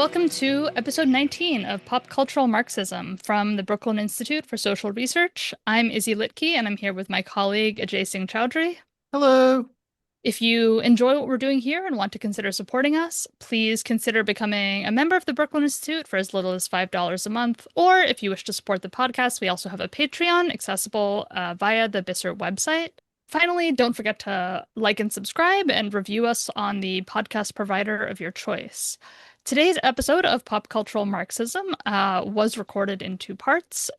Welcome to episode 19 of Pop Cultural Marxism from the Brooklyn Institute for Social Research. I'm Izzy Litke, and I'm here with my colleague Ajay Singh Chowdhury. Hello. If you enjoy what we're doing here and want to consider supporting us, please consider becoming a member of the Brooklyn Institute for as little as $5 a month. Or if you wish to support the podcast, we also have a Patreon accessible via the BISR website. Finally, don't forget to like and subscribe and review us on the podcast provider of your choice. Today's episode of Pop Cultural Marxism was recorded in two parts,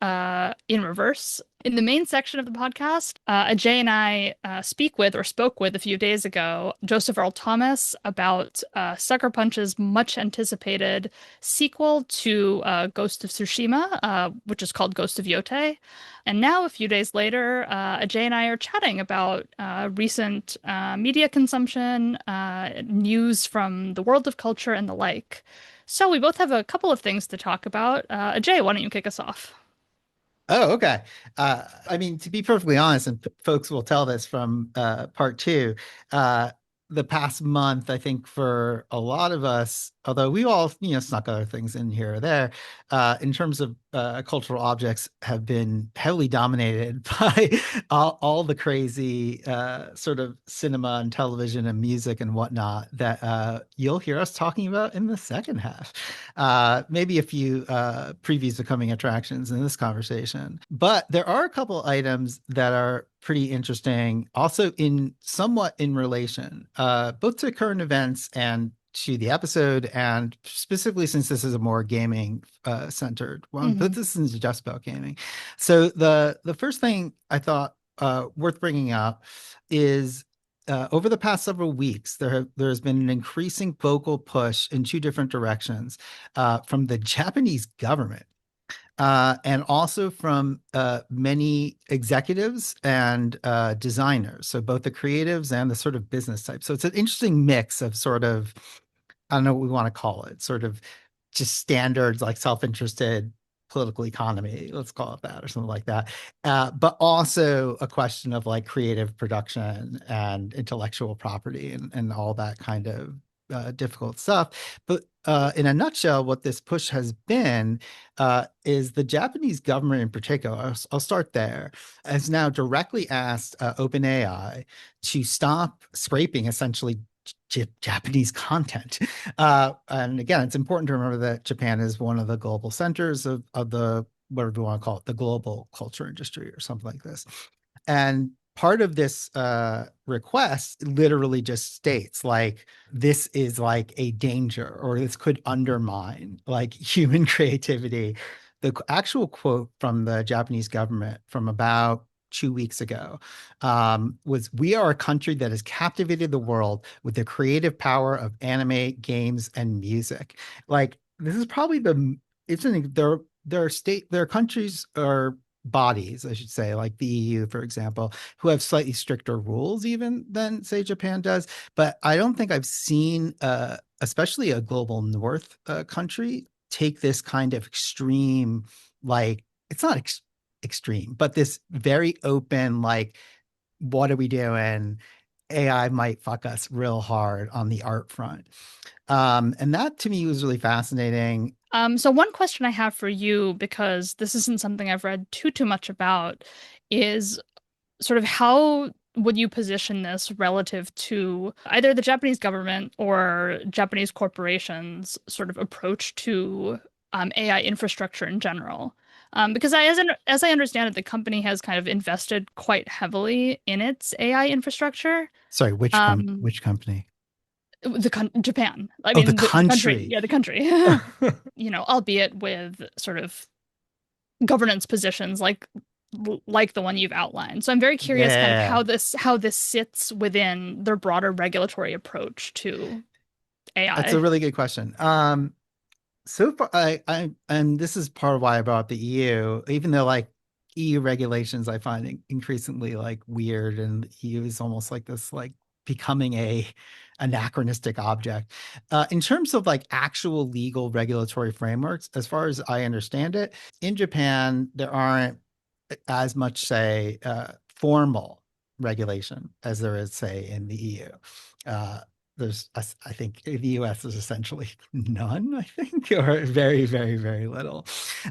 in reverse. In the main section of the podcast, Ajay and I spoke with a few days ago Joseph Earl Thomas about Sucker Punch's much anticipated sequel to Ghost of Tsushima, which is called Ghost of Yotei. And now, a few days later, Ajay and I are chatting about recent media consumption, news from the world of culture, and the like. So we both have a couple of things to talk about. Ajay, why don't you kick us off? Oh, okay. I mean, to be perfectly honest, and folks will tell this from part two, uh, the past month, I think for a lot of us, although we all, snuck other things in here or there, in terms of cultural objects, have been heavily dominated by all the crazy sort of cinema and television and music and whatnot that you'll hear us talking about in the second half. Maybe a few previews of coming attractions in this conversation. But there are a couple items that are pretty interesting, also in somewhat in relation, both to current events and to the episode, and specifically since this is a more gaming centered one, but Hmm. this isn't just about gaming. So the first thing I thought worth bringing up is over the past several weeks, there's been an increasing vocal push in two different directions from the Japanese government and also from many executives and designers. So both the creatives and the sort of business type. So it's an interesting mix of sort of, I don't know what we want to call it, sort of just standards like self-interested political economy, let's call it that, or something like that. But also a question of like creative production and intellectual property and all that kind of difficult stuff. But in a nutshell, what this push has been is the Japanese government in particular, I'll start there, has now directly asked OpenAI to stop scraping essentially Japanese content. And again, it's important to remember that Japan is one of the global centers of the, whatever you want to call it, the global culture industry or something like this. And part of this request literally just states like this is like a danger or this could undermine like human creativity. The actual quote from the Japanese government from about 2 weeks ago was, "We are a country that has captivated the world with the creative power of anime, games, and music." Like this is probably the it's an there are countries or bodies, I should say, like the EU, for example, who have slightly stricter rules even than, say, Japan does. But I don't think I've seen, especially a global north country, take this kind of extreme, like, it's not extreme, but this very open, like, what are we doing? AI might fuck us real hard on the art front. And that to me was really fascinating. So one question I have for you, because this isn't something I've read too much about, is sort of how would you position this relative to either the Japanese government or Japanese corporations' sort of approach to AI infrastructure in general? Because as I understand it, the company has kind of invested quite heavily in its AI infrastructure. Sorry, Um, which company? Japan, I Oh, the mean the country, country. yeah, the country, albeit with sort of governance positions like the one you've outlined. So I'm very curious kind of Yeah, how this sits within their broader regulatory approach to that's a AI. really good question. So far, and this is part of why I brought up the EU, even though like EU regulations I find increasingly like weird, and the EU is almost like this like becoming a anachronistic object. In terms of like actual legal regulatory frameworks, as far as I understand it, in Japan there aren't as much, say, formal regulation as there is, say, in the EU. I think in the US there's essentially none, I think, or very, very, very little.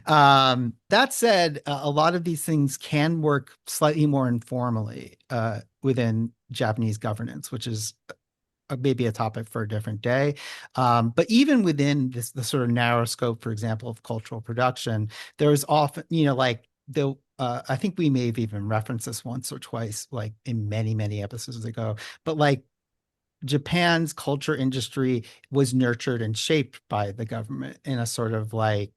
That said, a lot of these things can work slightly more informally within Japanese governance, which is maybe a topic for a different day. But even within the sort of narrow scope, for example, of cultural production, there's often, like I think we may have even referenced this once or twice, like in many, many episodes ago, but like Japan's culture industry was nurtured and shaped by the government in a sort of like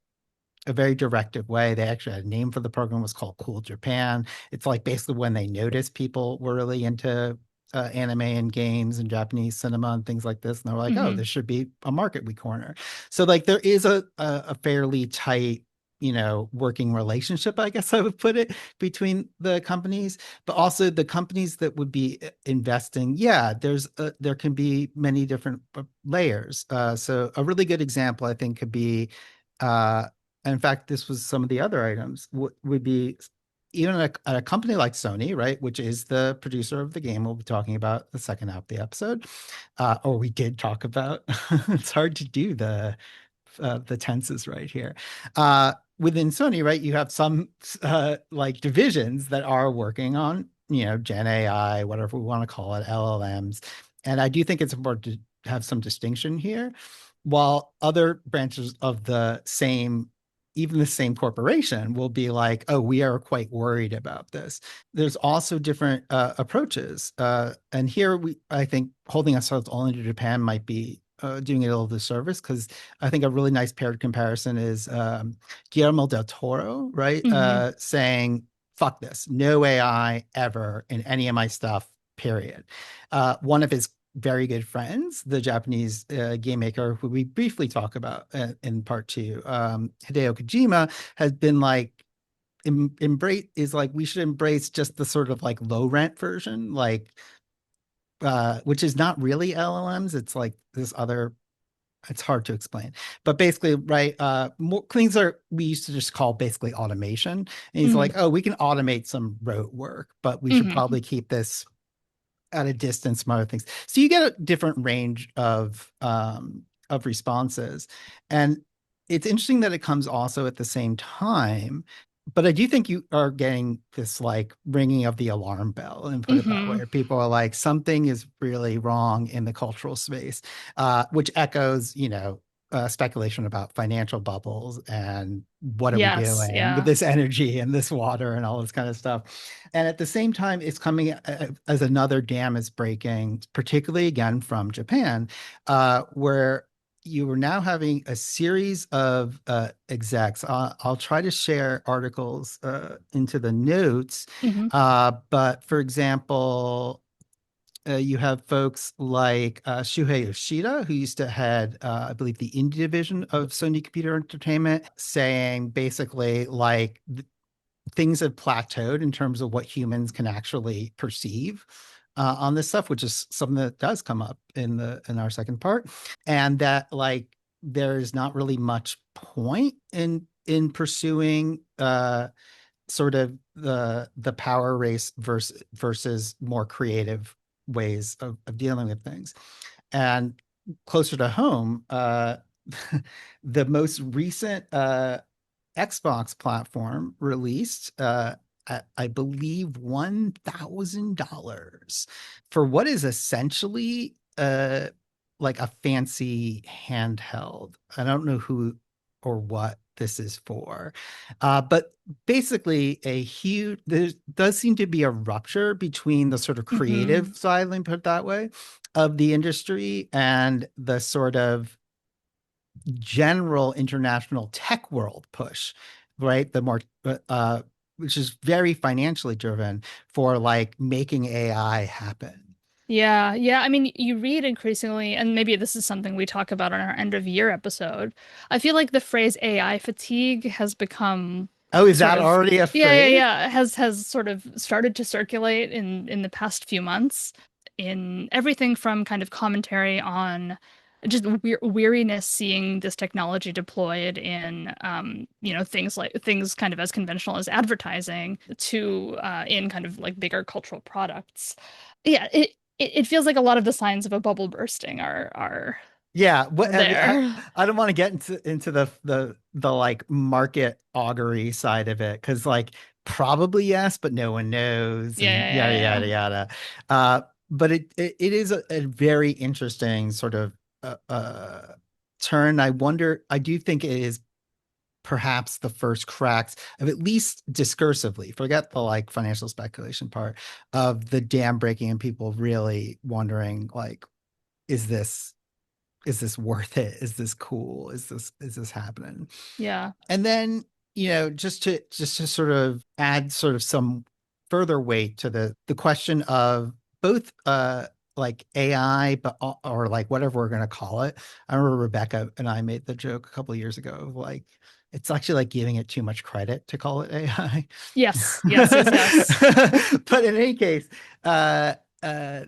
a very directive way. They actually had a name for the program, was called Cool Japan. It's like basically when they noticed people were really into anime and games and Japanese cinema and things like this, and they're like, oh, Hmm. this should be a market we corner. So like there is a fairly tight, working relationship, I guess I would put it, between the companies, but also the companies that would be investing. Yeah, there can be many different layers. So a really good example, I think, could be uh, in fact, this was some of the other items would be even a company like Sony, right, which is the producer of the game we'll be talking about the second half of the episode, or we did talk about. It's hard to do the tenses right here. Within Sony, right, you have some like divisions that are working on, Gen AI, whatever we want to call it, LLMs. And I do think it's important to have some distinction here. While other branches of even the same corporation will be like, oh, we are quite worried about this. There's also different approaches. And here I think holding ourselves only to Japan might be doing it a little disservice, because I think a really nice paired comparison is Guillermo del Toro, right? Hmm. Saying, fuck this, no AI ever in any of my stuff, period. One of his very good friends, the Japanese game maker who we briefly talk about in part two, Hideo Kojima, has been like, embrace is like, we should embrace just the sort of like low rent version, like which is not really LLMs. It's like this other, it's hard to explain, but basically, right, more things are we used to just call basically automation. And he's Hmm. like, oh, we can automate some rote work, but we should Hmm. probably keep this at a distance from other things. So you get a different range of responses. And it's interesting that it comes also at the same time. But I do think you are getting this like ringing of the alarm bell, and put it that way. Hmm. People are like, something is really wrong in the cultural space, which echoes, speculation about financial bubbles and what are we Yes, doing with yeah. this energy and this water and all this kind of stuff. And at the same time, it's coming as another dam is breaking, particularly again from Japan, where you are now having a series of execs. I'll try to share articles into the notes. Hmm. But for example, you have folks like Shuhei Yoshida, who used to head, I believe, the indie division of Sony Computer Entertainment, saying basically like things have plateaued in terms of what humans can actually perceive on this stuff, which is something that does come up in our second part, and that like there's not really much point in pursuing sort of the power race versus more creative ways of dealing with things. And closer to home, the most recent Xbox platform released, I believe, $1,000 for what is essentially like a fancy handheld. I don't know who or what this is for, but basically there does seem to be a rupture between the sort of Hmm. creative side, let me put it that way, of the industry and the sort of general international tech world push, right? The more, which is very financially driven for like making AI happen. Yeah, yeah. I mean, you read increasingly, and maybe this is something we talk about on our end of year episode. I feel like the phrase AI fatigue has become Oh, is sort that of, already a yeah, yeah, phrase? yeah, has sort of started to circulate in the past few months in everything from kind of commentary on just weariness seeing this technology deployed in things kind of as conventional as advertising to in kind of like bigger cultural products. Yeah, it feels like a lot of the signs of a bubble bursting are Yeah, what I mean, there. I don't want to get into the like market augury side of it because like probably yes, but no one knows Yeah, and yeah, yada yeah, yada yeah. yada. But it is a very interesting sort of turn. I wonder. I do think it is perhaps the first cracks of at least discursively, forget the like financial speculation part of the dam breaking and people really wondering like, is this is this worth it? Is this cool? Is this happening? Yeah. And then, just to sort of add sort of some further weight to the question of both like AI, but or like whatever we're gonna call it. I remember Rebecca and I made the joke a couple of years ago of like it's actually like giving it too much credit to call it AI. Yes, yes, yes, yes. But in any case, uh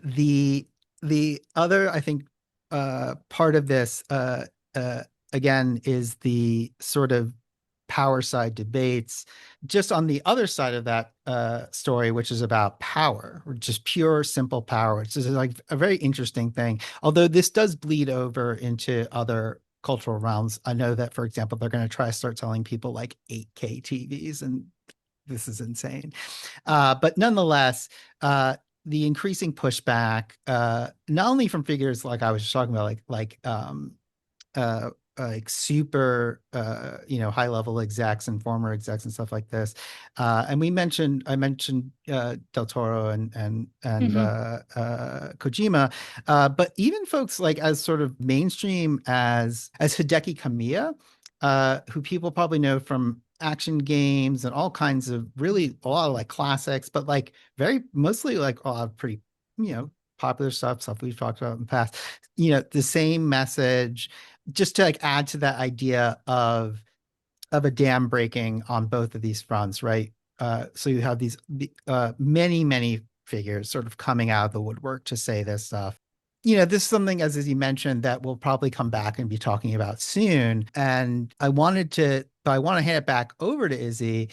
the other I think part of this again is the sort of power side debates just on the other side of that story, which is about power, or just pure simple power, which is like a very interesting thing, although this does bleed over into other cultural realms. I know that, for example, they're going to try to start selling people like 8K TVs, and this is insane. But nonetheless, the increasing pushback, not only from figures like I was just talking about, uh, like super, high level execs and former execs and stuff like this. And I mentioned Del Toro and Hmm. Kojima, but even folks like as sort of mainstream as Hideki Kamiya, who people probably know from action games and all kinds of really a lot of like classics, but like very mostly like a lot of pretty, popular stuff we've talked about in the past. The same message, just to like add to that idea of a dam breaking on both of these fronts, right? So you have these many figures sort of coming out of the woodwork to say this stuff. This is something, as you mentioned, that we'll probably come back and be talking about soon. And I want to hand it back over to Izzy,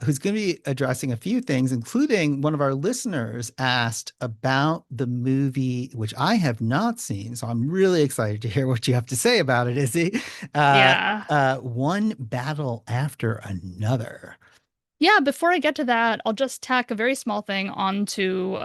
who's going to be addressing a few things, including one of our listeners asked about the movie, which I have not seen. So I'm really excited to hear what you have to say about it, Izzy. Uh, Yeah. One battle after another. Yeah, before I get to that, I'll just tack a very small thing onto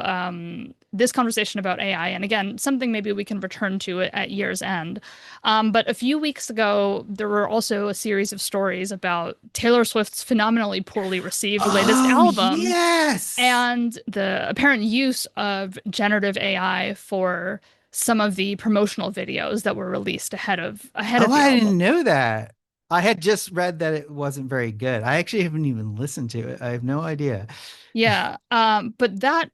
this conversation about AI. And again, something maybe we can return to it at year's end. But a few weeks ago, there were also a series of stories about Taylor Swift's phenomenally poorly received latest Oh, album yes. and the apparent use of generative AI for some of the promotional videos that were released ahead Oh, of the I album. didn't know that. I had just read that it wasn't very good. I actually haven't even listened to it. I have no idea. Yeah. But that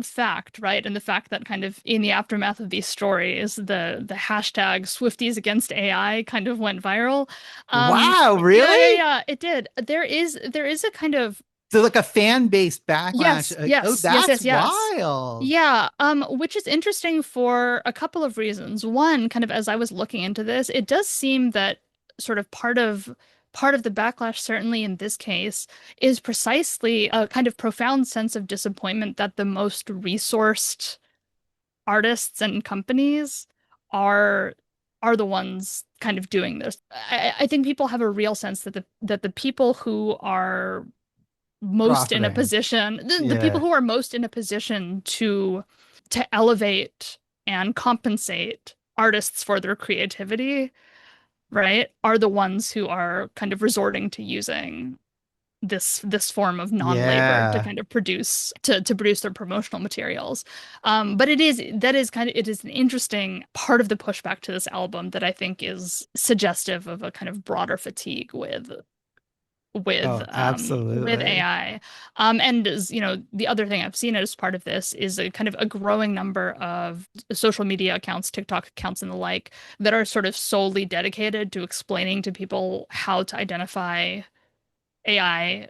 fact, right, and the fact that kind of in the aftermath of these stories, the hashtag Swifties against AI kind of went viral. Wow, Yeah, yeah, really? yeah, it did. There is a kind of So like a fan base backlash. yes, Oh, yes, yes, that's yes, yes. wild. Yeah, which is interesting for a couple of reasons. One, kind of as I was looking into this, it does seem that sort of part of the backlash, certainly in this case, is precisely a kind of profound sense of disappointment that the most resourced artists and companies are are the ones kind of doing this. I think people have a real sense that the people who are most in a Profiting. position, the people Yeah. who are most in a position to elevate and compensate artists for their creativity, right, are the ones who are kind of resorting to using this form of non-labor to Yeah. kind of produce their promotional materials. But it is an interesting part of the pushback to this album that I think is suggestive of a kind of broader fatigue Oh, with absolutely. AI. And as you know, the other thing I've seen as part of this is a kind of a growing number of social media accounts, TikTok accounts and the like, that are sort of solely dedicated to explaining to people how to identify AI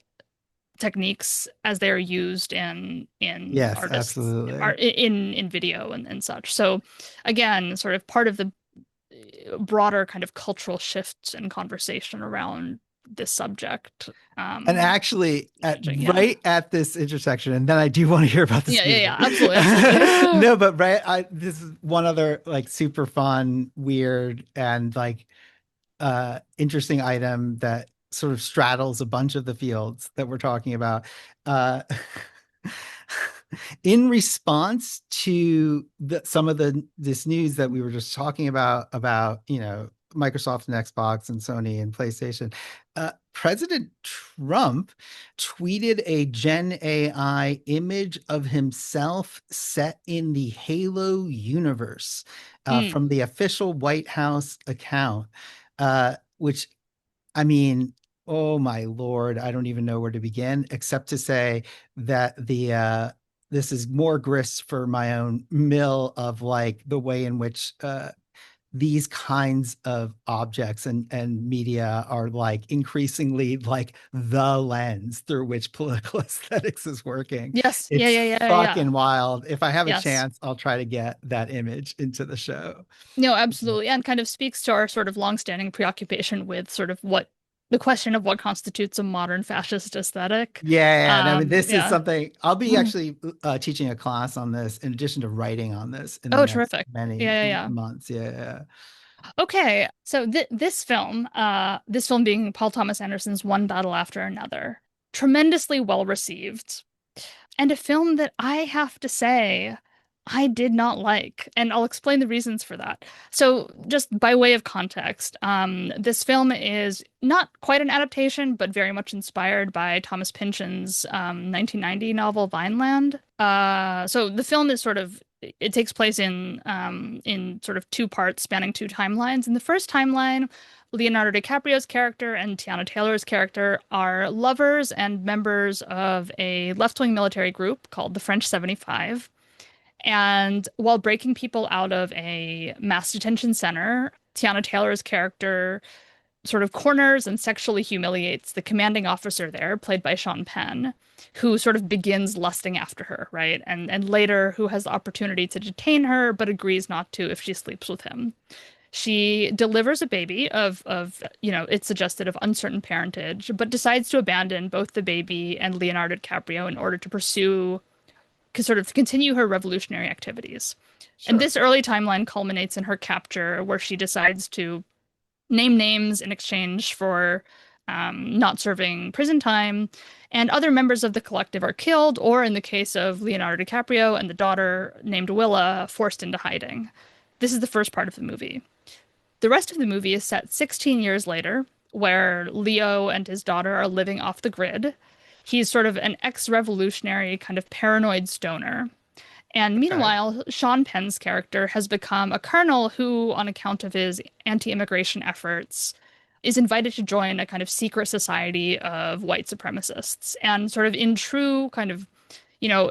techniques as they are used in Yes, artists absolutely. in video and such. So again, sort of part of the broader kind of cultural shift and conversation around this subject. And actually, Yeah. right at this intersection, and then I do want to hear about this Yeah, yeah, movie. yeah, absolutely, absolutely. No, but this is one other like super fun, weird, and like interesting item that sort of straddles a bunch of the fields that we're talking about. Uh, in response to some of this news that we were just talking about Microsoft and Xbox and Sony and PlayStation, President Trump tweeted a Gen AI image of himself set in the Halo universe Mm. from the official White House account, which, I mean, oh my Lord, I don't even know where to begin, except to say that this is more grist for my own mill of like the way in which these kinds of objects and media are like increasingly like the lens through which political aesthetics is working. Yes. Yeah, It's yeah, yeah, yeah. fucking wild. If I have a Yes. chance, I'll try to get that image into the show. No, absolutely. And kind of speaks to our sort of longstanding preoccupation with sort of what the question of what constitutes a modern fascist aesthetic. Yeah, and I mean, this is Yeah. something I'll be actually teaching a class on this in addition to writing on this in the Oh, next terrific. many Yeah, yeah, yeah. months. Yeah. Okay, so this film being Paul Thomas Anderson's One Battle After Another, tremendously well received, and a film that I have to say I did not like, and I'll explain the reasons for that. So, just by way of context, this film is not quite an adaptation, but very much inspired by Thomas Pynchon's 1990 novel Vineland. So the film is sort of it takes place in sort of two parts spanning two timelines. In the first timeline, Leonardo DiCaprio's character and Tiana Taylor's character are lovers and members of a left-wing military group called the French 75. And while breaking people out of a mass detention center, Tiana Taylor's character sort of corners and sexually humiliates the commanding officer there, played by Sean Penn, who sort of begins lusting after her, right? And later who has the opportunity to detain her, but agrees not to if she sleeps with him. She delivers a baby of it's suggested of uncertain parentage, but decides to abandon both the baby and Leonardo DiCaprio in order to pursue sort of continue her revolutionary activities. And Sure. this early timeline culminates in her capture, where she decides to name names in exchange for not serving prison time. And other members of the collective are killed, or in the case of Leonardo DiCaprio and the daughter named Willa, forced into hiding. This is the first part of the movie. The rest of the movie is set 16 years later, where Leo and his daughter are living off the grid. He's sort of an ex-revolutionary, kind of paranoid stoner. And Okay. meanwhile, Sean Penn's character has become a colonel who, on account of his anti-immigration efforts, is invited to join a kind of secret society of white supremacists. And sort of in true kind of,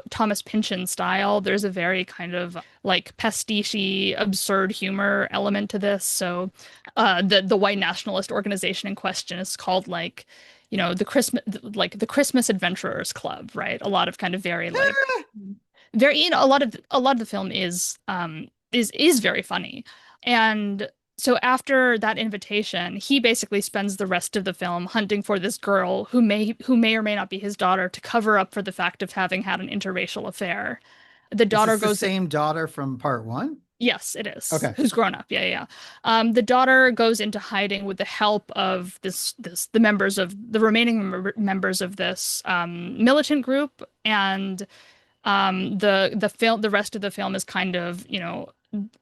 Thomas Pynchon style, there's a very kind of like pastiche, absurd humor element to this. So the white nationalist organization in question is called like, the Christmas Adventurers Club, right? A lot of kind of very like very a lot of the film is very funny. And so after that invitation, he basically spends the rest of the film hunting for this girl who may or may not be his daughter to cover up for the fact of having had an interracial affair. The Is daughter this the goes same daughter from part one? Yes, it is. Okay. Who's grown up? Yeah, yeah. Yeah. The daughter goes into hiding with the help of the members of the remaining members of this militant group, and the rest of the film is kind of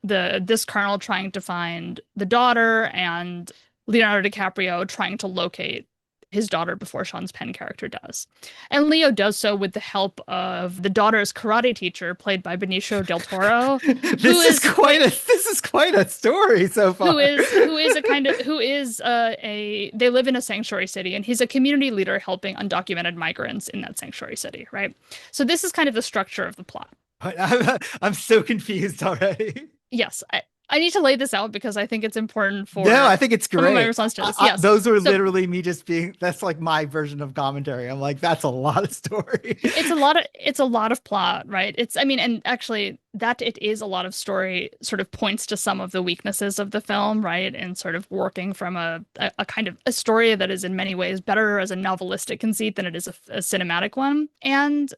this colonel trying to find the daughter and Leonardo DiCaprio trying to locate his daughter before Sean's Penn character does. And Leo does so with the help of the daughter's karate teacher, played by Benicio del Toro, who is This is quite a story so who far. is who is a kind of who is a they live in a sanctuary city, and he's a community leader helping undocumented migrants in that sanctuary city, right? So this is kind of the structure of the plot. I'm so confused already. Yes, I need to lay this out because I think it's important No, for I think it's some of my great. response to this. Yes. Those are So literally me just being, that's like my version of commentary. I'm like, that's a lot of story. it's a lot of plot, right? It's I mean, and actually that it is a lot of story sort of points to some of the weaknesses of the film, right? And sort of working from a kind of a story that is in many ways better as a novelistic conceit than it is a cinematic one. And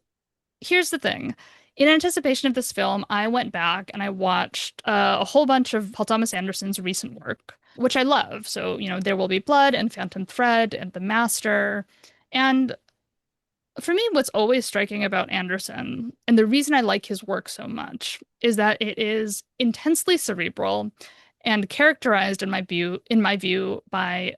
here's the thing. In anticipation of this film, I went back and I watched a whole bunch of Paul Thomas Anderson's recent work, which I love. So, There Will Be Blood and Phantom Thread and The Master. And for me, what's always striking about Anderson, and the reason I like his work so much, is that it is intensely cerebral and characterized in my view, by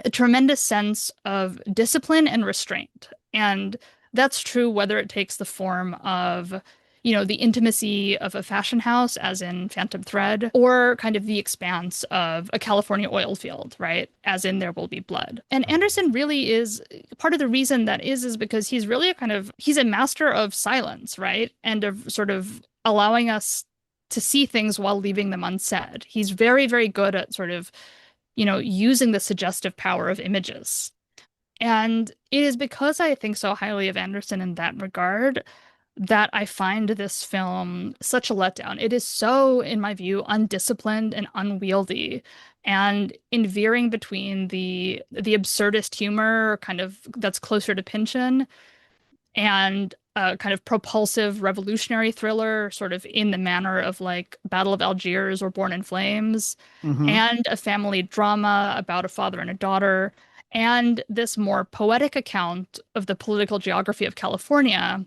a tremendous sense of discipline and restraint. And that's true whether it takes the form of, the intimacy of a fashion house, as in Phantom Thread, or kind of the expanse of a California oil field, right? As in There Will Be Blood. And Anderson really is part of the reason that is because he's really he's a master of silence, right? And of sort of allowing us to see things while leaving them unsaid. He's very, very good at sort of using the suggestive power of images. And it is because I think so highly of Anderson in that regard that I find this film such a letdown. It is so, in my view, undisciplined and unwieldy, and in veering between the absurdist humor, kind of that's closer to Pynchon, and a kind of propulsive revolutionary thriller, sort of in the manner of like Battle of Algiers or Born in Flames, Hmm. and a family drama about a father and a daughter, and this more poetic account of the political geography of California.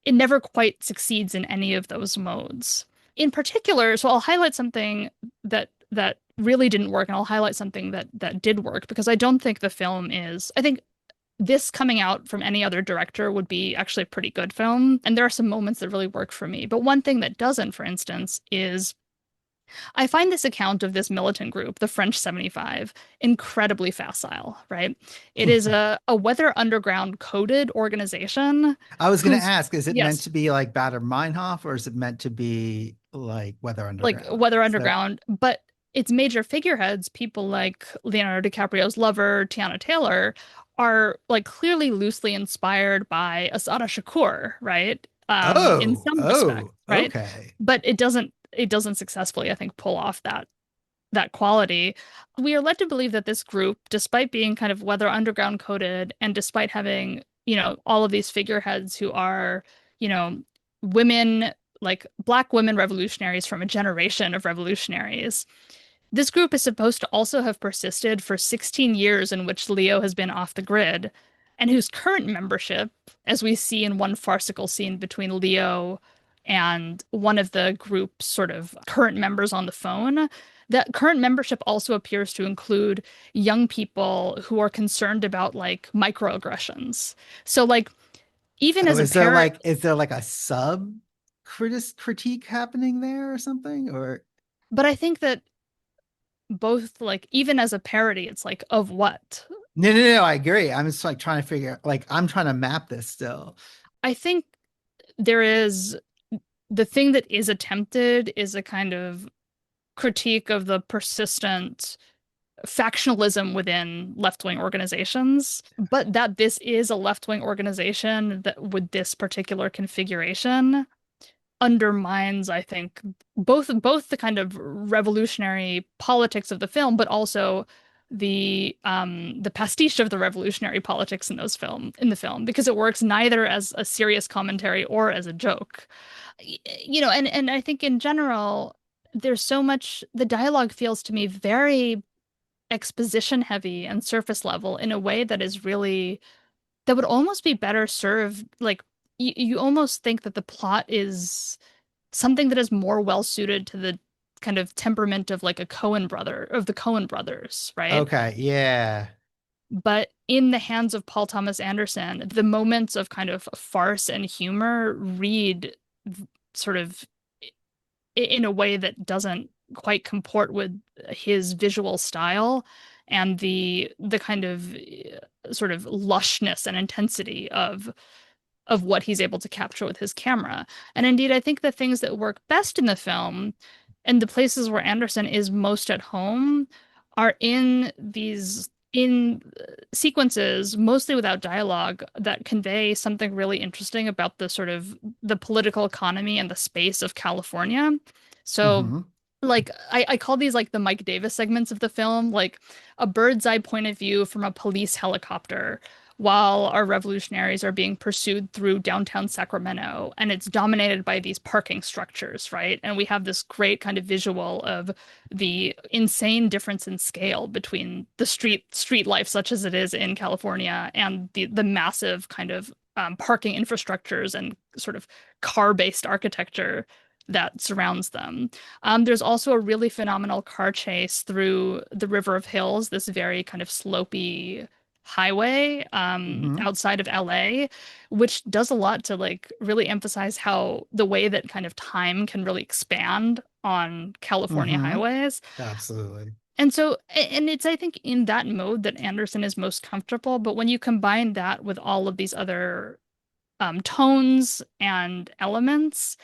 It never quite succeeds in any of those modes. In particular, so I'll highlight something that really didn't work, and I'll highlight something that did work because I don't think the film is. I think this coming out from any other director would be actually a pretty good film. And there are some moments that really work for me. But one thing that doesn't, for instance, is I find this account of this militant group, the French 75, incredibly facile, right? It is a Weather Underground coded organization I was going to whose, ask, is it meant yes, to be like Bader Meinhof or is it meant to be like Weather like Underground? Weather So, Underground, but its major figureheads, people like Leonardo DiCaprio's lover, Tiana Taylor, are like clearly loosely inspired by Asada Shakur, right? In some respect, right? okay. But it doesn't successfully, I think, pull off that quality. We are led to believe that this group, despite being kind of Weather Underground coded and despite having, all of these figureheads who are, you know, women, like Black women revolutionaries from a generation of revolutionaries, this group is supposed to also have persisted for 16 years in which Leo has been off the grid, and whose current membership, as we see in one farcical scene between Leo and one of the group's sort of current members on the phone, that current membership also appears to include young people who are concerned about like microaggressions. So like even So as a parent, is there like a sub critique happening there or something? Or but I think that both like even as a parody, it's like of what? no, I agree. I'm just like trying to figure like I'm trying to map this still. I think there is the thing that is attempted is a kind of critique of the persistent factionalism within left-wing organizations, but that this is a left-wing organization that with this particular configuration undermines, I think, both the kind of revolutionary politics of the film, but also the pastiche of the revolutionary politics in the film, because it works neither as a serious commentary or as a joke. And I think in general, there's so much the dialogue feels to me very exposition heavy and surface level in a way that is really that would almost be better served like you almost think that the plot is something that is more well suited to the kind of temperament of like the Coen brothers, right? Okay, yeah. But in the hands of Paul Thomas Anderson, the moments of kind of farce and humor read sort of in a way that doesn't quite comport with his visual style and the kind of sort of lushness and intensity of what he's able to capture with his camera. And indeed, I think the things that work best in the film And the places where Anderson is most at home are in sequences, mostly without dialogue, that convey something really interesting about the sort of the political economy and the space of California. So Hmm. like I call these like the Mike Davis segments of the film, like a bird's eye point of view from a police helicopter while our revolutionaries are being pursued through downtown Sacramento, and it's dominated by these parking structures, right? And we have this great kind of visual of the insane difference in scale between the street life such as it is in California and the massive kind of parking infrastructures and sort of car-based architecture that surrounds them. There's also a really phenomenal car chase through the River of Hills, this very kind of slopey highway Hmm. outside of LA, which does a lot to like really emphasize how the way that kind of time can really expand on California Hmm. highways. Absolutely. And so, and it's, I think, in that mode that Anderson is most comfortable. But when you combine that with all of these other tones and elements,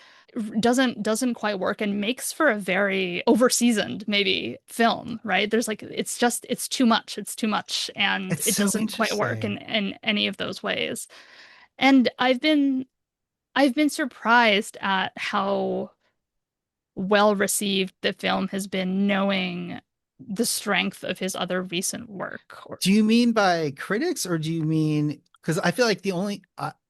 doesn't quite work and makes for a very overseasoned maybe film, right? There's like it's too much. It's too much and It's it so doesn't quite work interesting. in any of those ways. And I've been surprised at how well received the film has been, knowing the strength of his other recent work. Do you mean by critics, or do you mean, because I feel like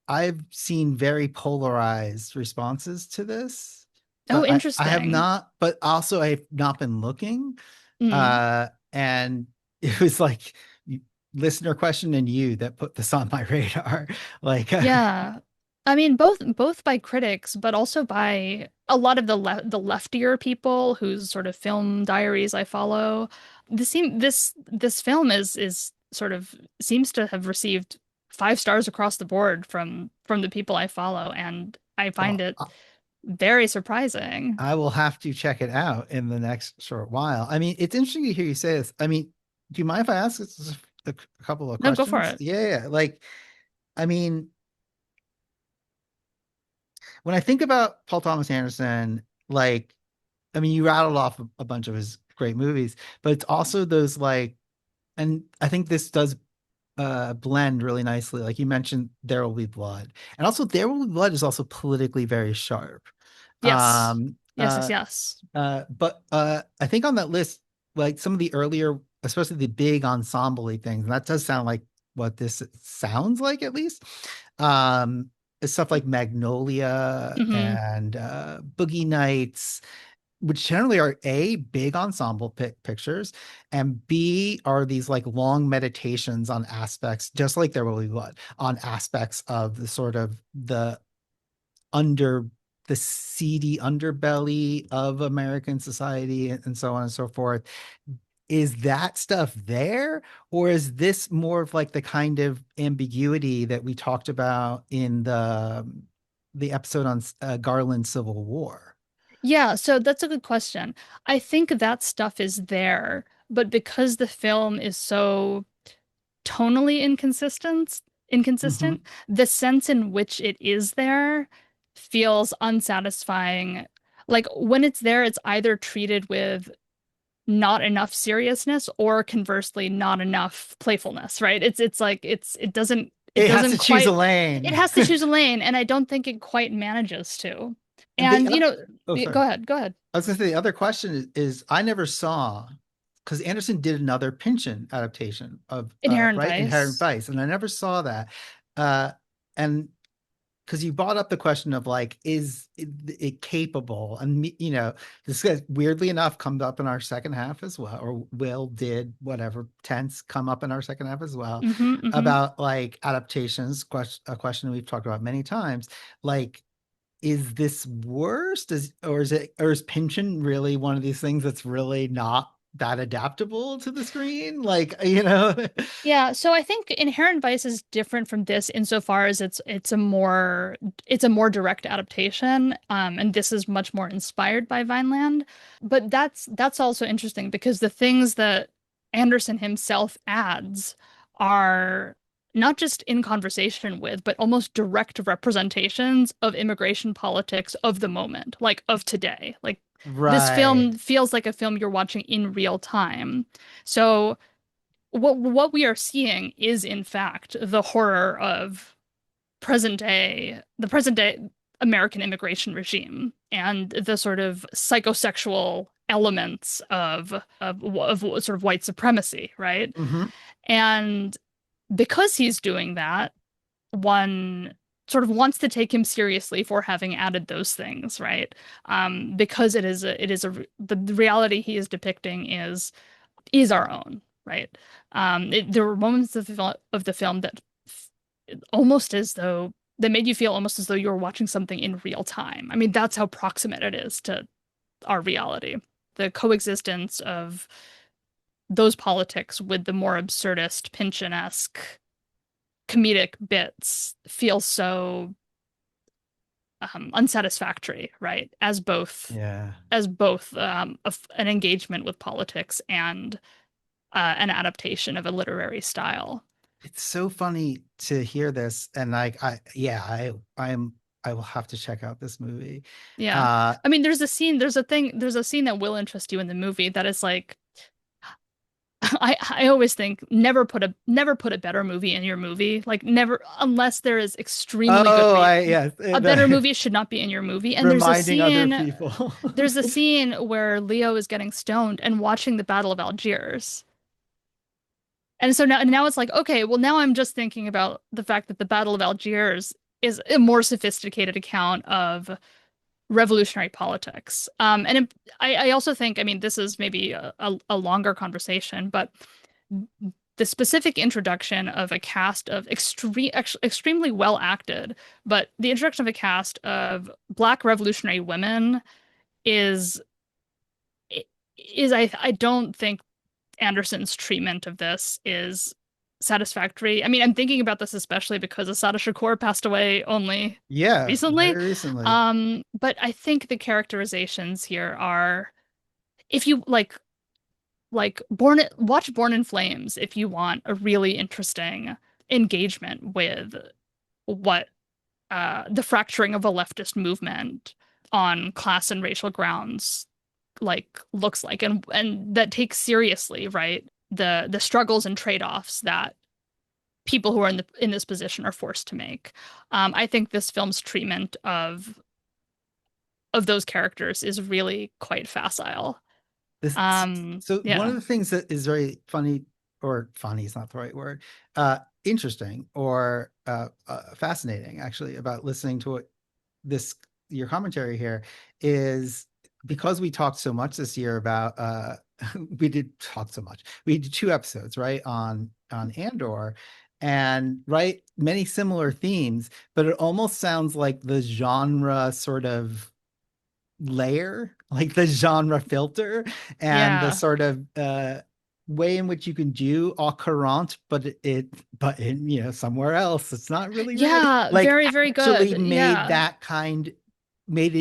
I've seen very polarized responses to this, Oh, but I have interesting. not, but also I've not been looking. Mm. And it was like listener question and you that put this on my radar. Like, Yeah. I mean, both by critics, but also by a lot of the leftier people whose sort of film diaries I follow. This film is sort of seems to have received 5 stars across the board from the people I follow, and I find well, it very surprising. I will have to check it out in the next short while. I mean, it's interesting to hear you say this. I mean, do you mind if I ask a couple of No, go for questions? it. Yeah, yeah. Like, I mean, when I think about Paul Thomas Anderson, like, I mean, you rattled off a bunch of his great movies, but it's also those like, and I think this does blend really nicely. Like you mentioned, There Will Be Blood, and also There Will Be Blood is also politically very sharp. Yes. Um, Yes, yes, yes. but I think on that list, like some of the earlier, especially the big ensemble things, and that does sound like what this sounds like at least. Um, is stuff like Magnolia Hmm. and Boogie Nights, which generally are A, big ensemble pictures, and B, are these like long meditations on aspects, just like There Will Be Blood, on aspects of the sort of under the seedy underbelly of American society and so on and so forth. Is that stuff there, or is this more of like the kind of ambiguity that we talked about in the episode on Garland Civil War? Yeah, so that's a good question. I think that stuff is there, but because the film is so tonally inconsistent, Hmm. the sense in which it is there feels unsatisfying. Like when it's there, it's either treated with not enough seriousness or conversely not enough playfulness, right? It's like it It has doesn't to choose a quite it lane. has to choose a lane, and I don't think it quite manages to. And the And oh, go sorry. ahead, go ahead. I was going to say the other question is I never saw, because Anderson did another Pynchon adaptation of Inherent right, Inherent Vice. Vice, and I never saw that. And because you brought up the question of like, is it capable? And this guy, weirdly enough, comes up in our second half as well, or will, did, whatever tense come up in our second half as well, Hmm. Hmm. about like adaptations. A question we've talked about many times, like, is this worse? Or is Pynchon really one of these things that's really not that adaptable to the screen? Like. Yeah, so I think Inherent Vice is different from this insofar as it's a more direct adaptation, and this is much more inspired by Vineland. But that's also interesting because the things that Anderson himself adds are not just in conversation with, but almost direct representations of immigration politics of the moment, like of today. Like This Right. film feels like a film you're watching in real time. So what we are seeing is in fact the horror of the present day American immigration regime and the sort of psychosexual elements of sort of white supremacy, right? Hmm. And because he's doing that, one sort of wants to take him seriously for having added those things, right? Because the reality he is depicting is our own, right? There were moments of the film that almost as though that made you feel almost as though you were watching something in real time. I mean, that's how proximate it is to our reality. The coexistence of those politics with the more absurdist, Pynchon-esque comedic bits feels so unsatisfactory, right? Yeah. As both an engagement with politics and an adaptation of a literary style. It's so funny to hear this, and like yeah, I will have to check out this movie. Yeah. Uh I mean, there's a scene that will interest you in the movie that is like I always think never put a better movie in your movie. Like never unless there is extremely good oh, I reason. yes, A better the movie should not be in your movie. And reminding other people. there's a scene where Leo is getting stoned and watching the Battle of Algiers. And so now it's like, okay, well now I'm just thinking about the fact that the Battle of Algiers is a more sophisticated account of revolutionary politics. I also think, I mean, this is maybe a longer conversation, but the specific introduction of a cast of extremely well acted, but the introduction of a cast of Black revolutionary women is I don't think Anderson's treatment of this is satisfactory. I mean, I'm thinking about this especially because Asada Shakur passed away only Yeah, recently. very recently. But I think the characterizations here are, if you watch Born in Flames if you want a really interesting engagement with what the fracturing of a leftist movement on class and racial grounds looks like and that takes seriously, right? The struggles and trade-offs that people who are in this position are forced to make. I think this film's treatment of those characters is really quite facile. This so one Yeah, of the things that is very funny, or funny is not the right word, interesting or fascinating actually about listening to what this your commentary here is because we talked so much this year about we did talk so much. We did two episodes, right, on Andor, and right, many similar themes, but it almost sounds like the genre sort of layer, like the genre filter and the yeah, sort of way in which you can do au courant, but in somewhere else it's not really right. yeah. Like Very, very actually good. made Yeah, that kind made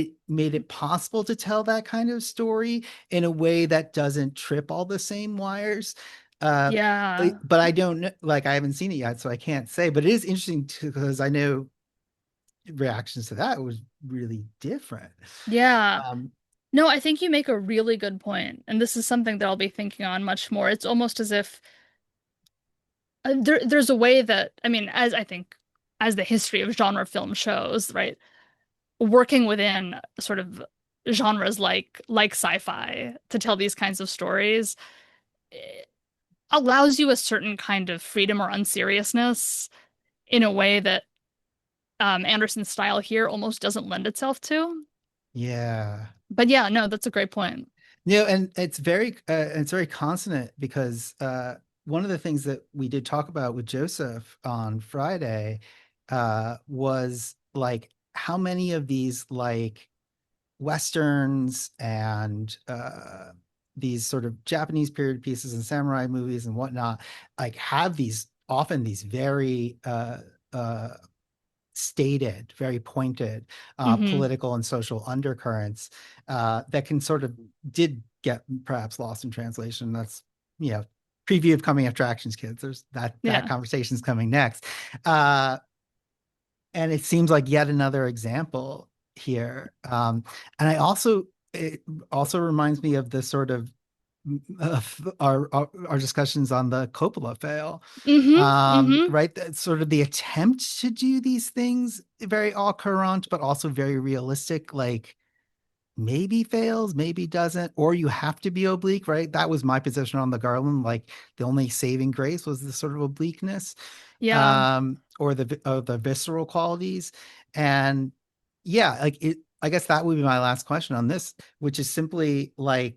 it possible to tell that kind of story in a way that doesn't trip all the same wires. Uh, yeah, but I don't know, like I haven't seen it yet, so I can't say. But it is interesting because I know reactions to that was really different. yeah. Um, No, I think you make a really good point, and this is something that I'll be thinking on much more. It's almost as if there's a way that, I mean, as I think, as the history of genre film shows, right? Working within sort of genres like sci-fi to tell these kinds of stories eh, allows you a certain kind of freedom or unseriousness in a way that Anderson's style here almost doesn't lend itself to. yeah. But yeah, no, that's a great point. And it's very consonant because one of the things that we did talk about with Joseph on Friday was like how many of these like westerns and these sort of Japanese period pieces and samurai movies and whatnot like have these often these very uh stated, very pointed Hmm. political and social undercurrents that can sort of did get perhaps lost in translation. That's you know preview of coming attractions, kids. There's that Yeah. conversation's coming next, uh, and it seems like yet another example here. And I also it also reminds me of the sort of our discussions on the Coppola fail, Mm-hmm. right? Sort of the attempt to do these things very au courant, but also very realistic, like maybe fails, maybe doesn't, or you have to be oblique, right? That was my position on the Garland. Like the only saving grace was the sort of obliqueness, Yeah. or the visceral qualities. And yeah, like it, I guess that would be my last question on this, which is simply like,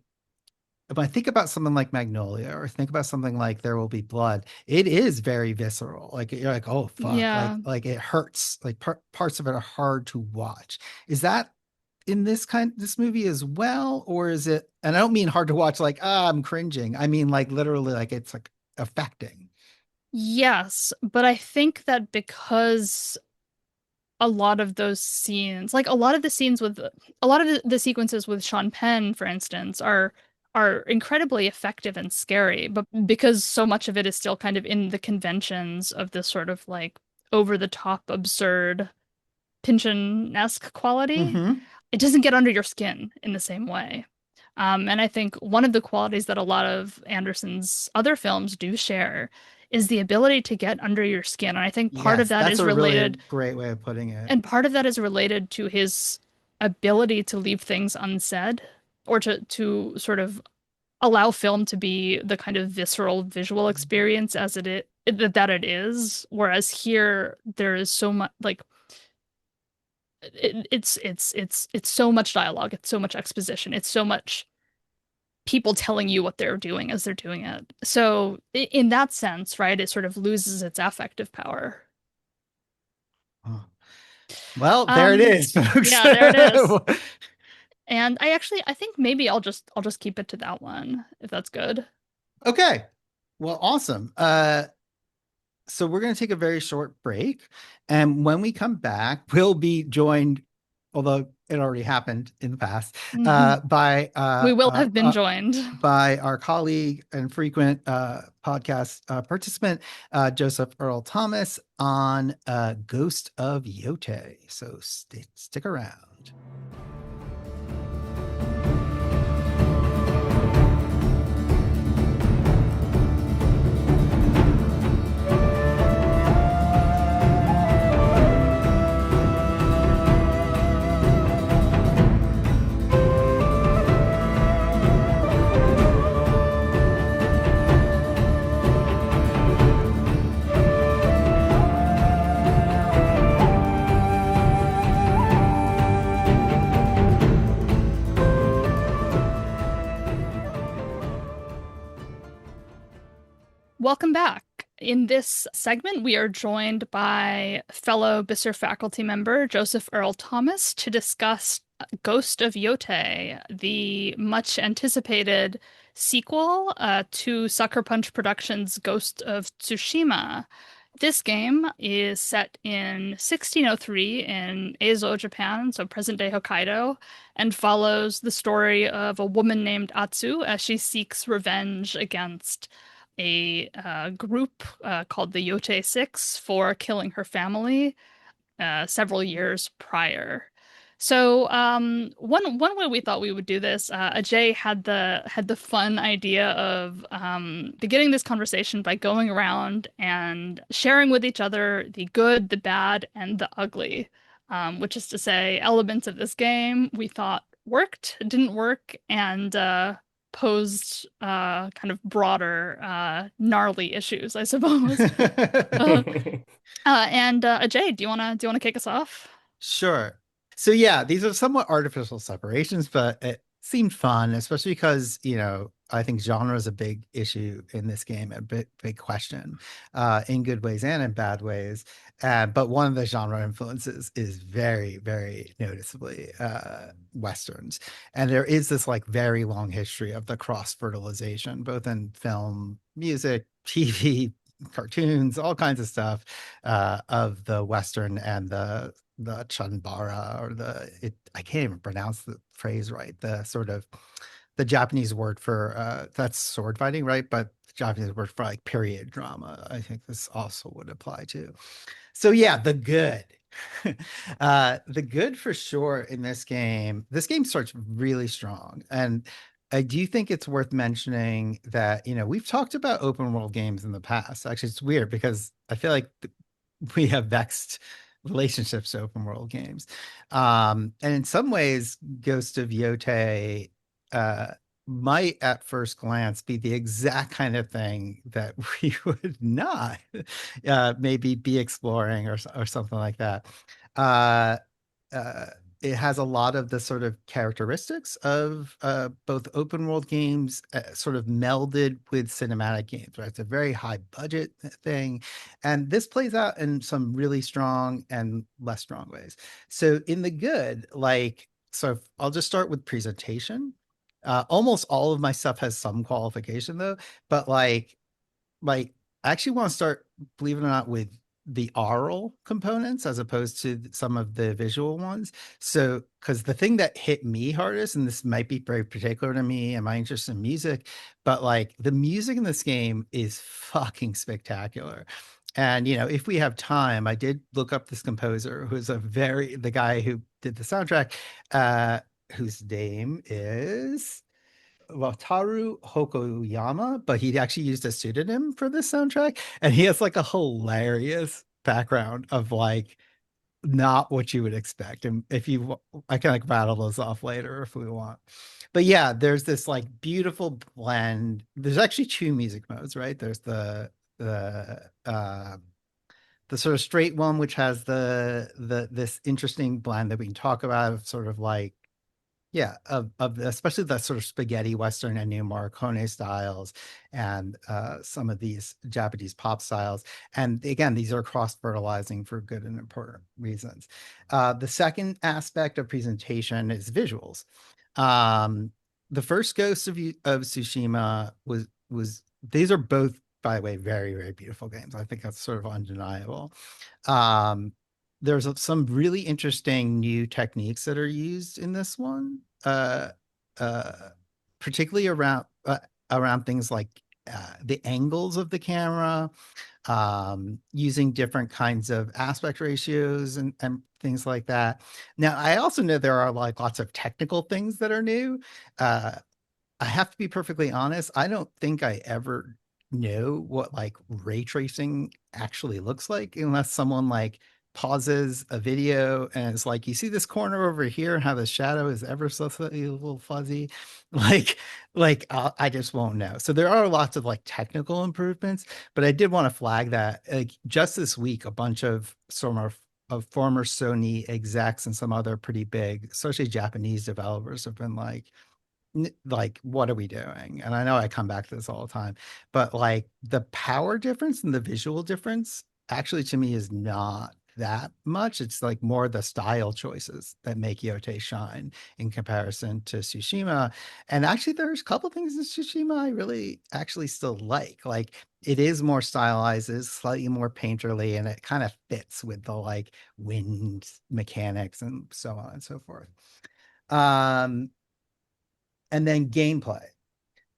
if I think about something like Magnolia or think about something like There Will Be Blood, it is very visceral. Like you're like, oh fuck, Yeah. like it hurts. Like parts of it are hard to watch. Is that in this movie as well, or is it? And I don't mean hard to watch, like I'm cringing. I mean like literally, like it's like affecting. Yes, but I think that because a lot of those scenes, like a lot of the scenes with a lot of the sequences with Sean Penn, for instance, are incredibly effective and scary, but because so much of it is still kind of in the conventions of this sort of like over the top absurd Pynchon-esque quality, Mm-hmm. it doesn't get under your skin in the same way. And I think one of the qualities that a lot of Anderson's other films do share is the ability to get under your skin. And I think part of Yes, that that's is a really related, great way of putting it. and part of that is related to his ability to leave things unsaid or to sort of allow film to be the kind of visceral visual experience as that it is. Whereas here there is so much like it's so much dialogue, it's so much exposition, it's so much people telling you what they're doing as they're doing it. So in that sense, right, it sort of loses its affective power. Oh. Well, there it Um, is, folks. yeah, there it is. And I think maybe I'll just keep it to that one if that's good. Okay. Well, awesome. So we're going to take a very short break. And when we come back, we'll be joined, although it already happened in the past, Mhm. We will have been uh, joined. by our colleague and frequent podcast participant, Joseph Earl Thomas, on Ghost of Yotei. So stick around. Welcome back. In this segment, we are joined by fellow BISR faculty member Joseph Earl Thomas to discuss Ghost of Yotei, the much anticipated sequel to Sucker Punch Productions' Ghost of Tsushima. This game is set in 1603 in Eizo, Japan, so present-day Hokkaido, and follows the story of a woman named Atsu as she seeks revenge against a group called the Yotei Six for killing her family several years prior. So one way we thought we would do this, Ajay had the fun idea of beginning this conversation by going around and sharing with each other the good, the bad, and the ugly, which is to say elements of this game we thought worked, didn't work, and posed kind of broader gnarly issues, I suppose. Uh, Ajay, do you wanna kick us off? Sure. So yeah, these are somewhat artificial separations, but it seemed fun, especially because, I think genre is a big issue in this game, a big question, in good ways and in bad ways. But one of the genre influences is very, very noticeably Westerns. And there is this like very long history of the cross fertilization, both in film, music, TV, cartoons, all kinds of stuff, of the Western and the Chanbara, or I can't even pronounce the phrase right. The sort of the Japanese word for that's sword fighting, right? But the Japanese word for like period drama, I think this also would apply to. So yeah, the good. The good for sure in this game. This game starts really strong, and I do think it's worth mentioning that we've talked about open world games in the past. Actually, it's weird because I feel like we have vexed relationships to open world games, and in some ways, Ghost of Yotei uh, might at first glance be the exact kind of thing that we would not maybe be exploring or something like that. Uh, uh, it has a lot of the sort of characteristics of both open world games, sort of melded with cinematic games, right? It's a very high budget thing. And this plays out in some really strong and less strong ways. So, in the good, so I'll just start with presentation. Almost all of my stuff has some qualification though, but like I actually want to start, believe it or not, with the aural components as opposed to some of the visual ones. So, because the thing that hit me hardest, and this might be very particular to me and my interest in music, but like the music in this game is fucking spectacular. And if we have time, I did look up this composer who's the guy who did the soundtrack, uh, whose name is Wataru Hokoyama, but he actually used a pseudonym for this soundtrack. And he has like a hilarious background of like not what you would expect. And I can like rattle those off later if we want. But yeah, there's this like beautiful blend. There's actually two music modes, right? There's the sort of straight one, which has the this interesting blend that we can talk about of sort of like yeah, of especially the sort of spaghetti Western and Ennio Morricone styles and some of these Japanese pop styles. And again, these are cross-fertilizing for good and important reasons. The second aspect of presentation is visuals. Um, the first of Tsushima was these are both, by the way, very, very beautiful games. I think that's sort of undeniable. Um, there's some really interesting new techniques that are used in this one, uh, particularly around things like the angles of the camera, using different kinds of aspect ratios and things like that. Now, I also know there are like lots of technical things that are new. Uh, I have to be perfectly honest. I don't think I ever know what like ray tracing actually looks like unless someone like pauses a video and it's like, you see this corner over here and how the shadow is ever so slightly a little fuzzy. Like, I just won't know. So there are lots of like technical improvements, but I did want to flag that like just this week, a bunch of former Sony execs and some other pretty big, especially Japanese developers have been like what are we doing? And I know I come back to this all the time, but like the power difference and the visual difference actually to me is not that much. It's like more the style choices that make Yotei shine in comparison to Tsushima. And actually there's a couple things in Tsushima I really actually still like it is more stylized, it's slightly more painterly, and it kind of fits with the like wind mechanics and so on and so forth. um and then gameplay.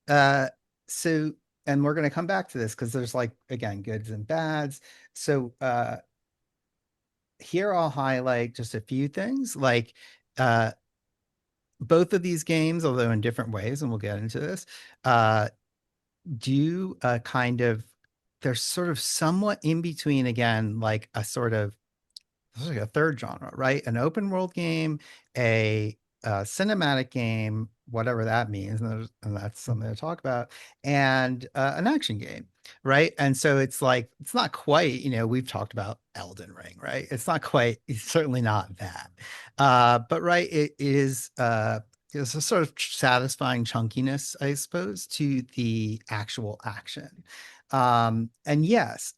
Uh, so, and we're going to come back to this because there's like, again, goods and bads. So, here I'll highlight just a few things like, uh, both of these games, although in different ways, and we'll get into this, uh, do a kind of, they're sort of somewhat in between, again, like a sort of this is like a third genre, right? An open world game, a cinematic game, whatever that means, and that's something to talk about, and an action game, right? And so it's like it's not quite, we've talked about Elden Ring, right? It's not quite, it's certainly not that, but right, it is. There's a sort of satisfying chunkiness, I suppose, to the actual action. And yes,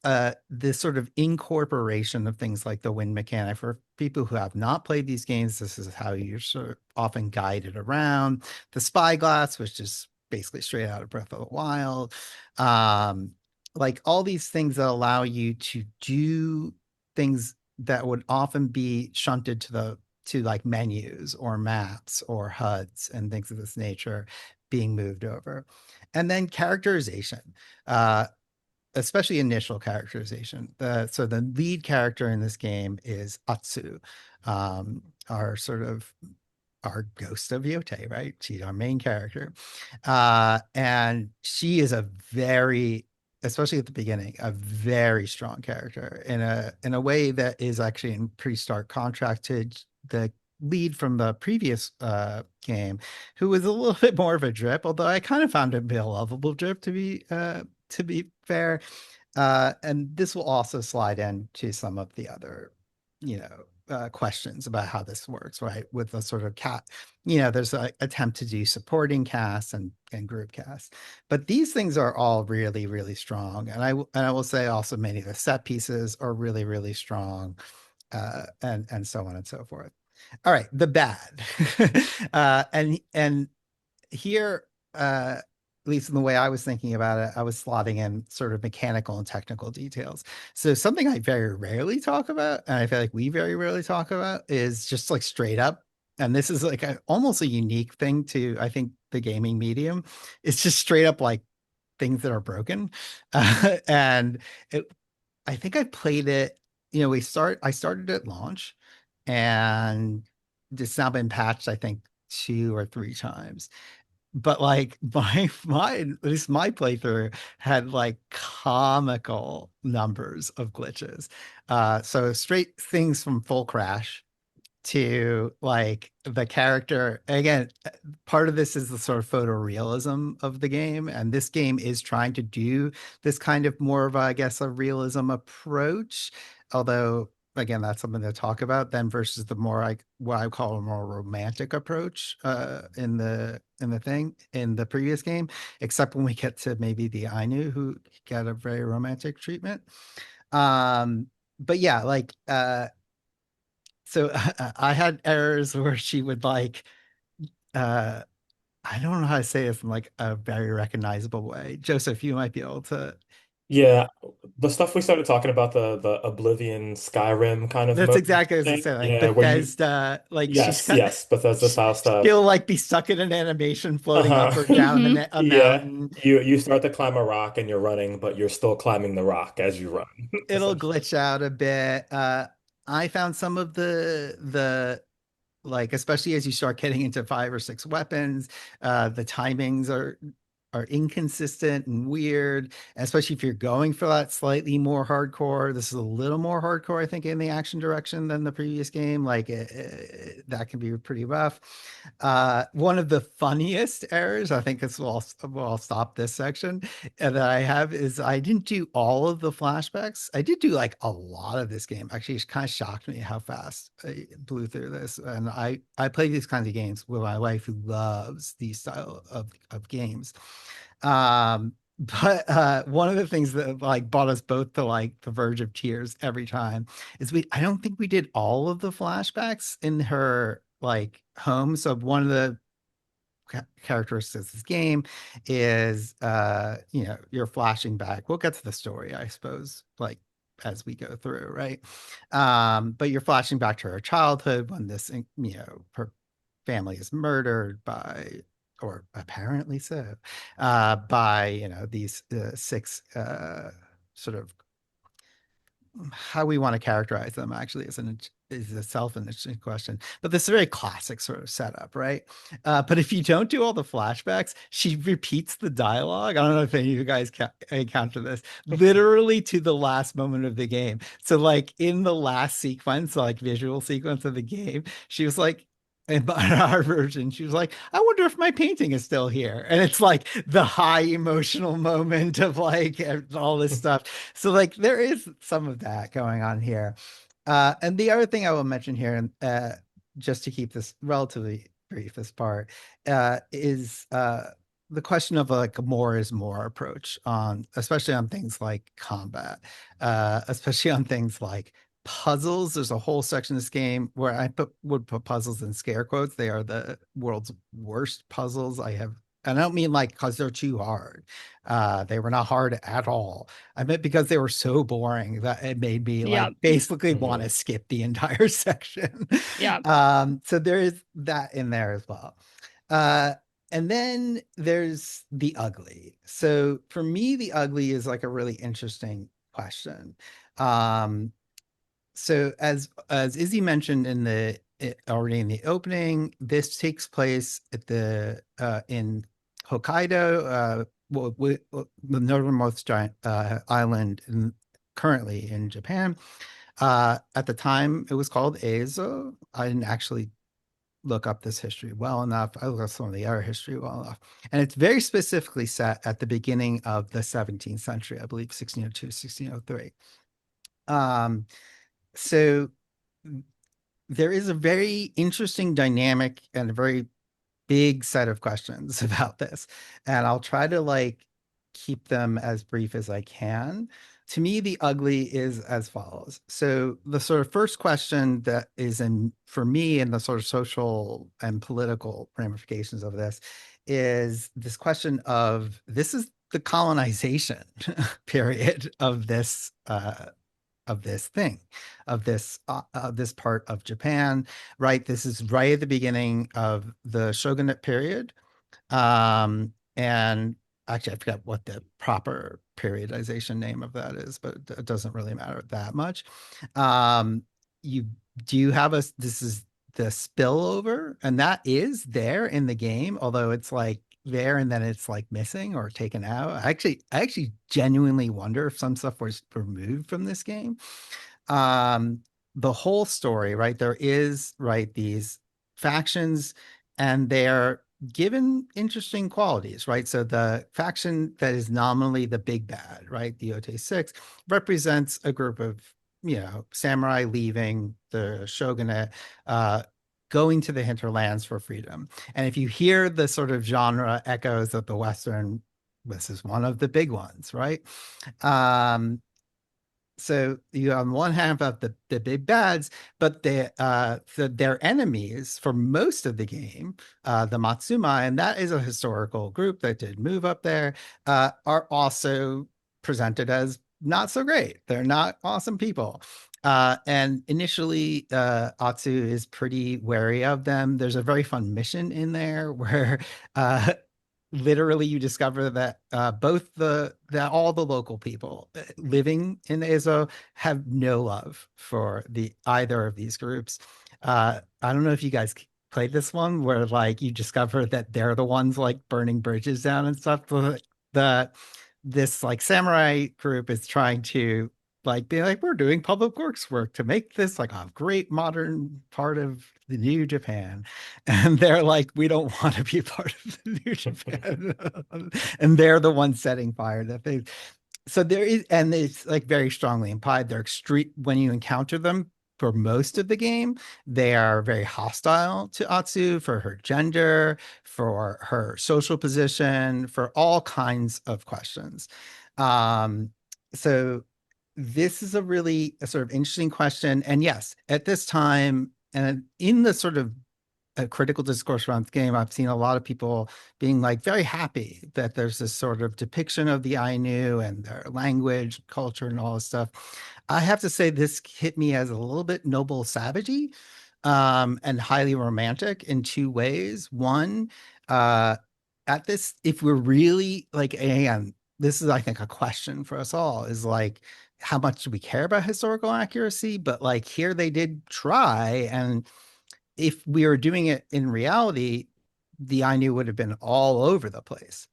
this sort of incorporation of things like the wind mechanic for people who have not played these games, this is how you're sort of often guided around. The spyglass, which is basically straight out of Breath of the Wild. Um, like all these things that allow you to do things that would often be shunted to like menus or maps or HUDs and things of this nature being moved over. And then characterization. Uh, especially initial characterization. So the lead character in this game is Atsu, our sort of our Ghost of Yotei, right? She's our main character. And she is a very, especially at the beginning, a very strong character in a way that is actually in pretty stark contrast to the lead from the previous game, who was a little bit more of a drip, although I kind of found him to be a lovable drip to be fair. And this will also slide into some of the other, you know, questions about how this works, right? With the sort of there's an attempt to do supporting casts and group casts, but these things are all really, really strong. And I will say also many of the set pieces are really, really strong, and so on and so forth. All right, the bad, and here, at least in the way I was thinking about it, I was slotting in sort of mechanical and technical details. So something I very rarely talk about, and I feel like we very rarely talk about, is just like straight up. And this is like almost a unique thing to, I think, the gaming medium. It's just straight up like things that are broken. And it, I think I played it, I started at launch, and it's now been patched, I think, 2 or 3 times. But like at least my playthrough had like comical numbers of glitches. So straight things from full crash to like the character again. Part of this is the sort of photorealism of the game, and this game is trying to do this kind of more of, I guess, a realism approach, although again that's something to talk about then versus the more like what I call a more romantic approach in the thing in the previous game, except when we get to maybe the Ainu, who get a very romantic treatment. But yeah, like so I had errors where she would like uh I don't know how to say this in like a very recognizable way. Joseph, you might be able to. Yeah, the stuff we started talking about, the Oblivion Skyrim kind of That's mode exactly as I thing. say, like Yeah, where you Bethesda, like yes, yes, Bethesda style stuff. she'll like be stuck in an animation floating up or Uh-huh. down Hmm. a Yeah. mountain. You start to climb a rock and you're running, but you're still climbing the rock as you run, It'll essentially. glitch out a bit. I found some of the like, especially as you start getting into 5 or 6 weapons, the timings are inconsistent and weird, especially if you're going for that slightly more hardcore. This is a little more hardcore, I think, in the action direction than the previous game. Like that can be pretty rough. One of the funniest errors, I think this will I'll stop this section, that I have is I didn't do all of the flashbacks. I did do like a lot of this game. Actually, it kind of shocked me how fast I blew through this. And I play these kinds of games with my wife, who loves these style of games. But one of the things that like brought us both to like the verge of tears every time is I don't think we did all of the flashbacks in her like home. So one of the characteristics of this game is you're flashing back. We'll get to the story, I suppose, like as we go through, right? But you're flashing back to her childhood when this, her family is murdered by, or apparently so, by these 6 sort of, how we want to characterize them actually is a self-interesting question, but this is a very classic sort of setup, right? But if you don't do all the flashbacks, she repeats the dialogue. I don't know if any of you guys encounter this, literally to the last moment of the game. So like in the last sequence, like visual sequence of the game, she was like, in our version, she was like, I wonder if my painting is still here. And it's like the high emotional moment of like all this stuff. So like there is some of that going on here. And the other thing I will mention here, and just to keep this relatively brief, this part, is the question of like a more is more approach on, especially on things like combat, especially on things like puzzles. There's a whole section of this game where would put puzzles in scare quotes. They are the world's worst puzzles I have. And I don't mean like because they're too hard. They were not hard at all. I meant because they were so boring that it made me Yeah. like basically want Mhm. to skip the entire section. Yeah. So there is that in there as well. Uh, And then there's the ugly. So for me, the ugly is like a really interesting question. Um, so as Izzy mentioned already in the opening, this takes place at the in Hokkaido, the northernmost giant island currently in Japan. At the time, it was called Eizo. I didn't actually look up this history well enough. I looked up some of the other history well enough. And it's very specifically set at the beginning of the 17th century, I believe 1602, 1603. So there is a very interesting dynamic and a very big set of questions about this. And I'll try to like keep them as brief as I can. To me, the ugly is as follows. So the sort of first question that is in for me and the sort of social and political ramifications of this is this question of this is the colonization period of this thing, of this part of Japan, right? This is right at the beginning of the shogunate period. And actually, I forget what the proper periodization name of that is, but it doesn't really matter that much. You do have this is the spillover, and that is there in the game, although it's like there and then it's like missing or taken out. I actually genuinely wonder if some stuff was removed from this game. um the whole story, right? There is, right, these factions, and they're given interesting qualities, right? So the faction that is nominally the big bad, right, the Yotei Six, represents a group of, samurai leaving the shogunate, going to the hinterlands for freedom. And if you hear the sort of genre echoes of the Western, this is one of the big ones, right? um so you on one hand have the big bads, but their enemies for most of the game, the Matsumai, and that is a historical group that did move up there, are also presented as not so great. They're not awesome people. And initially, Atsu is pretty wary of them. There's a very fun mission in there where literally you discover that that all the local people living in Ezo have no love for either of these groups. I don't know if you guys played this one where like you discover that they're the ones like burning bridges down and stuff. The this like samurai group is trying to like be like, we're doing public works work to make this like a great modern part of the new Japan. And they're like, we don't want to be a part of the new Japan. And they're the ones setting fire to things. So there is, and it's like very strongly implied they're extreme when you encounter them. For most of the game, they are very hostile to Atsu for her gender, for her social position, for all kinds of questions. So this is a sort of interesting question. And yes, at this time, and in the sort of a critical discourse around the game, I've seen a lot of people being like very happy that there's this sort of depiction of the Ainu and their language, culture, and all this stuff. I have to say this hit me as a little bit noble savagey, and highly romantic in two ways. One, uh, at this, if we're really like, and this is, I think, a question for us all, is like, how much do we care about historical accuracy? But like here they did try, and if we were doing it in reality, the Ainu would have been all over the place.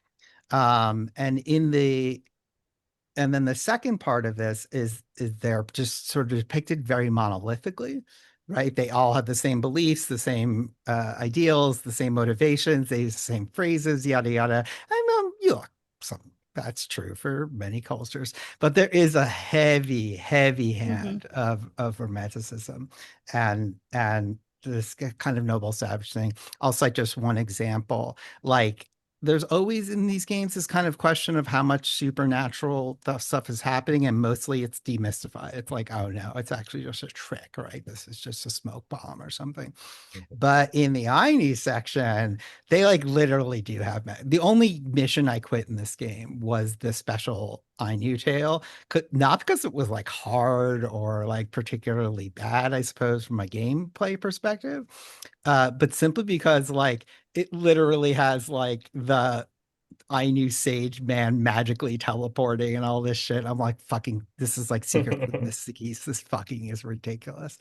And then the second part of this is they're just sort of depicted very monolithically, right? They all have the same beliefs, the same ideals, the same motivations, they use the same phrases, yada yada. And some that's true for many cultures, but there is a heavy, heavy hand of romanticism and this kind of noble savage thing. I'll cite just one example. Like there's always in these games this kind of question of how much supernatural stuff is happening, and mostly it's demystified. It's like, oh no, it's actually just a trick, right? This is just a smoke bomb or something. But in the Ainu section, they like literally do have the only mission I quit in this game was the special Ainu tale, not because it was like hard or like particularly bad, I suppose, from a gameplay perspective, but simply because like it literally has like the Ainu sage man magically teleporting and all this shit. I'm like, fucking, this is like Secret of the Mystic East. This fucking is ridiculous.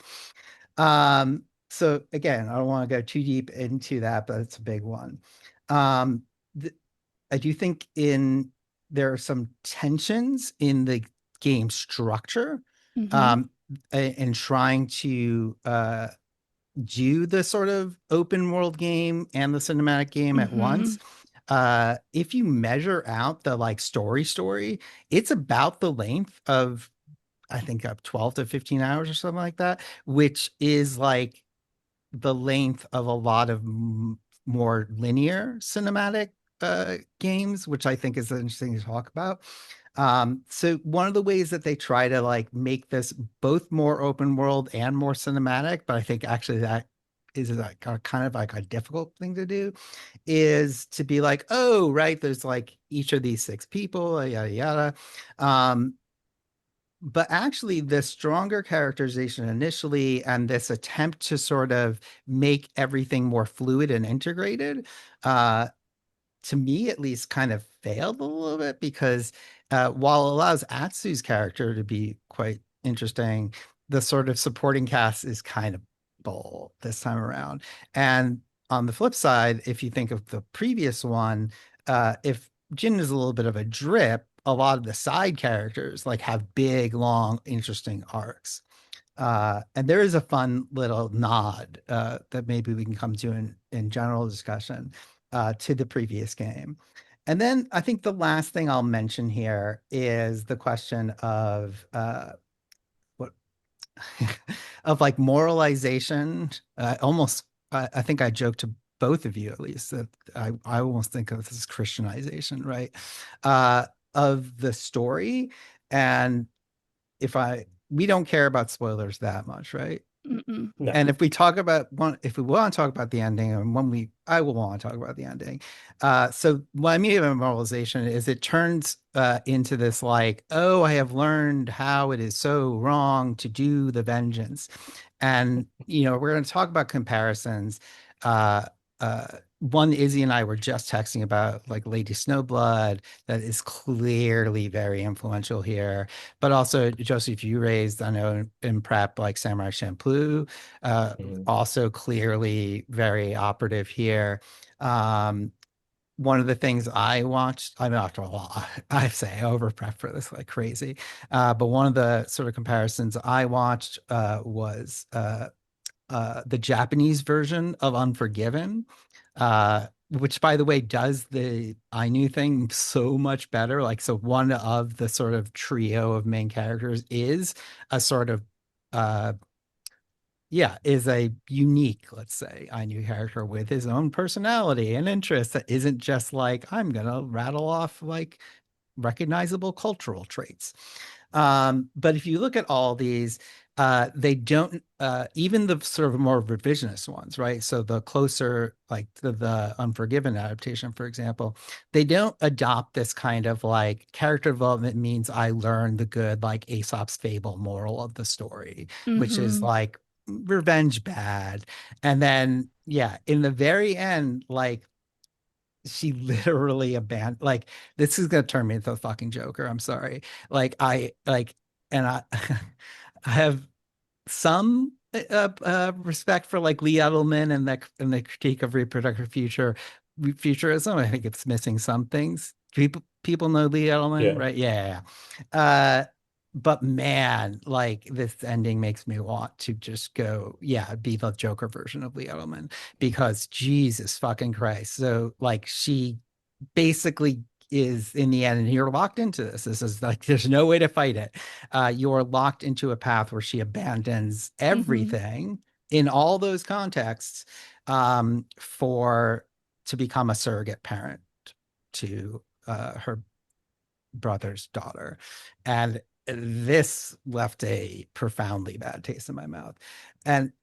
So again, I don't want to go too deep into that, but it's a big one. Um, th- I do think there are some tensions in the game structure, Mm-hmm. um, in trying to do the sort of open world game and the cinematic game at Mm-hmm. once. If you measure out the like story, it's about the length of, I think, up 12 to 15 hours or something like that, which is like the length of a lot of more linear cinematic games, which I think is interesting to talk about. So one of the ways that they try to like make this both more open world and more cinematic, but I think actually that is like a kind of like a difficult thing to do, is to be like, oh, right, there's like each of these six people, yada yada. Um, but actually the stronger characterization initially and this attempt to sort of make everything more fluid and integrated, uh, to me at least, kind of failed a little bit because while it allows Atsu's character to be quite interesting, the sort of supporting cast is kind of bull this time around. And on the flip side, if you think of the previous one, if Jin is a little bit of a drip, a lot of the side characters like have big, long, interesting arcs. And there is a fun little nod that maybe we can come to in general discussion to the previous game. And then I think the last thing I'll mention here is the question of what of like moralization. Almost, I think I joked to both of you at least that I almost think of this as Christianization, right? Uh, of the story. And if I we don't care about spoilers that much, right? Mm-mm. No. And if we talk about one, if we want to talk about the ending, and when I will want to talk about the ending. So what I mean by moralization is it turns into this like, oh, I have learned how it is so wrong to do the vengeance, and we're going to talk about comparisons. Uh, One Izzy and I were just texting about like Lady Snowblood, that is clearly very influential here, but also Joseph, you raised, I know in prep, like Samurai Champloo, uh, Mhm. also clearly very operative here. Um, One of the things I watched, I mean, after all, I say I over prep for this like crazy, but one of the sort of comparisons I watched was the Japanese version of Unforgiven, which, by the way, does the Ainu thing so much better. Like, so one of the sort of trio of main characters is a sort of, uh, yeah, is a unique, let's say, Ainu character with his own personality and interests that isn't just like, I'm gonna rattle off like recognizable cultural traits. But if you look at all these, they don't, even the sort of more revisionist ones, right? So the closer, like the Unforgiven adaptation, for example, they don't adopt this kind of like character development means I learn the good, like Aesop's fable moral of the story, which is Mm-hmm. like revenge bad. And then, yeah, in the very end, like she literally abandoned, like, this is gonna turn me into a fucking Joker, I'm sorry. Like I like and I I have some respect for like Lee Edelman and the critique of reproductive futurism. I think it's missing some things. People know Lee Edelman, Yeah. right? Yeah, yeah. But man, like this ending makes me want to just go, yeah, be the Joker version of Lee Edelman, because Jesus fucking Christ. So like she basically is in the end, and you're locked into this. This is like there's no way to fight it. You're locked into a path where she abandons Mm-hmm. everything in all those contexts, for to become a surrogate parent to her brother's daughter. And this left a profoundly bad taste in my mouth. And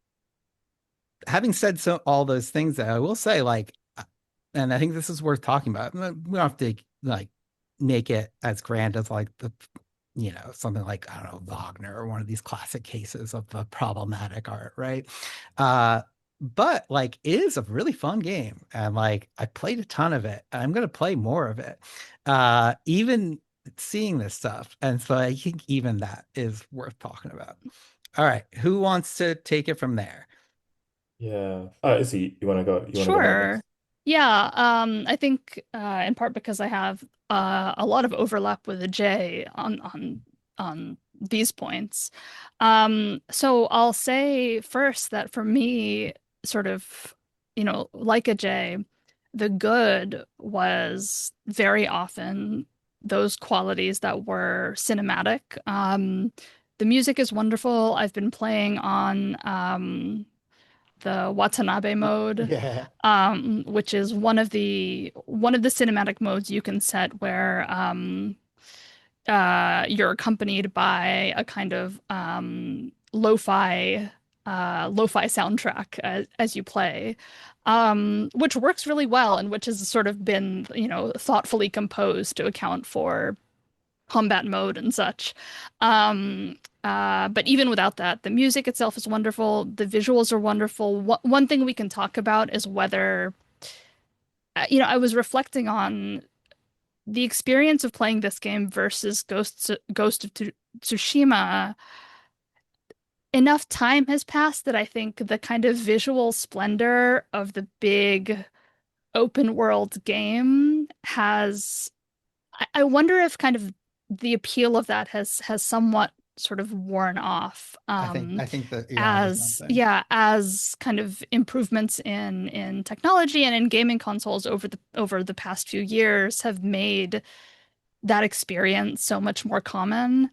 having said so all those things, I will say, like, and I think this is worth talking about. We don't have to like make it as grand as like the, something like, I don't know, Wagner or one of these classic cases of the problematic art, right? Uh, but like it is a really fun game, and like I played a ton of it. I'm gonna play more of it. Even seeing this stuff, and so I think even that is worth talking about. All right, who wants to take it from there? Yeah. Izzy, you wanna go ahead Sure. next? Yeah, I think in part because I have a lot of overlap with Ajay on these points. So I'll say first that for me, sort of, like Ajay, the good was very often those qualities that were cinematic. The music is wonderful. I've been playing on the Watanabe mode, Yeah. which is one of the cinematic modes you can set where you're accompanied by a kind of lo-fi soundtrack as you play, which works really well and which has sort of been, thoughtfully composed to account for combat mode and such. But even without that, the music itself is wonderful. The visuals are wonderful. One thing we can talk about is whether, I was reflecting on the experience of playing this game versus Ghost of Tsushima. Enough time has passed that I think the kind of visual splendor of the big open world game has I wonder if kind of the appeal of that has somewhat sort of worn off, I think that, yeah, there's as something. yeah, as kind of improvements in technology and in gaming consoles over the past few years have made that experience so much more common,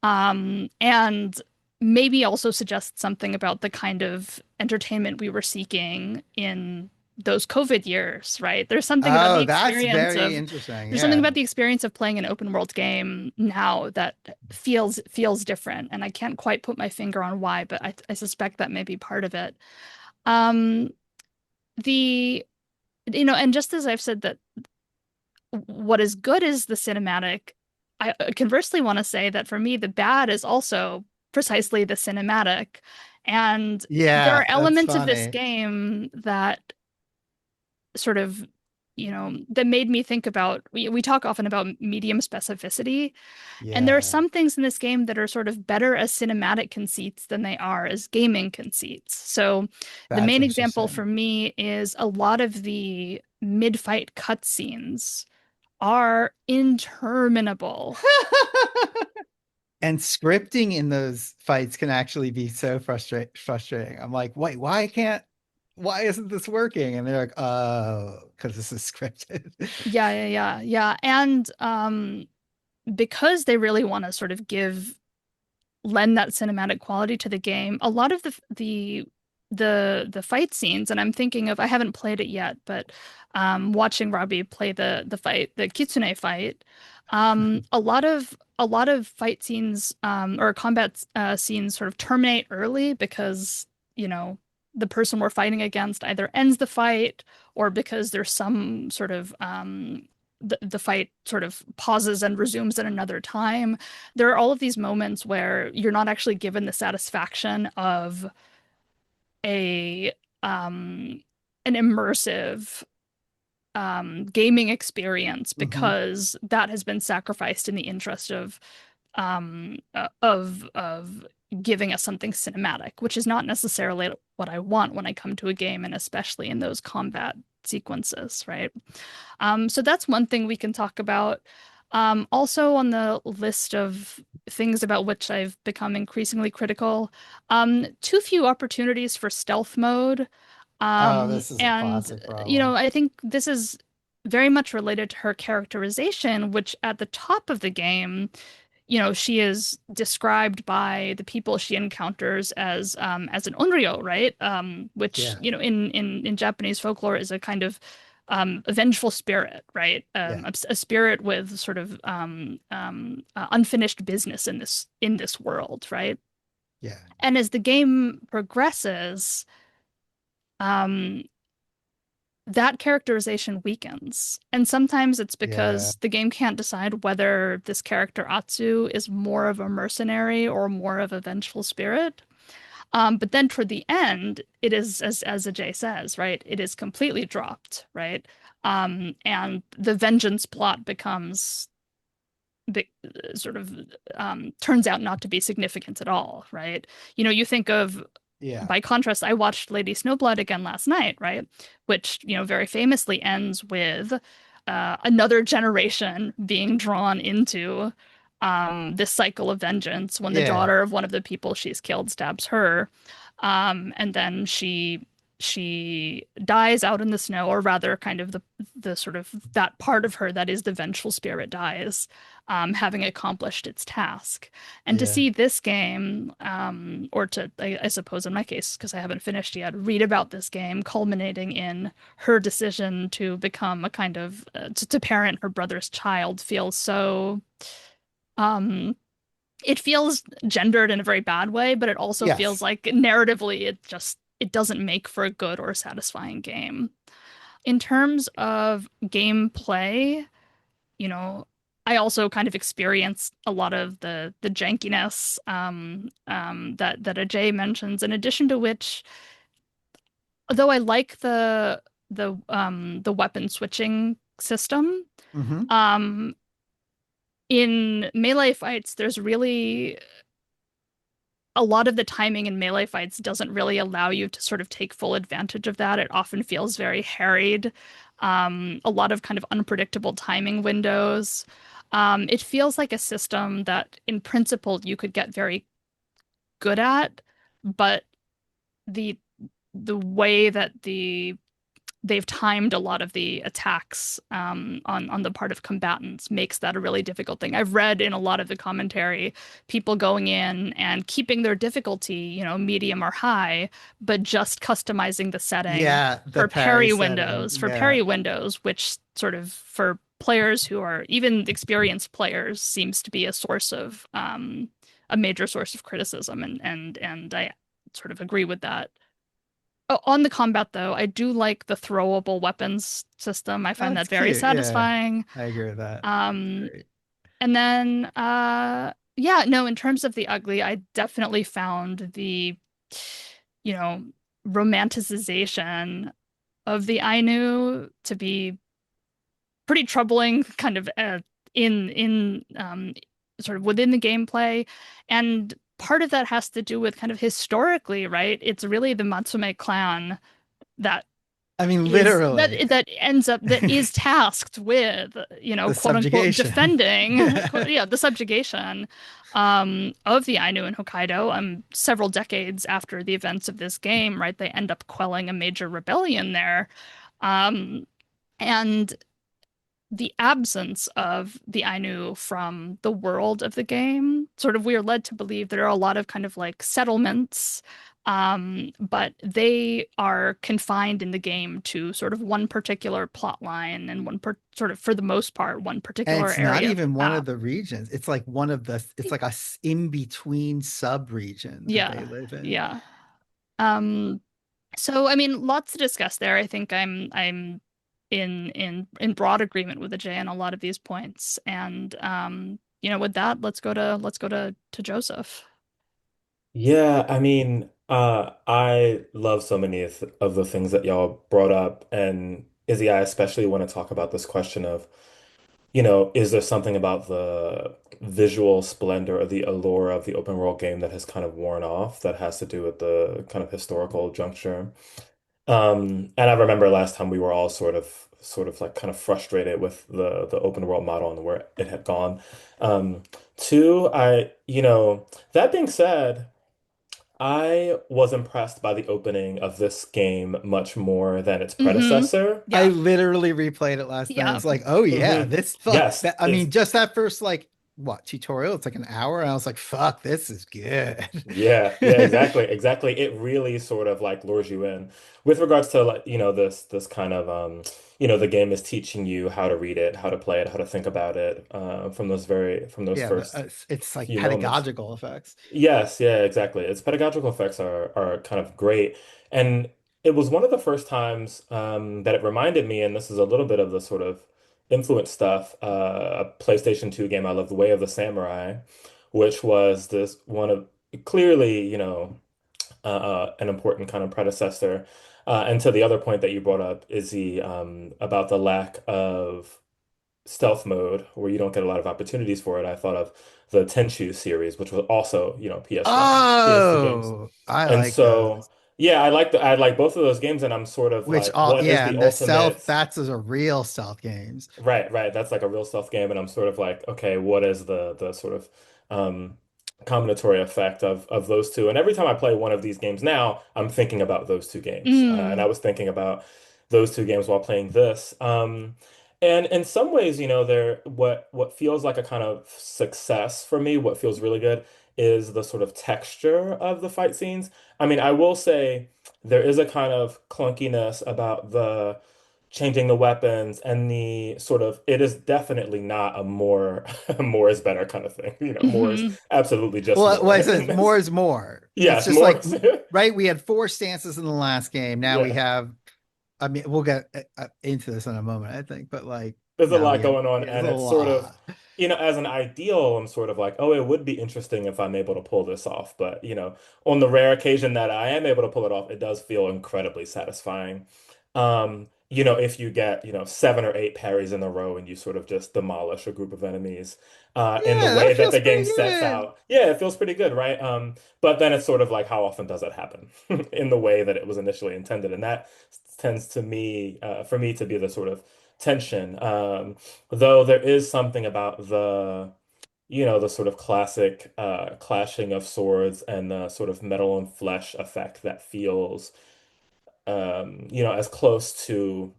and maybe also suggests something about the kind of entertainment we were seeking in those COVID years, right? Oh, that's very interesting. There's something Yeah. about the experience of playing an open world game now that feels different, and I can't quite put my finger on why, but I suspect that may be part of it. Um, the and just as I've said that what is good is the cinematic, I conversely want to say that for me, the bad is also precisely the cinematic. And there Yeah, are that's elements of this funny. game that sort of, that made me think about, we talk often about medium specificity, and there are Yeah, some things in this game that are sort of better as cinematic conceits than they are as gaming conceits. So the that's main example interesting. for me is a lot of the mid-fight cutscenes are interminable. And scripting in those fights can actually be so frustrating. I'm like, wait, why isn't this working? And they're like, oh, because this is scripted. Yeah, yeah, yeah, yeah. And because they really want to sort of lend that cinematic quality to the game, a lot of the fight scenes, and I'm thinking of, I haven't played it yet, but watching Robbie play the Kitsune fight, a lot of fight scenes, or combat scenes sort of terminate early because, the person we're fighting against either ends the fight or because there's some sort of the fight sort of pauses and resumes at another time. There are all of these moments where you're not actually given the satisfaction of a an immersive gaming experience Hmm. because that has been sacrificed in the interest of giving us something cinematic, which is not necessarily what I want when I come to a game, and especially in those combat sequences, right? So that's one thing we can talk about. Also on the list of things about which I've become increasingly critical, too few opportunities for stealth mode. Oh, this is a And, classic problem. I think this is very much related to her characterization, which at the top of the game, she is described by the people she encounters as an onryo, right? Which, Yeah, in Japanese folklore is a kind of a vengeful spirit, right? yeah, A spirit with sort of unfinished business in this world, right? yeah, And as the game progresses, um, that characterization weakens. And sometimes it's yeah. because the game can't decide whether this character Atsu is more of a mercenary or more of a vengeful spirit. But then toward the end, it is as Ajay says, right? It is completely dropped, right? And the vengeance plot becomes sort of turns out not to be significant at all, right? You think of Yeah. by contrast, I watched Lady Snowblood again last night, right? Which, very famously ends with another generation being drawn into this cycle of vengeance when the Yeah. daughter of one of the people she's killed stabs her. And then she dies out in the snow, or rather, kind of the sort of that part of her that is the vengeful spirit dies, having accomplished its task. And to Yeah. see this game, or to, I suppose in my case, because I haven't finished yet, read about this game culminating in her decision to become a kind of, to parent her brother's child feels so, um, it feels gendered in a very bad way, but it also feels Yes. like narratively it doesn't make for a good or satisfying game. In terms of gameplay, you know, I also kind of experienced a lot of the jankiness that Ajay mentions. In addition to which, though I like the weapon switching system, Hmm. um, in melee fights, there's really a lot of the timing in melee fights doesn't really allow you to sort of take full advantage of that. It often feels very harried. A lot of kind of unpredictable timing windows. It feels like a system that, in principle, you could get very good at, but the the way that they've timed a lot of the attacks on the part of combatants makes that a really difficult thing. I've read in a lot of the commentary people going in and keeping their difficulty, medium or high, but just customizing the setting Yeah, the parry setting. for Yeah. parry windows, which sort of for players who are even experienced players seems to be a major source of criticism, and I sort of agree with that. Oh, on the combat, though, I do like the throwable weapons system. I find that That's very cute. Yeah. satisfying. I agree with that. Um, Great. and then, yeah, no, in terms of the ugly, I definitely found you know, romanticization of the Ainu to be pretty troubling, kind of in sort of within the gameplay, and part of that has to do with kind of historically, right? It's really the Matsume clan that I mean, literally, that is tasked with, the quote unquote subjugation. defending Yeah. yeah, the subjugation of the Ainu in Hokkaido, several decades after the events of this game, right? They end up quelling a major rebellion there. Um and the absence of the Ainu from the world of the game, sort of, we are led to believe there are a lot of kind of like settlements, but they are confined in the game to sort of one particular plot line and sort of, for the most part, one And particular it's not area of the even one of map. the regions. It's like it's like a in between sub region that they Yeah, live in. yeah. Um, so I mean, lots to discuss there. I think I'm in broad agreement with Ajay on a lot of these points. And with that, let's go to Joseph. Yeah, I mean, I love so many of the things that y'all brought up, and Izzy, I especially want to talk about this question of, is there something about the visual splendor or the allure of the open world game that has kind of worn off that has to do with the kind of historical juncture? And I remember last time we were all sort of like kind of frustrated with the open world model and where it had gone. Two, that being said, I was impressed by the opening of this game much more than its Mm-hmm. predecessor. I Yeah. literally replayed it last night. Yeah. It's like, oh yeah, Hmm. this fuck Yes, that. I mean, just that first like what tutorial? It's like an hour, and I was like, fuck, this is good. yeah, yeah, exactly, exactly. It really sort of like lures you in with regards to like, this kind of the game is teaching you how to read it, how to play it, how to think about it, from those Yeah, first it's like few moments. pedagogical effects. Yes, yeah, exactly. Its pedagogical effects are kind of great. And it was one of the first times that it reminded me, and this is a little bit of the sort of influence stuff, a PlayStation 2 game I love, The Way of the Samurai, which was this one of clearly, an important kind of predecessor. And to the other point that you brought up, Izzy, about the lack of stealth mode where you don't get a lot of opportunities for it, I thought of the Tenchu series, which was also, PS1, PS2 games. Oh, I And like so, those. yeah, I like both of those games, and I'm sort of Which like, all, what is yeah, the and the stealth, ultimate? that's a real stealth games. Right, right. That's like a real stealth game, and I'm sort of like, okay, what is the sort of um combinatory effect of those two? And every time I play one of these games now, I'm thinking about those two games. And I Mm. was thinking about those two games while playing this. And in some ways, they're what feels like a kind of success for me, what feels really good is the sort of texture of the fight scenes. I mean, I will say there is a kind of clunkiness about the changing the weapons and the sort of it is definitely not a more more is better kind of thing. More is Hmm. absolutely just Well, more what it in says this. more is more. It's Yes, just more. like, right? We had four stances in the last game. Now we Yeah. have, I mean, we'll get into this in a moment, I think, but like There's a now lot we have, going on, it's and a it's sort of, lot. as an ideal, I'm sort of like, oh, it would be interesting if I'm able to pull this off. But, on the rare occasion that I am able to pull it off, it does feel incredibly satisfying. If you get, 7 or 8 parries in a row and you sort of just demolish a group of enemies, in the Yeah, way that that feels the game pretty sets good. out. Yeah, it feels pretty good, right? But then it's sort of like, how often does it happen in the way that it was initially intended? And that tends to me, for me to be the sort of tension. Though there is something about the sort of classic clashing of swords and the sort of metal and flesh effect that feels as close to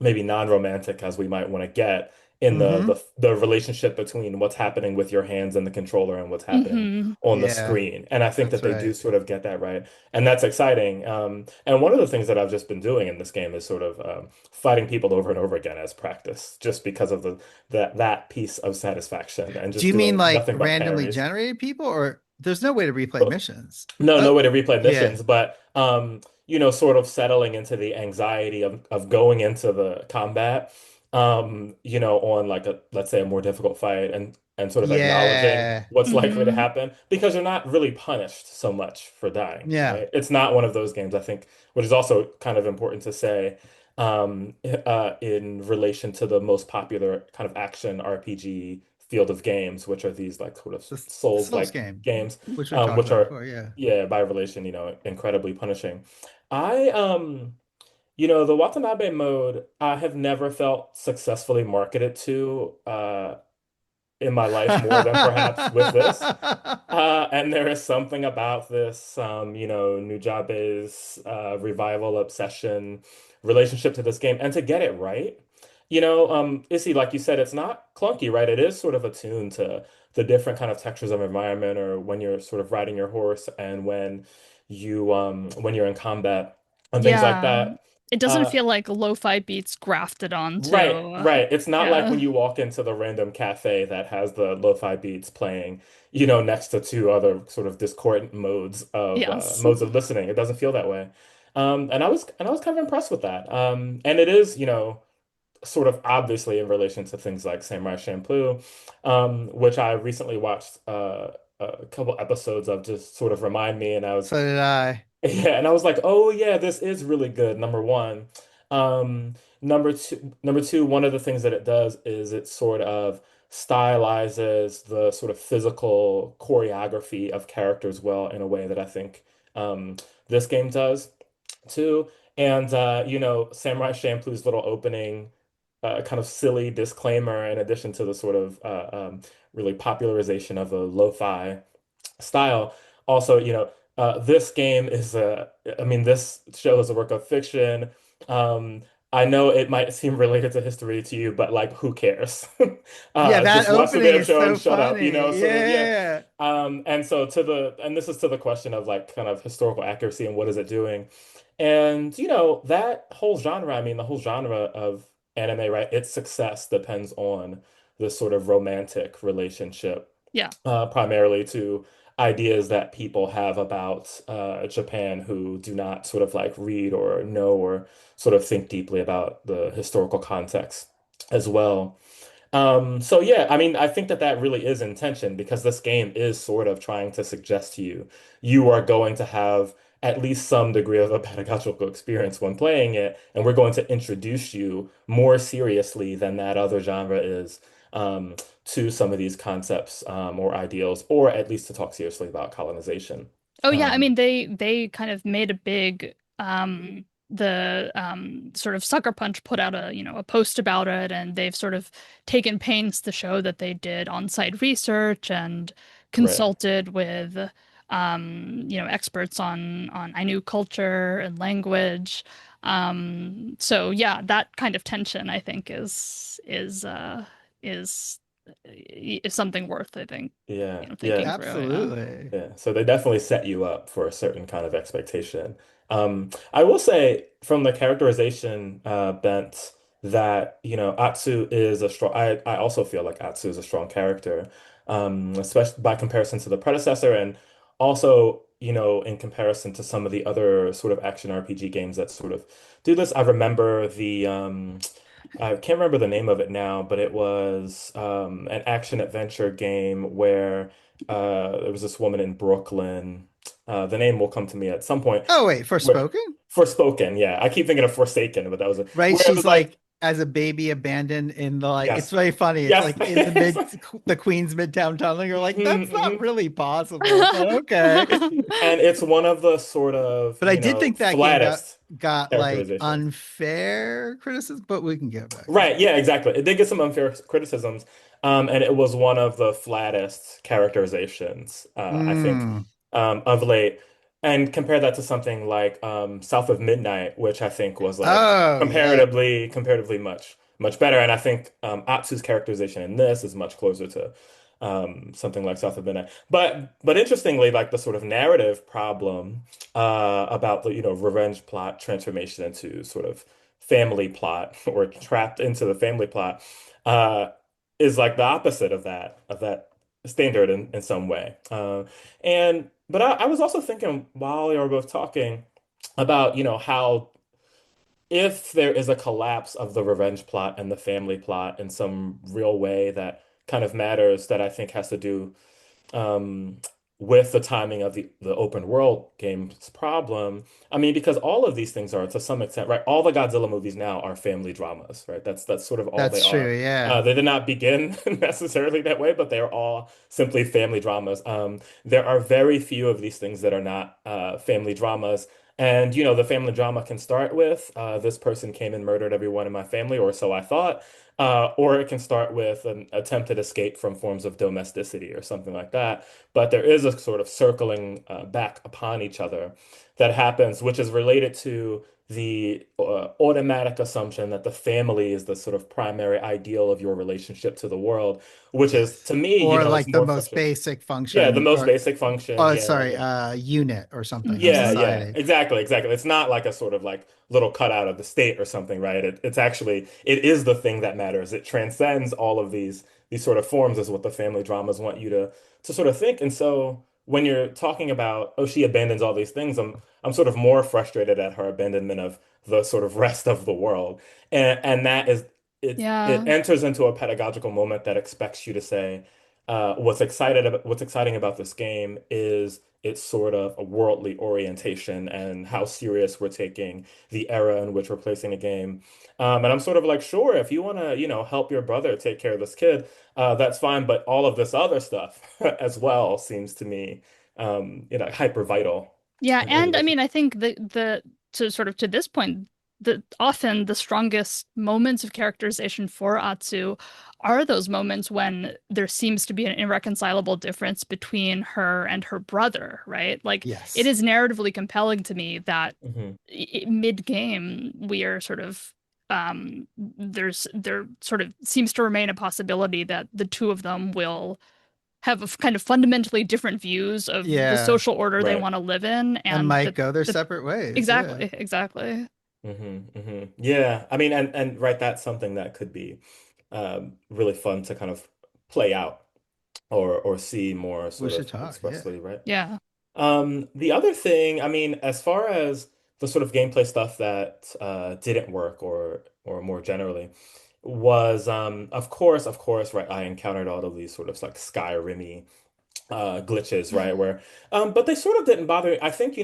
maybe non-romantic as we might want to get in the, Mm-hmm. the the relationship between what's happening with your hands and the controller and what's happening Hmm. on the Yeah, screen. And I think that's that they do right. sort of get that right. And that's exciting. And one of the things that I've just been doing in this game is sort of fighting people over and over again as practice, just because of that piece of satisfaction and Do just you mean doing like nothing but randomly parries. generated people, or there's no way to replay missions? No, Oh, no way to replay yeah. missions, but sort of settling into the anxiety of going into the combat, on like a let's say a more difficult fight and sort of acknowledging Yeah. what's likely to Hmm. happen because you're not really punished so much for dying, Yeah. right? It's not one of those games, I think, which is also kind of important to say, in relation to the most popular kind of action RPG field of games, which are these like sort of The Souls Souls-like game, games which we talked which about are before. Yeah. yeah, by relation, incredibly punishing. I the Watanabe mode, I have never felt successfully marketed to in my life more than perhaps with this. And there is something about this, Nujabe's revival obsession relationship to this game, and to get it right. Issy, like you said, it's not clunky, right? It is sort of attuned to the different kind of textures of environment, or when you're sort of riding your horse, and when you're in combat and things like Yeah. that. It doesn't Uh, feel like lo-fi beats grafted onto. Right, right. It's not like when Yeah. you walk into the random cafe that has the lo-fi beats playing, next to two other sort of discordant Yes. modes of listening. It doesn't feel that way. And I was kind of impressed with that. And it is, sort of obviously in relation to things like Samurai Champloo, which I recently watched a couple episodes of, just sort of remind me, and I was So did I. yeah, and I was like, oh yeah, this is really good. Number one. Number two, one of the things that it does is it sort of stylizes the sort of physical choreography of characters well in a way that I think this game does too. And Samurai Champloo's little opening, kind of silly disclaimer, in addition to the sort of really popularization of a lo-fi style. Also, this game is I mean, this show is a work of fiction. Um, I know it might seem related to history to you, but like, who cares? Yeah, that Just watch the opening damn is show and so shut up, funny. sort of, yeah. Yeah. And so and this is to the question of like kind of historical accuracy and what is it doing? And that whole genre, I mean, the whole genre of anime, right? Its success depends on this sort of romantic relationship, Yeah. primarily to ideas that people have about Japan who do not sort of like read or know or sort of think deeply about the historical context as well. So yeah, I mean, I think that really is intention, because this game is sort of trying to suggest to you you are going to have at least some degree of a pedagogical experience when playing it, and we're going to introduce you more seriously than that other genre is to some of these concepts or ideals, or at least to talk seriously about colonization. Oh yeah, I Um, mean they kind of made a big the sort of Sucker Punch put out a, a post about it, and they've sort of taken pains to show that they did on-site research and right. consulted with experts on Ainu culture and language. So yeah, that kind of tension I think is is something worth, I think, Yeah, thinking yeah. through, yeah. Absolutely. Yeah, so they definitely set you up for a certain kind of expectation. I will say from the characterization bent that, Atsu is a strong, I also feel like Atsu is a strong character, especially by comparison to the predecessor and also, in comparison to some of the other sort of action RPG games that sort of do this. I remember I can't remember the name of it now, but it was an action adventure game where there was this woman in Brooklyn. The name will come to me at some point. Oh wait, Where Forspoken? Forspoken, yeah, I keep thinking of Forsaken, but that was Right? where it She's was like, like as a baby abandoned in the like it's yes, very funny. It's yes, like in the Queens Midtown Tunnel. You're like, Mhm, that's not mhm. really possible, but okay. And it's one of the sort of, But I did think that game got flattest like characterizations. unfair criticism, but we can get back to Right, that. yeah, exactly. It did get some unfair criticisms, and it was one of the flattest characterizations, I think, Mm. of late. And compare that to something like South of Midnight, which I think was like Oh yeah. comparatively much better. And I think Atsu's characterization in this is much closer to something like South of Midnight. But interestingly, like the sort of narrative problem about the revenge plot transformation into sort of family plot or trapped into the family plot uh, is like the opposite of that standard in some way. And but I was also thinking while you were both talking about, how if there is a collapse of the revenge plot and the family plot in some real way that kind of matters, that I think has to do um, with the timing of the open world game's problem. I mean, because all of these things are to some extent, right? All the Godzilla movies now are family dramas, right? That's sort of all they That's true, are. yeah. They did not begin necessarily that way, but they are all simply family dramas. There are very few of these things that are not family dramas. And, the family drama can start with this person came and murdered everyone in my family, or so I thought. Or it can start with an attempted escape from forms of domesticity or something like that. But there is a sort of circling back upon each other that happens, which is related to the automatic assumption that the family is the sort of primary ideal of your relationship to the world, which is Yes. to me, Or is like the more most frustrating. basic Yeah, the function most or basic function. oh Yeah, sorry, yeah. unit or something of Yeah, Hmm. yeah, society. exactly, exactly. It's not like a sort of like little cutout of the state or something, right? It's actually it is the thing that matters. It transcends all of these sort of forms, is what the family dramas want you to sort of think. And so when you're talking about, oh, she abandons all these things, I'm sort of more frustrated at her abandonment of the sort of rest of the world. And that is it Yeah. enters into a pedagogical moment that expects you to say, what's exciting about this game is its sort of a worldly orientation and how serious we're taking the era in which we're placing a game. And I'm sort of like, sure, if you want to, help your brother take care of this kid, that's fine. But all of this other stuff as well seems to me, hyper vital Yeah, in and I relation. mean, I think the to sort of to this point, the often the strongest moments of characterization for Atsu are those moments when there seems to be an irreconcilable difference between her and her brother, right? Like it Yes. is narratively compelling to me that Hmm. mid-game we are sort of there sort of seems to remain a possibility that the two of them will have a kind of fundamentally different views of the Yeah. social order they Right. want to live in, And and might that go their the separate ways. Yeah. exactly. Yeah. I mean, and right, that's something that could be really fun to kind of play out or see more We sort should of talk. Yeah. expressly, right? Yeah. The other thing, I mean, as far as the sort of gameplay stuff that didn't work or more generally was of course, right, I encountered all of these sort of like Skyrim-y glitches, right? Where, but they sort of didn't bother me. I think,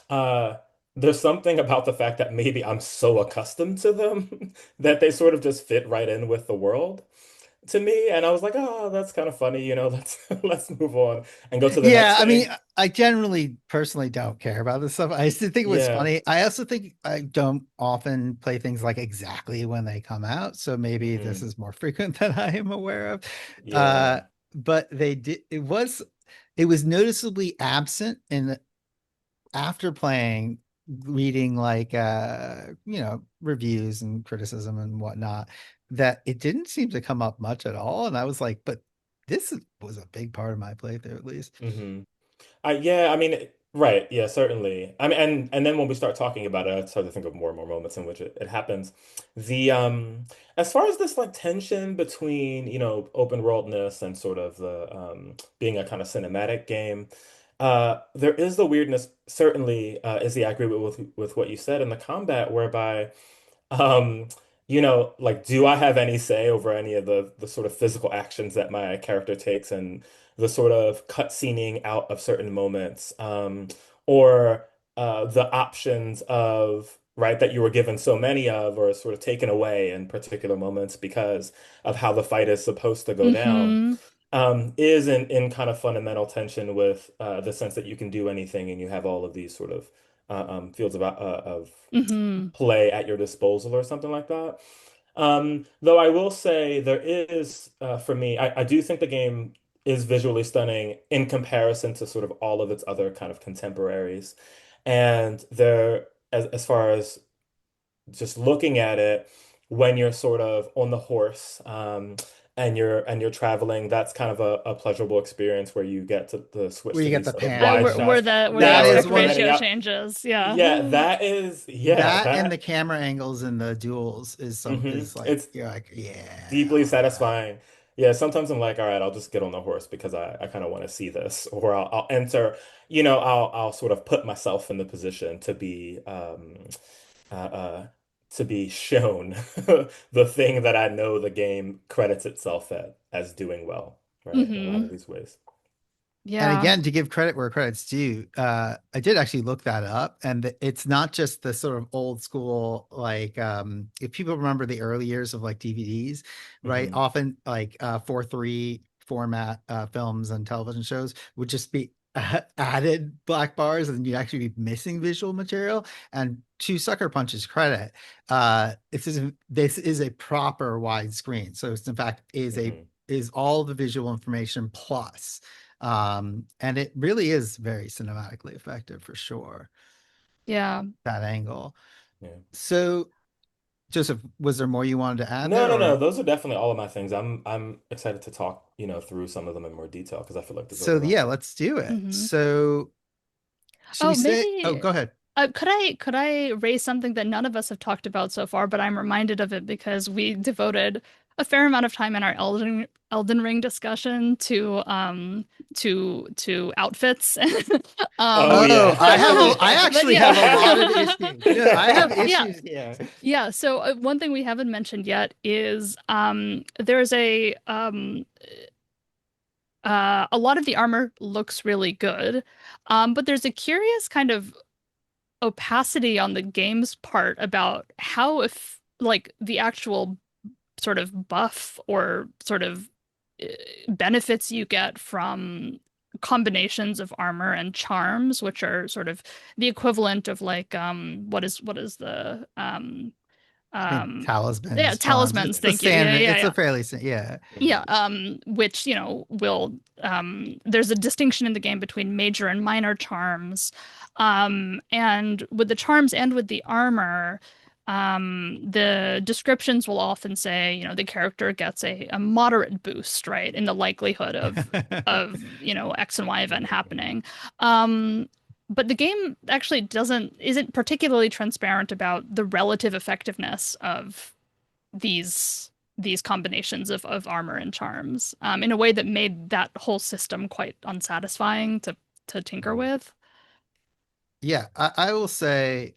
uh, there's something about the fact that maybe I'm so accustomed to them that they sort of just fit right in with the world to me. And I was like, oh, that's kind of funny, let's let's move on and go to the Yeah, next I mean, thing. I generally personally don't care about this stuff. I used to think it was Yeah. funny. I also think I don't often play things like exactly when they come out, so maybe this Hmm. is more frequent than I am aware of. Yeah. Uh, but they did it was noticeably absent in after playing, reading like reviews and criticism and whatnot, that it didn't seem to come up much at all. And I was like, but was a big part of my playthrough at least. Hmm. Yeah, I mean, right, yeah, certainly. I mean, and then when we start talking about it, I start to think of more and more moments in which it happens. The as far as this like tension between, open worldness and sort of the being a kind of cinematic game, there is the weirdness, certainly, Izzy, I agree with what you said in the combat, whereby um, like, do I have any say over any of the sort of physical actions that my character takes and the sort of cutscening out of certain moments, or the options of right that you were given so many of, or sort of taken away in particular moments because of how the fight is supposed to go down, Mm-hmm. is in kind of fundamental tension with the sense that you can do anything and you have all of these sort of fields of Mm-hmm. play at your disposal or something like that. Though I will say there is, for me, I do think the game is visually stunning in comparison to sort of all of its other kind of contemporaries. And there, as far as just looking at it, when you're sort of on the horse, and you're traveling, that's kind of a pleasurable experience where you get to switch Where you to get these the sort of pan, wide Where shots. the Yeah, that or is aspect one of panning ratio out. changes. Yeah. Yeah, that is, yeah, that and the that. camera angles in the duels is like It's you're like, yeah, deeply all right. satisfying. Yeah, sometimes I'm like, all right, I'll just get on the horse because I kind of want to see this, or I'll enter, I'll sort of put myself in the position uh, uh, to be shown the thing that I know the game credits itself at as doing well, right? In a lot Mm-hmm. of these ways. And Yeah. again, to give credit where credit's due, I did actually look that up, and it's not just the sort of old school, like if people remember the early years of like DVDs, right? Hmm. Often like 4:3 format films and television shows would just be added black bars, and you'd actually be missing visual material. And to Sucker Punch's credit, this is a proper widescreen, so it's in fact Hmm. is all the visual information plus and it really is very cinematically effective for sure, Yeah. that angle. Yeah. So Joseph, was there more you wanted to add No, there, no, no. or Those are definitely all of my things. I'm excited to talk, through some of them in more detail because I feel like there's so overlap yeah, there. let's do it. Mm-hmm. So should we Oh, say, oh, maybe go ahead. could I raise something that none of us have talked about so far, but I'm reminded of it because we devoted a fair amount of time in our Elden Ring discussion to outfits. Oh Oh, I yeah. But actually yeah. have a lot of issues. Yeah, I have Yeah. issues here. Yeah, so one thing we haven't mentioned yet is there's a lot of the armor looks really good. But there's a curious kind of opacity on the game's part about how if like the actual sort of buff or sort of uh, benefits you get from combinations of armor and charms, which are sort of the equivalent of like what is the I mean, um yeah, talismans, charms. It's talismans, the thank you. Yeah, standard. yeah, It's yeah. a fairly, yeah. Yeah, Mhm. which, will there's a distinction in the game between major and minor charms. And with the charms and with the armor, the descriptions will often say, the character gets a moderate boost, right, in the likelihood of, X and Y event Mhm. happening. Um, but the game actually isn't particularly transparent about the relative effectiveness of these combinations of armor and charms in a way that made that whole system quite unsatisfying to tinker Mhm. with. Yeah, I will say,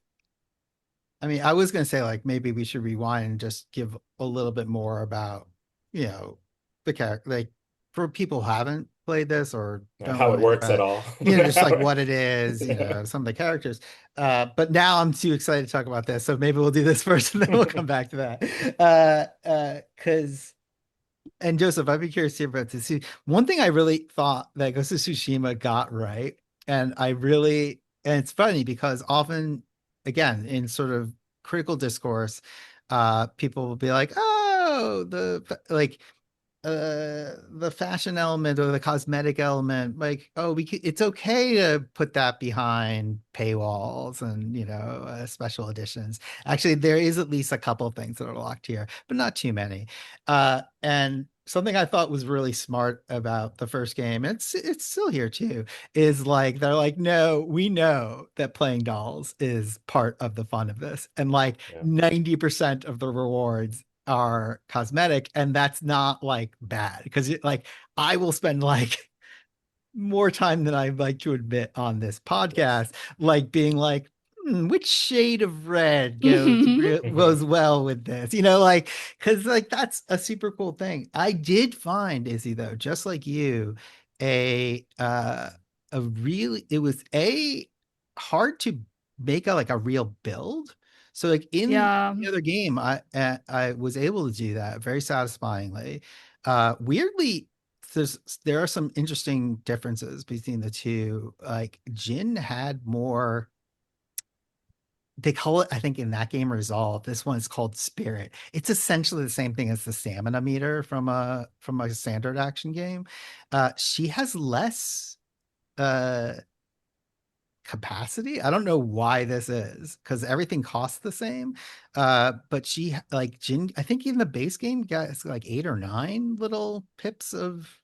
I mean, I was going to say like maybe we should rewind and just give a little bit more about, you know, the character, like for people who haven't played this or don't How know it anything works about at it, all. just like what it is, some of the characters. But now I'm too excited to talk about this. So maybe we'll do this first and then we'll come back to that. Because and Joseph, I'd be curious to hear about this. See, one thing I really thought that Ghost of Tsushima got right, and it's funny because often, again, in sort of critical discourse, people will be like, "Oh, the fashion element or the cosmetic element, like, oh, it's okay to put that behind paywalls and special editions. Actually, there is at least a couple of things that are locked here, but not too many. And something I thought was really smart about the first game, it's still here too, is like they're like, no, we know that playing dolls is part of the fun of this, and like Yeah. 90% of the rewards are cosmetic, and that's not like bad because like I will spend like more time than I'd like to admit on this Yes. podcast, like being like, which shade of red Mhm. goes well with this, like because like that's a super cool thing. I did find, Izzy, though, just like you, a really it was a hard to make a real build. So like in Yeah. the other game, I was able to do that very satisfyingly. Weirdly, there are some interesting differences between the two. Like Jin had more, they call it, I think in that game, Resolve. This one is called Spirit. It's essentially the same thing as the stamina meter from a standard action game. She has less uh capacity. I don't know why this is because everything costs the same. But she, like Jin, I think in the base game got like 8 or 9 little pips of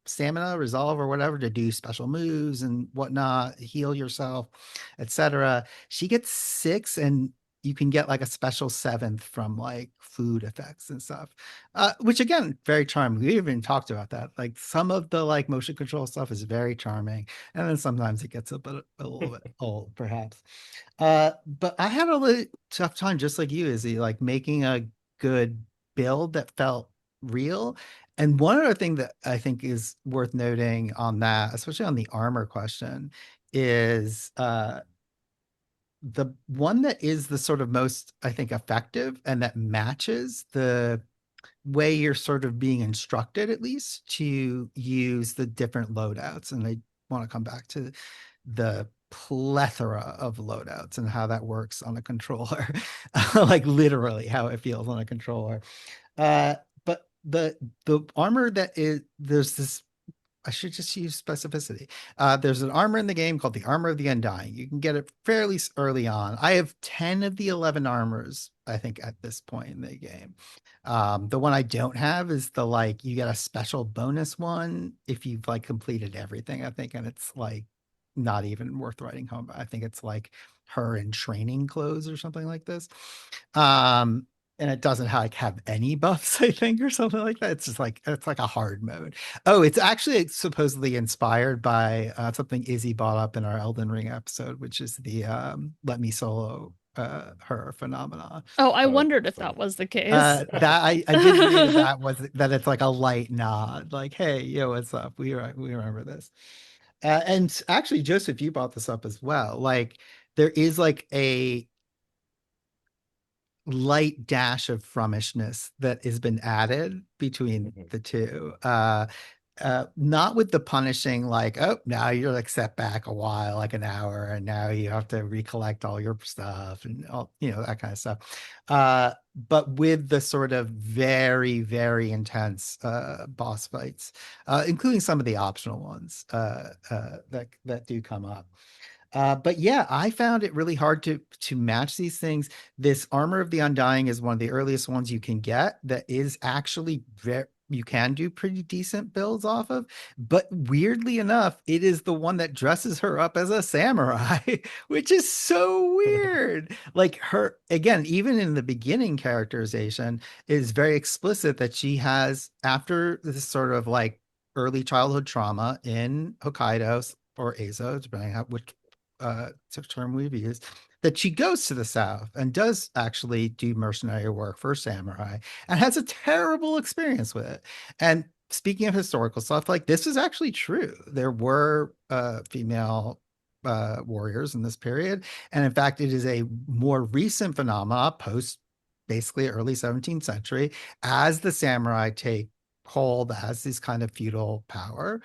stamina, resolve, or whatever to do special moves and whatnot, heal yourself, etc. She gets 6, and you can get like a special 7th from like food effects and stuff, which again, very charming. We even talked about that. Like some of the like motion control stuff is very charming, and then sometimes it gets a little bit old, perhaps. But I had a little tough time, just like you, Izzy, like making a good build that felt real. And one other thing that I think is worth noting on that, especially on the armor question, is the one that is the sort of most, I think, effective and that matches the way you're sort of being instructed, at least, to use the different loadouts. And I want to come back to the plethora of loadouts and how that works on a controller, like literally how it feels on a controller. Uh, but the armor that is there's this, I should just use specificity. There's an armor in the game called the Armor of the Undying. You can get it fairly early on. I have 10 of the 11 armors, I think, at this point in the game. The one I don't have is the like you get a special bonus one if you've like completed everything, I think, and it's like not even worth writing home. I think it's like her in training clothes or something like this. Um, and it doesn't have any buffs, I think, or something like that. It's just like it's like a hard mode. Oh, it's actually supposedly inspired by something Izzy brought up in our Elden Ring episode, which is the let me solo her phenomenon. Oh, I Oh, wondered if that funny. was the case. That I did read that was that it's like a light nod, like, hey, yo, what's up? We remember this. And actually, Joseph, you brought this up as well. Like there is like a light dash of frumishness that has been added between Mhm. the two. Not with the punishing, like, oh, now you're like set back a while, like an hour, and now you have to recollect all your stuff and all, that kind of stuff. But with the sort of very, very intense boss fights, including some of the optional ones that do come up. But yeah, I found it really hard to match these things. This Armor of the Undying is one of the earliest ones you can get that is actually very, you can do pretty decent builds off of. But weirdly enough, it is the one that dresses her up as a samurai, which is so weird. Like her, again, even in the beginning characterization, is very explicit that she has, after this sort of like early childhood trauma in Hokkaido or Azo, depending on which term we've used, that she goes to the South and does actually do mercenary work for samurai and has a terrible experience with it. And speaking of historical stuff, like this is actually true. There were female warriors in this period, and in fact, it is a more recent phenomena post basically early 17th century as the samurai take hold as this kind of feudal power.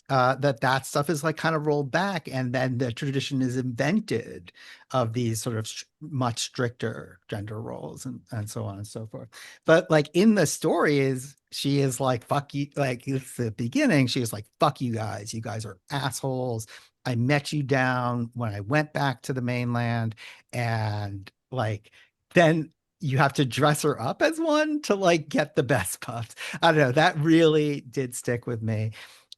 That stuff is like kind of rolled back, and then the tradition is invented of these sort of much stricter gender roles and so on and so forth. But like in the story is she is like fuck you, like it's the beginning, she is like fuck you guys are assholes. I met you down when I went back to the mainland, and like then you have to dress her up as one to like get the best puffs. I don't know, that really did stick with me.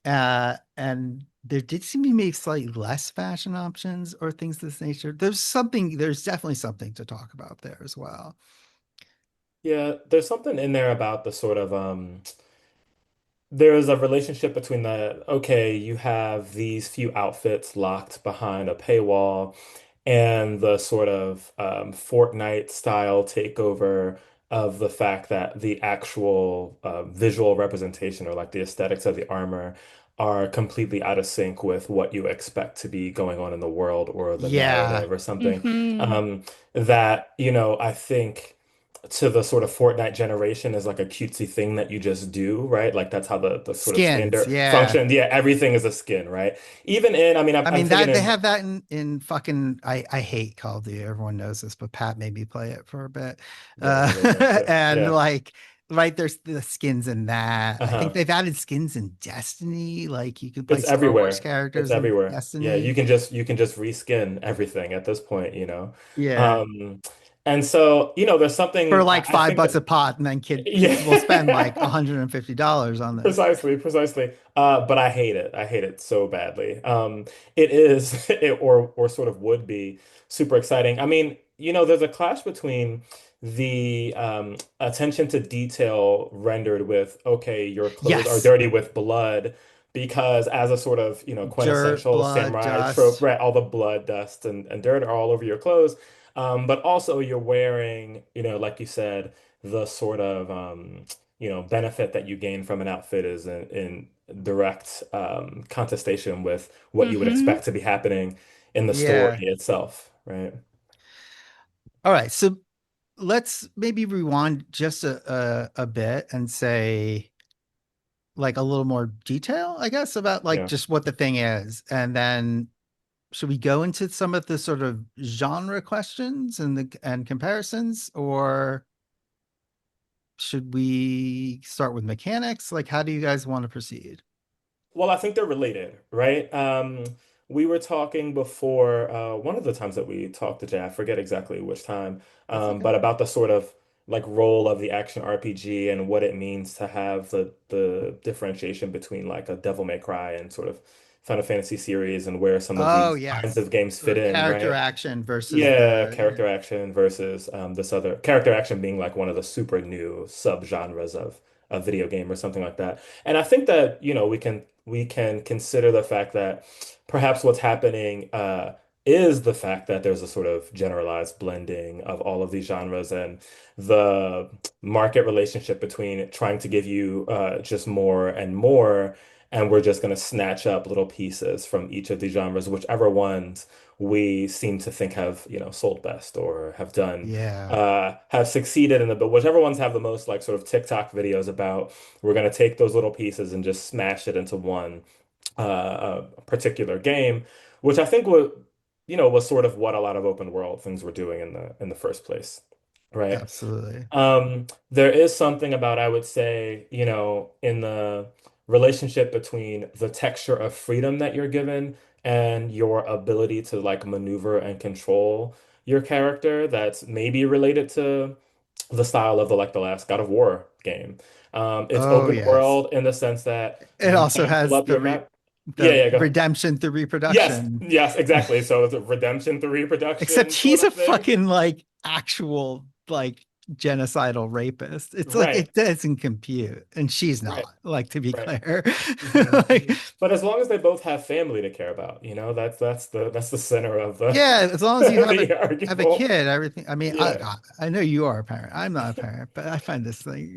And there did seem to be maybe slightly less fashion options or things of this nature. There's definitely something to talk about there as well. Yeah, there's something in there about the sort of there is a relationship between the, okay, you have these few outfits locked behind a paywall and the sort of Fortnite style takeover of the fact that the actual visual representation or like the aesthetics of the armor are completely out of sync with what you expect to be going on in the world or the Yeah, narrative or something. Hmm. That, I think to the sort of Fortnite generation is like a cutesy thing that you just do, right? Like that's how the sort of skins. standard Yeah. function. Yeah, everything is a skin, right? Even in, I mean, I I'm mean thinking that they in have that in fucking I hate Call of Duty. Everyone knows this, but Pat made me play it for a bit. yeah, that's amazing. Yeah, And yeah. like right, there's the skins in that. I think Uh-huh. they've added skins in Destiny. Like you can play It's Star Wars everywhere. It's characters in everywhere. Yeah, Destiny. you can just reskin everything at this point, you know. Yeah. Um, and so, there's For something like I five think bucks that a pop, and then people will spend like yeah. $150 on this. Precisely, precisely. But I hate it. I hate it so badly. It is, or sort of would be super exciting. I mean, there's a clash between the attention to detail rendered with, okay, your clothes are Yes. dirty with blood, because as a sort of, Dirt, quintessential blood, samurai trope, dust. right? All the blood, dust, and dirt are all over your clothes. But also you're wearing, like you said, the sort of benefit that you gain from an outfit is in direct contestation with what you would Hmm. expect to be happening in the story Yeah. itself, right? All right. So let's maybe rewind just a bit and say like a little more detail, I guess, about like Yeah. just what the thing is. And then should we go into some of the sort of genre questions and comparisons, or should we start with mechanics? Like, how do you guys want to proceed? Well, I think they're related, right? We were talking before one of the times that we talked to Jay, I forget exactly which time, That's okay. but about the sort of like role of the action RPG and what it means to have the differentiation between like a Devil May Cry and sort of Final Fantasy series and where some of Oh, these kinds yes. of games fit The in, character right? action versus Yeah, the character action versus this other character action being like one of the super new subgenres of a video game or something like that. And I think that, we can consider the fact that perhaps what's happening is the fact that there's a sort of generalized blending of all of these genres and the market relationship between trying to give you just more and more, and we're just going to snatch up little pieces from each of these genres, whichever ones we seem to think have, sold best or have done, yeah, have succeeded in the, but whichever ones have the most like sort of TikTok videos about, we're going to take those little pieces and just smash it into one particular game, which I think was sort of what a lot of open world things were doing in the first place, right? absolutely. There is something about, I would say, in the relationship between the texture of freedom that you're given and your ability to like maneuver and control your character that's maybe related to the style of the last God of War game. It's Oh, open yes. world in the sense that It you also can pull has up your map. Yeah, the yeah, go ahead. redemption through Yes, reproduction. yes, exactly. So it's a redemption through Except reproduction sort he's a of thing. fucking like actual like genocidal rapist. It's like Right, it doesn't compute, and she's right, not. Like to be right. clear, like Hmm. But as long as they both have family to care about, that's the center of the yeah, as long as you the have a argument. kid, everything. I mean, Yeah. I know you are a parent. I'm not a parent, but I find this like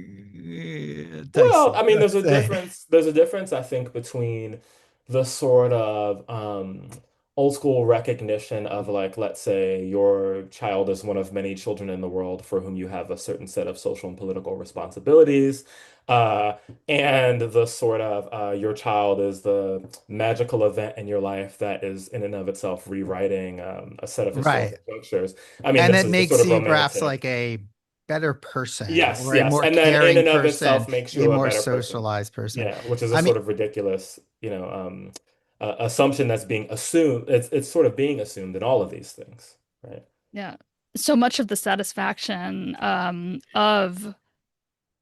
Well, dicey. I mean, Let's say. there's a difference, I think, between the sort of old school recognition of like, let's say your child is one of many children in the world for whom you have a certain set of social and political responsibilities, uh, and the sort of your child is the magical event in your life that is in and of itself rewriting a set of Right. historical junctures. I mean, And this it is the sort makes of you perhaps romantic. like a better person Yes, or a yes. more And then in caring and of person, itself makes a you a more better person. socialized person. Yeah, which is a I mean, sort of ridiculous, assumption that's being assumed. It's sort of being assumed in all of these things, right? Yeah. So much of the satisfaction of,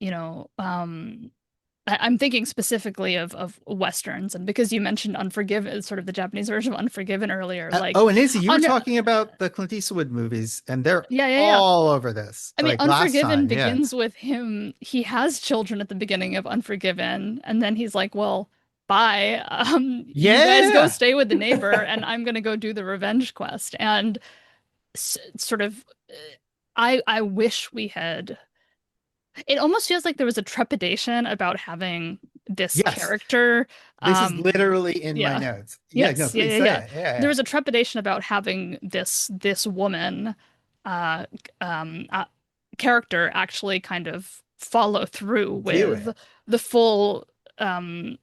you know, I'm thinking specifically of Westerns, and because you mentioned Unforgiven, sort of the Japanese version of Unforgiven earlier, like oh, and Izzy, you were under talking about the Clint Eastwood movies, and they're yeah, yeah, yeah. all over this. I mean, Like last Unforgiven time, yeah. begins with him. He has children at the beginning of Unforgiven, and then he's like, "Well, bye. You guys go Yeah. stay with the neighbor, and I'm gonna go do the revenge quest." And sort of, I wish we had. It almost feels like there was a trepidation about having this Yes. character. This is Um, literally in my yeah, notes. Yeah, no, yes, yeah, please yeah, say yeah. it. Yeah, There yeah. was a trepidation about having this woman, uh, um, uh, character actually kind of follow through Do with it. the full, um,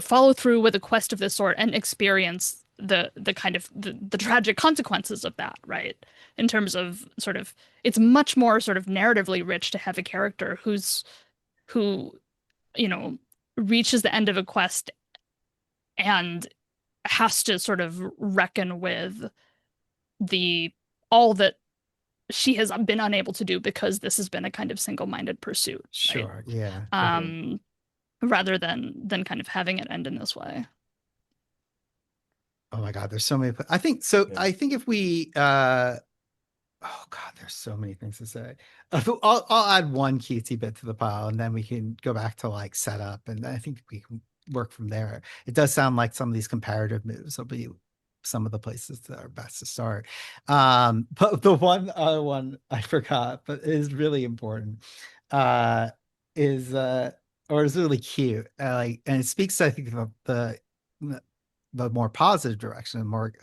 follow through with a quest of this sort and experience the kind of the tragic consequences of that, right? In terms of sort of, it's much more sort of narratively rich to have a character who, you know, reaches the end of a quest and has to sort of reckon with the all that she has been unable to do because this has been a kind of single-minded pursuit, right? Sure. Yeah. Hmm. Um, rather than kind of having it end in this way. Oh my God, there's so many. I think so. Yeah. I think if we oh God, there's so many things to say. I'll add one cutesy bit to the pile, and then we can go back to like setup, and I think we can work from there. It does sound like some of these comparative moves will be some of the places that are best to start. But the one other one I forgot, but is really important, uh, is or is really cute, like, and it speaks, I think, of the more positive direction, the more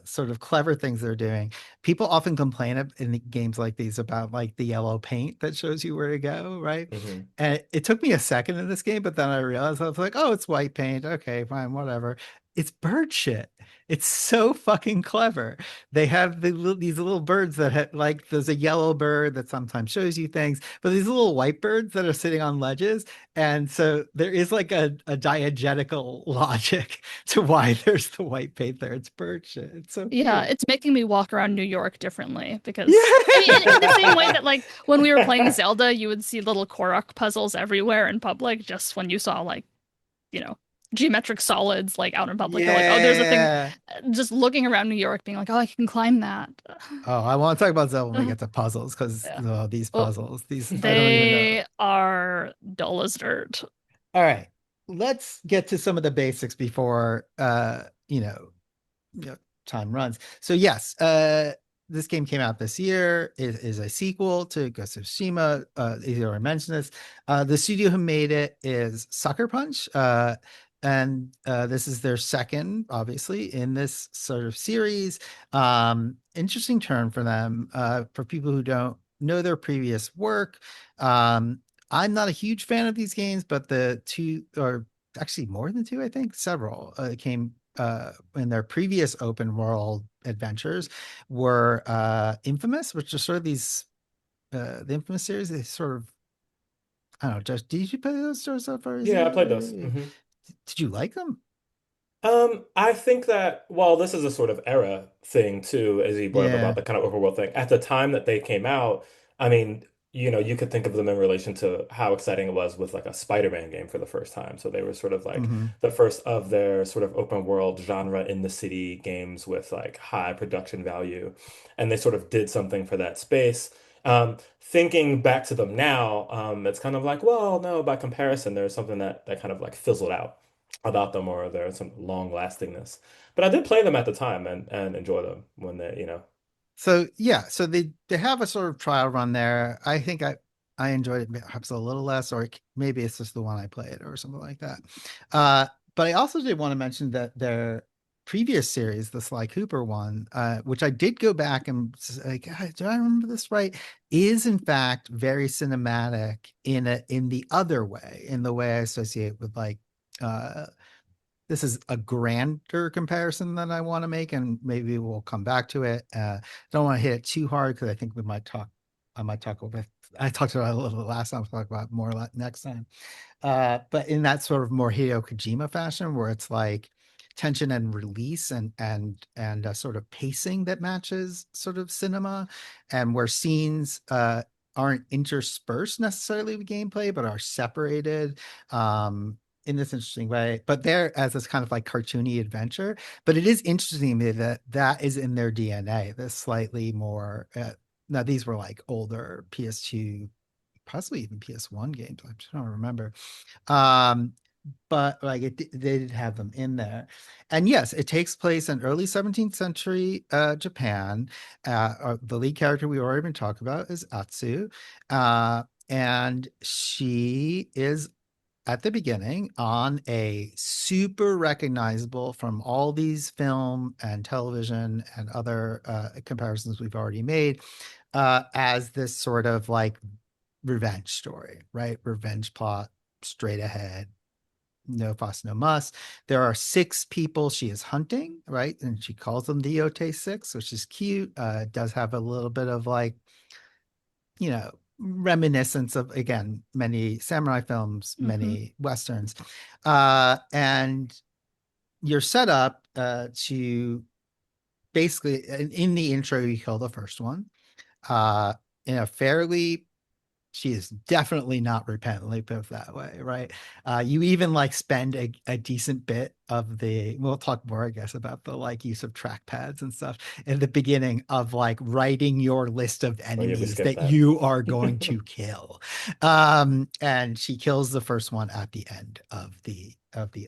sort of clever things they're doing. People often complain in games like these about like the yellow paint that shows you where to go, right? Hmm. And it took me a second in this game, but then I realized I was like, oh, it's white paint. Okay, fine, whatever. It's bird shit. It's so fucking clever. They have these little birds that have, like, there's a yellow bird that sometimes shows you things, but these little white birds that are sitting on ledges. And so there is like a diegetical logic to why there's the white paint there. It's bird shit. It's so Yeah, cute. it's making me walk around New York differently because I mean, in the same way Yeah. that like when we were playing Zelda, you would see little Korok puzzles everywhere in public just when you saw like, you know, geometric solids like out in public. You're like, oh, there's a thing. Yeah. Just looking around New York, being like, oh, I can climb that. Oh, I want to talk about Zelda when we get to puzzles because Yeah. these Well, puzzles, these I don't even know. they are dull as dirt. All right, let's get to some of the basics before you know, time runs. So yes, this game came out this year. It is a sequel to Ghost of Tsushima. Either I mentioned this. The studio who made it is Sucker Punch. And this is their second, obviously, in this sort of series. Interesting turn for them. For people who don't know their previous work, I'm not a huge fan of these games, but the two, or actually more than two, I think, several came in their previous open world adventures were infamous, which are sort of these the infamous series. They sort of, I don't know. Just did you play those Joseph, or is Yeah, I played those. it? Did you like them? I think that, well, this is a sort of era thing too, as you brought up about Yeah. the kind of overworld thing. At the time that they came out, I mean, you could think of them in relation to how exciting it was with like a Spider-Man game for the first time. So they were sort of like Hmm. the first of their sort of open world genre in the city games with like high production value. And they sort of did something for that space. Thinking back to them now, it's kind of like, well, no, by comparison, there's something that kind of like fizzled out about them, or there's some long lastingness. But I did play them at the time and enjoy them when they. So yeah, so they have a sort of trial run there. I think I enjoyed it perhaps a little less, or maybe it's just the one I played or something like that. But I also did want to mention that their previous series, the Sly Cooper one, which I did go back and like, "God, do I remember this right? Is in fact very cinematic in the other way, in the way I associate with like uh this is a grander comparison that I want to make, and maybe we'll come back to it. Don't want to hit it too hard because I think we might talk. I might talk over. I talked about it a little last time. I'll talk about more next time. But in that sort of more Hideo Kojima fashion, where it's like tension and release and sort of pacing that matches sort of cinema, and where scenes aren't interspersed necessarily with gameplay, but are separated. In this interesting way, but there as this kind of like cartoony adventure. But it is interesting to me that that is in their DNA. This slightly more. Now these were like older PS2, possibly even PS1 games. I don't remember. Um, but like they did have them in there, and yes, it takes place in early 17th century Japan. The lead character we already been talking about is Atsu, and she is at the beginning on a super recognizable from all these film and television and other comparisons we've already made as this sort of like revenge story, right? Revenge plot, straight ahead, no fuss, no muss. There are six people she is hunting, right? And she calls them the Yotei Six, which is cute. It does have a little bit of like, you know, reminiscence of again many samurai films, Hmm. many westerns, and you're set up to basically in the intro you kill the first one uh, in a fairly she is definitely not repentantly put that way, right? You even like spend a decent bit of the, we'll talk more, I guess, about the like use of trackpads and stuff in the beginning of like writing your list of Oh yeah, we enemies skipped that that. you are going to kill. And she kills the first one at the end of the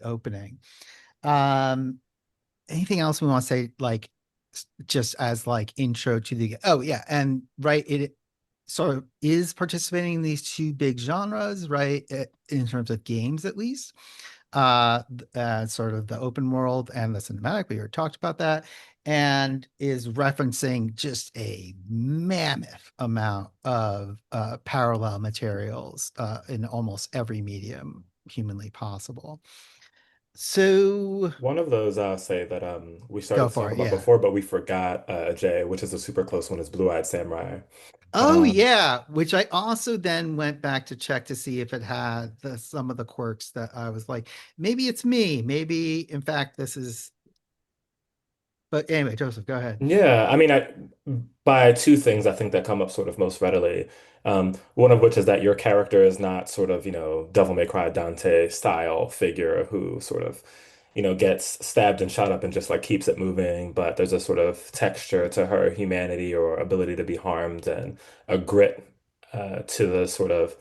opening. Um, Anything else we want to say, like just as like intro to the oh yeah, and right, it sort of is participating in these two big genres, right? In terms of games, at least. Sort of the open world and the cinematic. We already talked about that, and is referencing just a mammoth amount of parallel materials in almost every medium humanly possible. So One of those I'll say that we go started to for talk it. about Yeah. before, but we forgot Jay, which is a super close one, is Blue-Eyed Samurai. Oh Um, yeah, which I also then went back to check to see if it had some of the quirks that I was like, maybe it's me, maybe in fact this is. But anyway, Joseph, go ahead. Yeah, I mean, by two things I think that come up sort of most readily. One of which is that your character is not sort of, Devil May Cry Dante style figure who sort of, gets stabbed and shot up and just like keeps it moving, but there's a sort of texture to her humanity or ability to be harmed and a grit to the sort of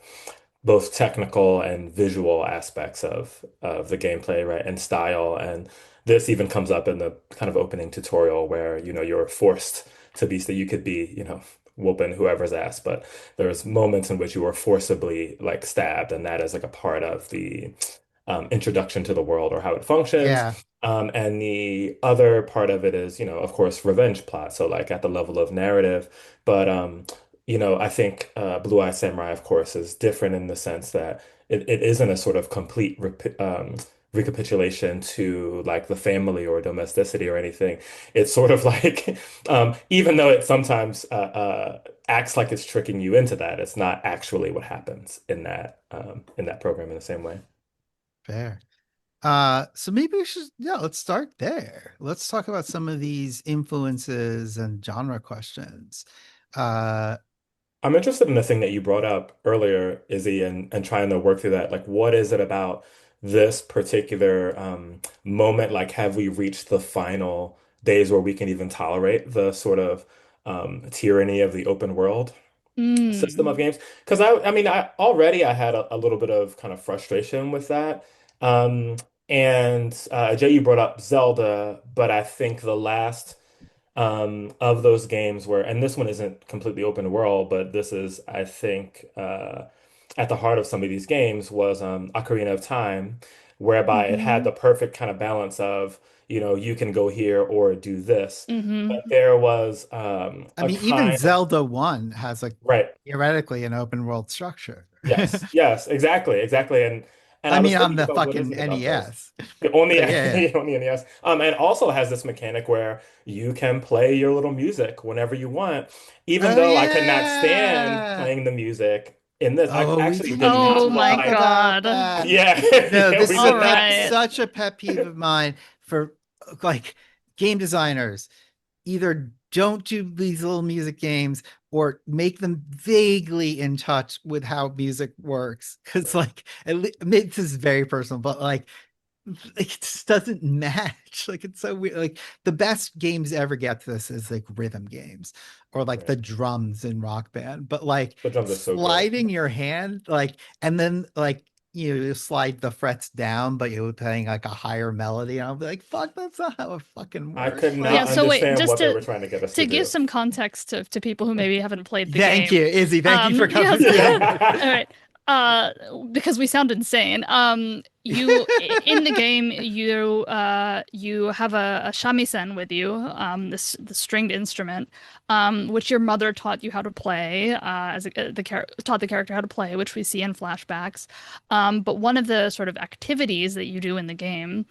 both technical and visual aspects of the gameplay, right? And style. And this even comes up in the kind of opening tutorial where, you're forced to be, so you could be, whooping whoever's ass, but there's moments in which you are forcibly like stabbed, and that is like a part of the introduction to the world or how it functions. Yeah, And the other part of it is, of course, revenge plot. So like at the level of narrative, but I think Blue Eye Samurai, of course, is different in the sense that it isn't a sort of complete recapitulation to like the family or domesticity or anything. It's sort of like, even though it sometimes acts like it's tricking you into that, it's not actually what happens in that program in the same way. fair. So maybe we should, yeah, let's start there. Let's talk about some of these influences and genre questions. Uh, I'm interested in the thing that you brought up earlier, Izzy, and trying to work through that. Like, what is it about this particular moment? Like, have we reached the final days where we can even tolerate the sort of tyranny of the open world? system of Mm. games. Because I mean, I had a little bit of kind of frustration with that. Um, and Jay, you brought up Zelda, but I think the last of those games where, and this one isn't completely open world, but this is, I think, at the heart of some of these games was Ocarina of Time, whereby it had Mm-hmm. the perfect kind of balance of, you can go here or do this. But Mm-hmm. there was I a mean, even time, Zelda 1 has like right? theoretically an open world structure. Yes, yes, exactly, exactly. And I I was mean, on thinking the about what is fucking it about this? NES. Only, But yeah, only NES. And also has this mechanic where you can play your little music whenever you want. Even oh though I could not stand yeah. playing the music in this, I Oh, we actually didn't did even not Oh my talk like. about God. that. Yeah, No, yeah, this we is a All did pet, not. right. such a pet peeve of mine for like game designers. Either don't do these little music games or make them vaguely in touch with how music works. Because like, this is very personal, but like it just doesn't match. Like it's so weird. Like the best games ever get to this is like rhythm games or like Right. the drums in Rock Band. But like The drums are so good. sliding your hand, like and then like you slide the frets down, but you're playing like a higher melody. And I'll be like, fuck, that's not how it fucking I works. could Yeah, not so wait, understand just what they were trying to get us to to give do. some context to people who maybe haven't played the Thank you, game. Izzy. Thank you for coming. Yes. Yeah. All right. Because we sound insane. In the game, you have a shamisen with you, this the stringed instrument, which your mother taught you how to play, taught the character how to play, which we see in flashbacks. But one of the sort of activities that you do in the game,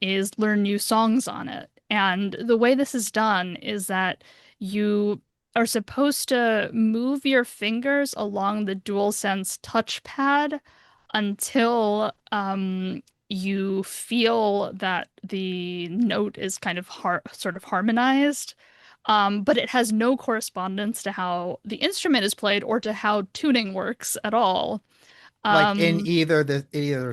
is learn new songs on it. And the way this is done is that you are supposed to move your fingers along the DualSense touchpad until you feel that the note is kind of sort of harmonized. But it has no correspondence to how the instrument is played or to how tuning works at all. Like in Um, either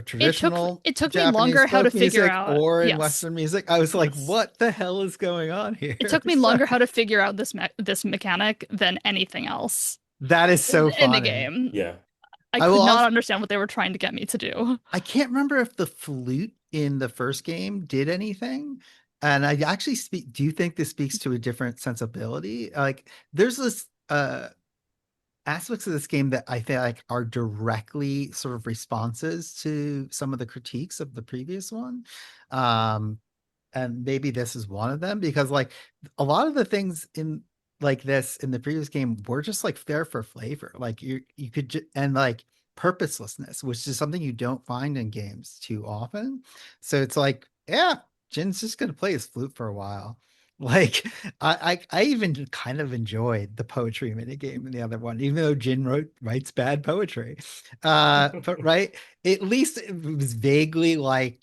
traditional it took me Japanese longer how to folk figure music out. or in Yes, Western music. I was like, yes. what the hell is going on here? It took me So longer how to figure out this mechanic than anything else that is so in the funny. game. Yeah. I I will could not also understand what they were trying to get me to do. I can't remember if the flute in the first game did anything. And I actually do you think this speaks to a different sensibility? Like there's this aspects of this game that I feel like are directly sort of responses to some of the critiques of the previous one. Um, and maybe this is one of them because like a lot of the things in like this in the previous game were just like there for flavor. Like you could and like purposelessness, which is something you don't find in games too often. So it's like, yeah, Jin's just gonna play his flute for a while. Like I even kind of enjoyed the poetry minigame in the other one, even though Jin writes bad poetry. But right, at least it was vaguely like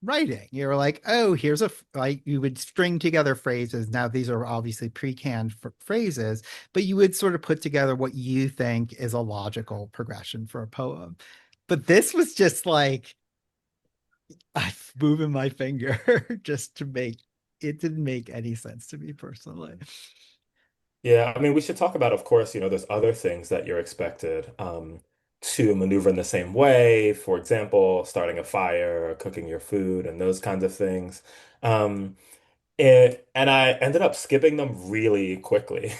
writing. You're like, oh, here's like you would string together phrases. Now these are obviously pre-canned phrases, but you would sort of put together what you think is a logical progression for a poem. But this was just like I'm moving my finger just to make it didn't make any sense to me personally. Yeah, I mean, we should talk about, of course, there's other things that you're expected to maneuver in the same way. For example, starting a fire, or cooking your food, and those kinds of things. Um, and I ended up skipping them really quickly.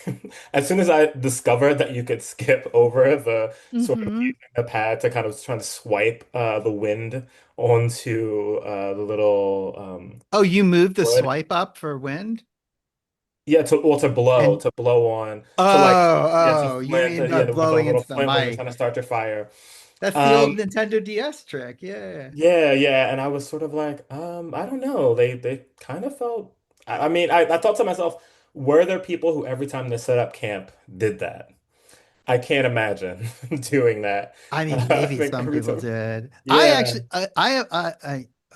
As soon as I discovered that you could skip over the sort of Hmm. using the pad to kind of trying to swipe the wind onto the little Oh, you moved the wood. swipe up for wind? Yeah, And to blow on, to like, yeah, to oh, you flint, mean with the blowing little into the flint when you're mic? trying to start your fire. That's the old Um, Nintendo DS trick. Yeah. yeah, yeah, and I was sort of like, I don't know. They kind of felt. I mean, I thought to myself, were there people who every time they set up camp did that? I can't imagine doing that. I mean, I maybe think some every people time, did. I yeah, actually,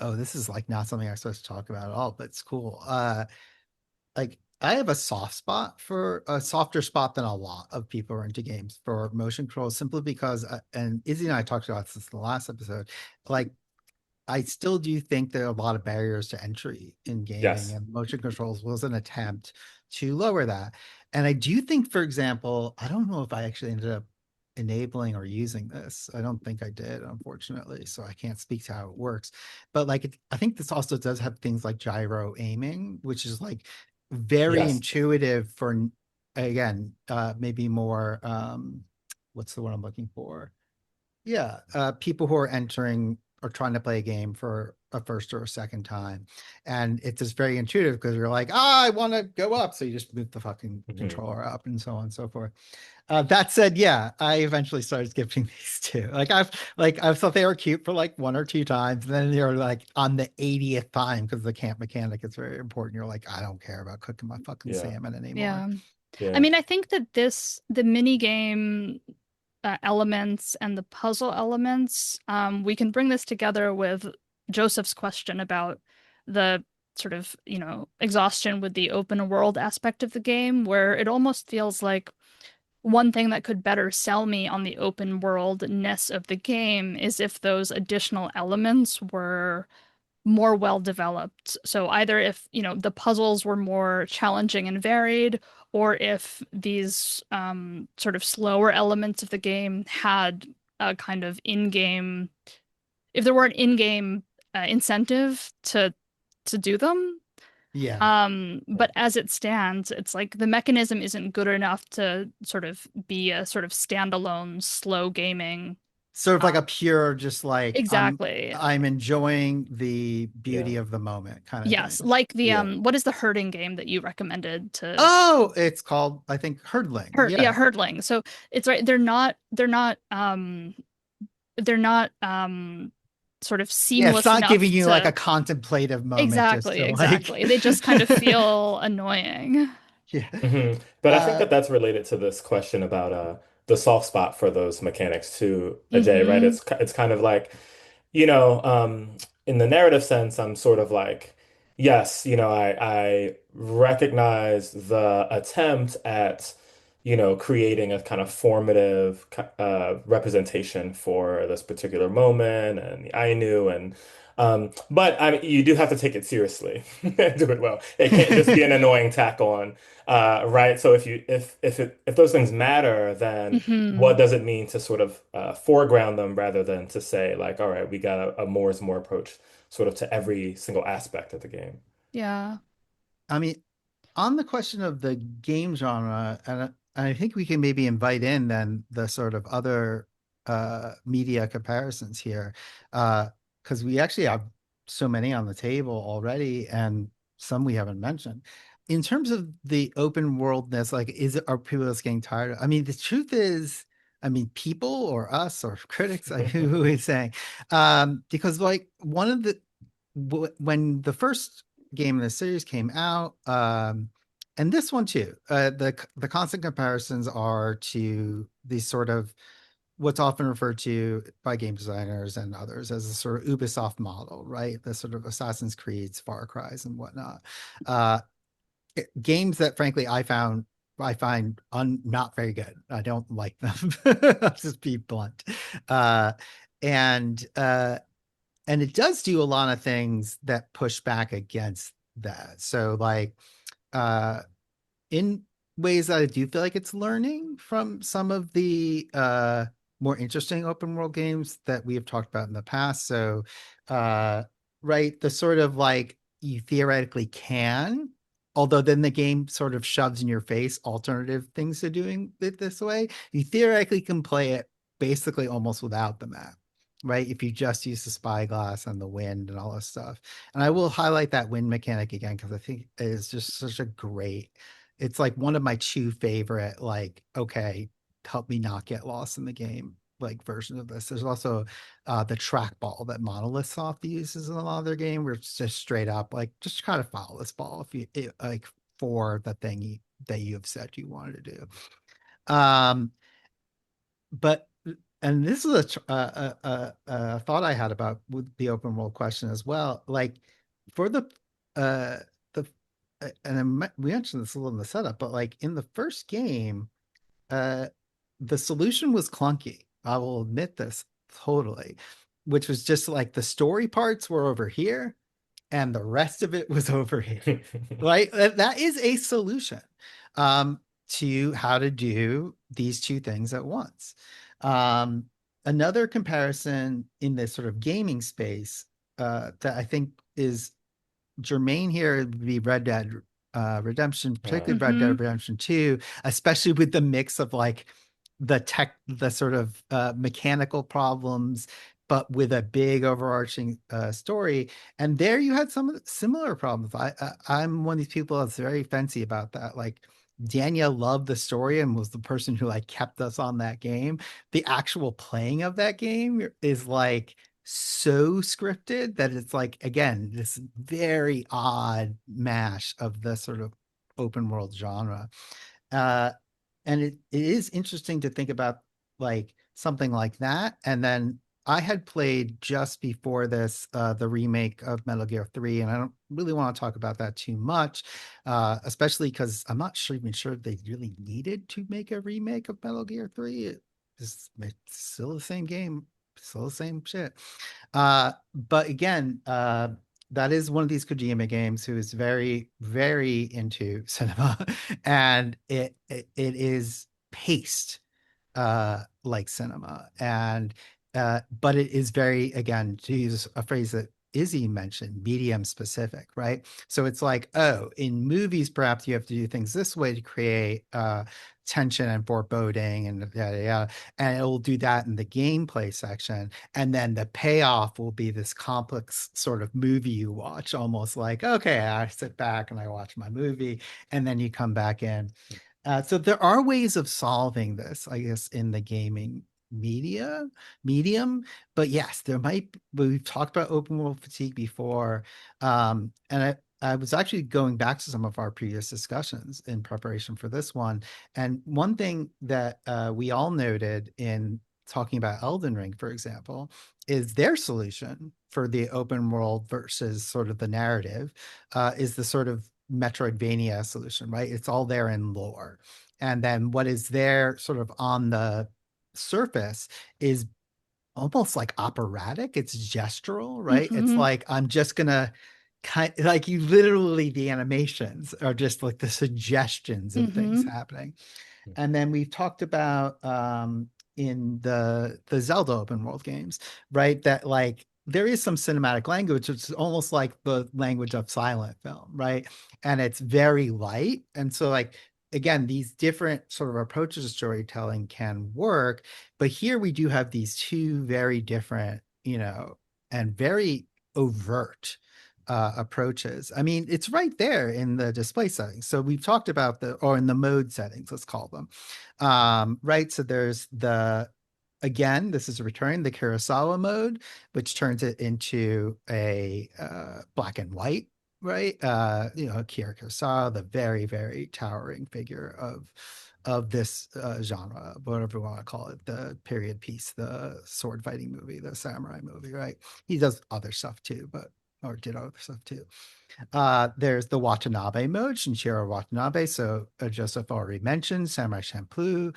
oh, this is like not something I'm supposed to talk about at all, but it's cool. Like I have a soft spot for a softer spot than a lot of people are into games for motion controls, simply because, and Izzy and I talked about this in the last episode. Like, I still do think there are a lot of barriers to entry in gaming, yes, and motion controls was an attempt to lower that. And I do think, for example, I don't know if I actually ended up enabling or using this. I don't think I did, unfortunately. So I can't speak to how it works. But like, I think this also does have things like gyro aiming, which is like very Yes. intuitive for, again, maybe more, what's the word I'm looking for? Yeah, people who are entering or trying to play a game for a first or a second time. And it's just very intuitive because you're like, I want to go up. So you just move the fucking Hmm. controller up and so on and so forth. That said, yeah, I eventually started skipping these two. I've thought they were cute for like one or two times. And then they're like on the 80th time because the camp mechanic is very important. You're like, I don't care about cooking my fucking Yeah. salmon anymore. Yeah. I Yeah. mean, I think that the mini game elements and the puzzle elements, we can bring this together with Joseph's question about the sort of, exhaustion with the open world aspect of the game, where it almost feels like one thing that could better sell me on the open worldness of the game is if those additional elements were more well developed. So either if, the puzzles were more challenging and varied, or if these sort of slower elements of the game had a kind of in-game, if there were an in-game incentive to do them. Yeah. But as it stands, it's like the mechanism isn't good enough to sort of be a sort of standalone slow gaming. Sort of like a Um, pure, just like exactly. I'm enjoying the Yeah. beauty of the moment kind of Yes, thing. like the Yeah. what is the herding game that you recommended to Oh, it's called, I think, hurdling. herd yeah, Yeah. herdling. So it's right, they're not sort of Yeah, it's seamless not enough giving you like to a contemplative moment just exactly, to like exactly. They just kind of feel annoying. yeah. Hmm. But I think Uh that that's related to this question about the soft spot for those mechanics too, Ajay, right? Hmm. It's kind of like, you know, in the narrative sense, I'm sort of like, yes, I recognize the attempt at, creating a kind of formative representation for this particular moment and the Ainu and but I mean, you do have to take it seriously and do it well. It can't just be an annoying tack on. Right. So if those things matter, then what Hmm. does it mean to sort of foreground them rather than to say like, all right, we got a more is more approach sort of to every single aspect of the game. Yeah. I mean, on the question of the game genre, and I think we can maybe invite in then the sort of other media comparisons here, because we actually have so many on the table already, and some we haven't mentioned. In terms of the open worldness, like, are people just getting tired? I mean, the truth is, I mean, people or us or critics, like, who is saying, because like one of the when the first game in the series came out, and this one too, the constant comparisons are to these sort of what's often referred to by game designers and others as a sort of Ubisoft model, right? The sort of Assassin's Creeds, Far Cries, and whatnot. Uh, Games that, frankly, I find not very good. I don't like them. I'll just be blunt. Uh, and and it does do a lot of things that push back against that. So like uh in ways that I do feel like it's learning from some of the more interesting open world games that we have talked about in the past. So uh right, the sort of like you theoretically can, although then the game sort of shoves in your face alternative things to doing it this way. You theoretically can play it basically almost without the map, right? If you just use the spyglass and the wind and all this stuff. And I will highlight that wind mechanic again because I think it is just such a great, it's like one of my two favorite, like, okay, help me not get lost in the game, like, version of this. There's also the trackball that Monolith Soft uses in a lot of their game, where it's just straight up like, just kind of follow this ball if like for the thing that you have said you wanted to do. But and this is a thought I had about with the open world question as well. Like for uh the we mentioned this a little in the setup, but like in the first game, uh the solution was clunky. I will admit this totally, which was just like the story parts were over here and the rest of it was over here. Right? That is a solution. Um, to how to do these two things at once. Um, Another comparison in this sort of gaming space that I think is germane here would be Red Dead Redemption, particularly Red Dead Mm-hmm. Redemption 2, especially with the mix of like the sort of mechanical problems, but with a big overarching story. And there you had some similar problems. I'm one of these people that's very fancy about that. Like Danielle loved the story and was the person who like kept us on that game. The actual playing of that game is like so scripted that it's like again this very odd mash of the sort of open world genre. uh and it is interesting to think about like something like that. And then I had played just before this the remake of Metal Gear 3, and I don't really want to talk about that too much, especially because I'm not sure even sure if they really needed to make a remake of Metal Gear 3. It's still the same game, still the same shit. But again, that is one of these Kojima games who is very, very into cinema, and it is paced like cinema, and but it is very, again, to use a phrase that Izzy mentioned, medium specific, right? So it's like, oh, in movies, perhaps you have to do things this way to create tension and foreboding and yada yada, and it will do that in the gameplay section, and then the payoff will be this complex sort of movie you watch, almost like, okay, I sit back and I watch my movie, and then you come back in. So there are ways of solving this, I guess, in the gaming media medium. But yes, there might. We've talked about open world fatigue before, and I was actually going back to some of our previous discussions in preparation for this one. And one thing that we all noted in talking about Elden Ring, for example, is their solution for the open world versus sort of the narrative is the sort of Metroidvania solution, right? It's all there in lore. And then what is there sort of on the surface is almost like operatic. It's gestural, right? It's Mm-hmm. like, I'm just gonna kind like you literally, the animations are just like the suggestions of things Mm-hmm. happening. And then we've talked about in the Zelda open world games, right? That like there is some cinematic language. It's almost like the language of silent film, right? And it's very light. And so like again, these different sort of approaches to storytelling can work. But here we do have these two very different, and very overt approaches. I mean, it's right there in the display settings. So we've talked about or in the mode settings, let's call them. Right. So there's again, this is returning the Kurosawa mode, which turns it into a black and white, right? Akira Kurosawa, the very, very towering figure of this genre, whatever you want to call it, the period piece, the sword fighting movie, the samurai movie, right? He does other stuff too, or did other stuff too. There's the Watanabe mode, Shinichiro Watanabe. So Joseph already mentioned Samurai Champloo.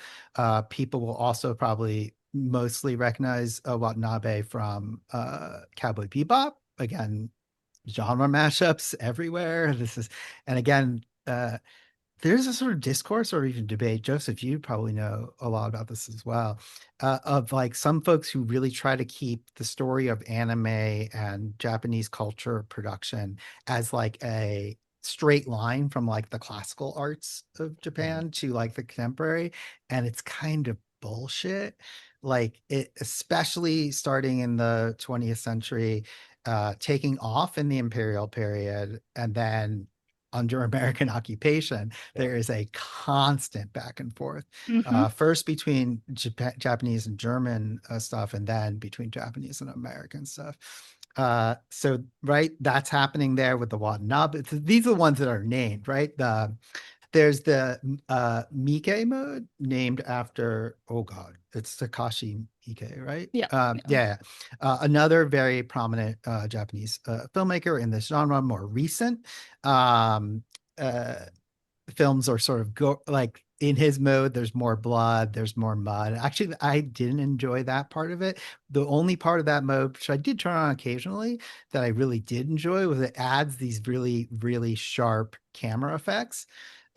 People will also probably mostly recognize Watanabe from Cowboy Bebop. Again, genre mashups everywhere. And again, there's a sort of discourse or even debate. Joseph, you probably know a lot about this as well, of like some folks who really try to keep the story of anime and Japanese culture production as like a straight line from like the classical arts of Mhm. Japan to like the contemporary. And it's kind of bullshit. Like it, especially starting in the 20th century, taking off in the imperial period, and then under American occupation, Yeah. there is a constant back and forth. Mm-hmm. First between Japanese and German stuff, and then between Japanese and American stuff. So right, that's happening there with the Watanabe. These are the ones that are named, right? There's the Miike mode, named after, oh God, it's Takashi Miike, right? Yeah. Yeah. Yeah. Another very prominent Japanese filmmaker in this genre, more recent. Um, uh, Films are sort of go like in his mode, there's more blood, there's more mud. Actually, I didn't enjoy that part of it. The only part of that mode, which I did turn on occasionally, that I really did enjoy was it adds these really, really sharp camera effects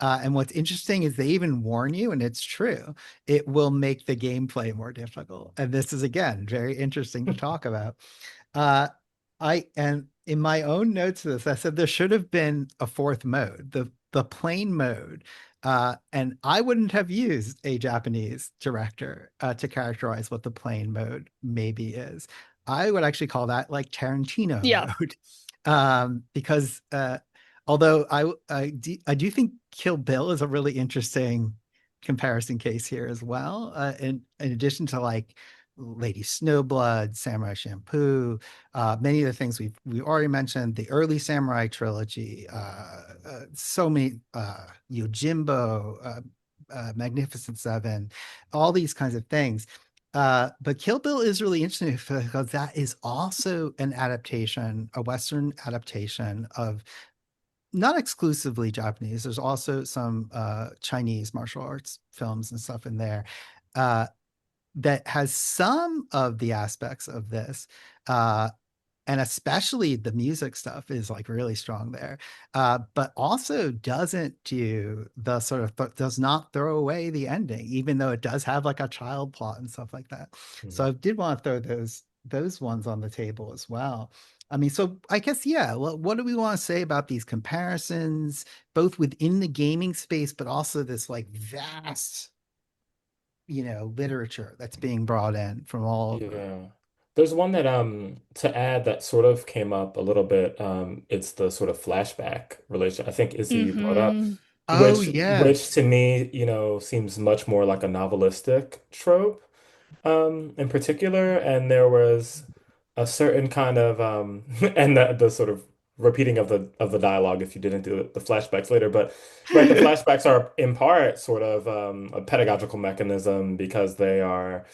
And what's interesting is they even warn you, and it's true, it will make the gameplay more difficult. And this is, again, very interesting to talk about. Uh, and in my own notes of this, I said there should have been a fourth mode, the plain mode. And I wouldn't have used a Japanese director to characterize what the plain mode maybe is. I would actually call that like Tarantino Yeah. mode, because although I do think Kill Bill is a really interesting comparison case here as well. In addition to like Lady Snowblood, Samurai Champloo, many of the things we already mentioned, the early Samurai trilogy, so many Yojimbo, Magnificent Seven, all these kinds of things. But Kill Bill is really interesting because that is also an adaptation, a Western adaptation of not exclusively Japanese. There's also some Chinese martial arts films and stuff in there. That has some of the aspects of this, and especially the music stuff is like really strong there, but also doesn't do the sort of does not throw away the ending, even though it does have like a child plot and stuff like that. So Mhm. I did want to throw those ones on the table as well. I mean, so I guess, yeah, what do we want to say about these comparisons, both within the gaming space, but also this like vast literature that's being brought in from all over. Yeah. There's one that to add that sort of came up a little bit. It's the sort of flashback relation. I think Izzy you brought up, Mm-hmm. Oh which yes. to me, seems much more like a novelistic trope in particular, and there was a certain kind of and the sort of repeating of the dialogue if you didn't do the flashbacks later, but right, the flashbacks are in part sort of a pedagogical mechanism because they are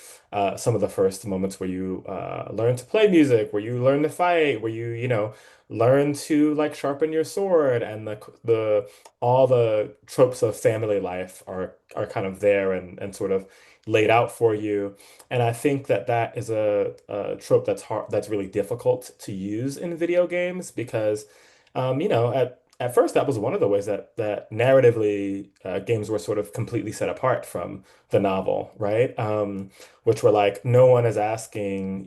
some of the first moments where you learn to play music, where you learn to fight, where you learn to like sharpen your sword, and the all the tropes of family life are kind of there and sort of laid out for you. And I think that that is a trope that's really difficult to use in video games because, at first that was one of the ways that narratively games were sort of completely set apart from the novel, right? Which were like no one is asking,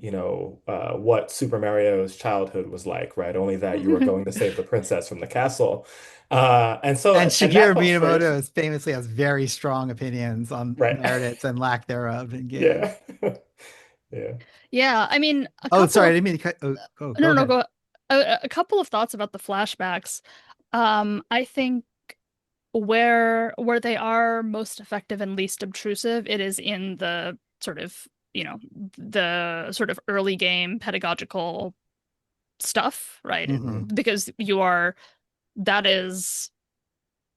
what Super Mario's childhood was like, right? Only that you were going to save the princess from the castle. And And that Shigeru felt strange, Miyamoto famously has very strong opinions on right? narratives and lack thereof in games. Yeah. Yeah. Yeah, I mean, a Oh, couple sorry, I of didn't mean to cut. Oh, go no, no, ahead. go. A couple of thoughts about the flashbacks. I think where they are most effective and least obtrusive, it is in the sort of, the sort of early game pedagogical stuff, right? Hmm. Because that is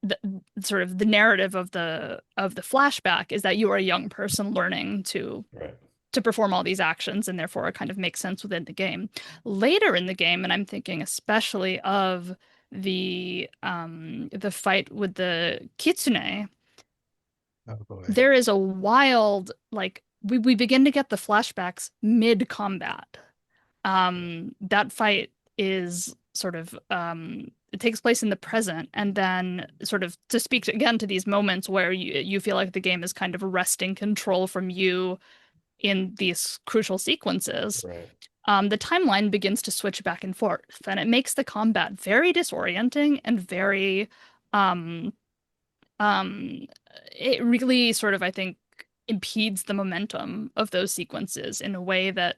the sort of the narrative of the flashback is that you are a young person learning Right. to perform all these actions, and therefore it kind of makes sense within the game. Later in the game, and I'm thinking especially of the fight with the kitsune, Oh boy. there is a wild, like, we begin to get the flashbacks mid combat. That fight is sort of it takes place in the present, and then sort of to speak again to these moments where you feel like the game is kind of wresting control from you in these crucial sequences. Right. The timeline begins to switch back and forth, and it makes the combat very disorienting and very um um it really sort of, I think, impedes the momentum of those sequences in a way that,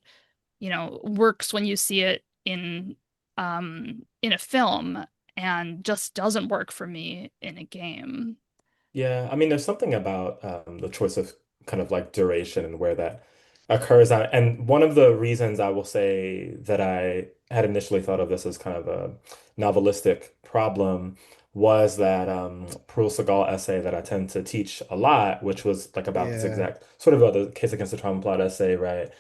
works when you see it in a film and just doesn't work for me in a game. Yeah, I mean, there's something about the choice of kind of like duration and where that occurs. And one of the reasons I will say that I had initially thought of this as kind of a novelistic problem was that Pearl Segal essay that I tend to teach a lot, which was like about this Yeah. exact sort of the case against the trauma plot essay, right?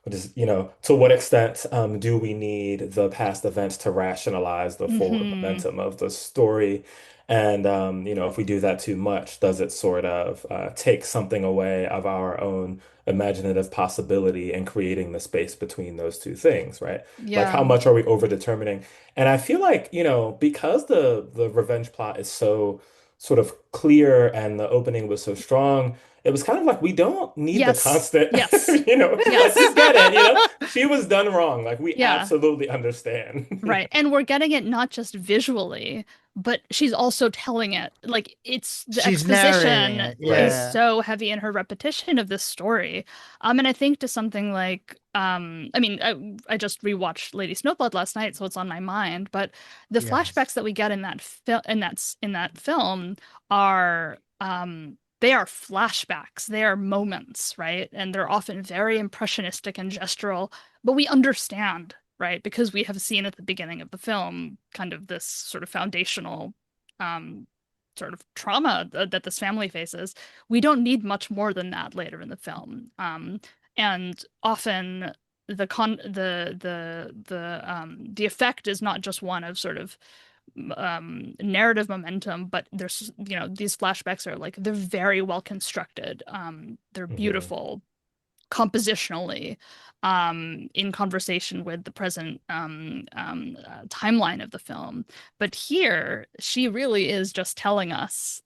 Which is, to what extent do we need the past events to rationalize the forward Hmm. momentum of the story? And if we do that too much, does it sort of take something away of our own imaginative possibility and creating the space between those two things, right? Like how Yeah. much are we over determining? And I feel like, because the revenge plot is so sort of clear and the opening was so strong, it was kind of like we don't need the Yes. constant, Yes. like we Yes. get it, she was done wrong. Like we Yeah. absolutely understand. Right. And we're getting it not just visually, but she's also telling it. Like it's the She's narrating exposition it. is Right. Yeah. so heavy in her repetition of this story. And I think to something like I mean, I just rewatched Lady Snowblood last night, so it's on my mind, but the Yes. flashbacks that we get in that in that film are they are flashbacks. They are moments, right? And they're often very impressionistic and gestural, but we understand, right? Because we have seen at the beginning of the film kind of this sort of foundational um, sort of trauma that this family faces. We don't need much more than that later in the film. And often the effect is not just one of sort of narrative momentum, but there's these flashbacks are like they're very well constructed. They're Hmm. beautiful compositionally in conversation with the present timeline of the film. But here, she really is just telling us,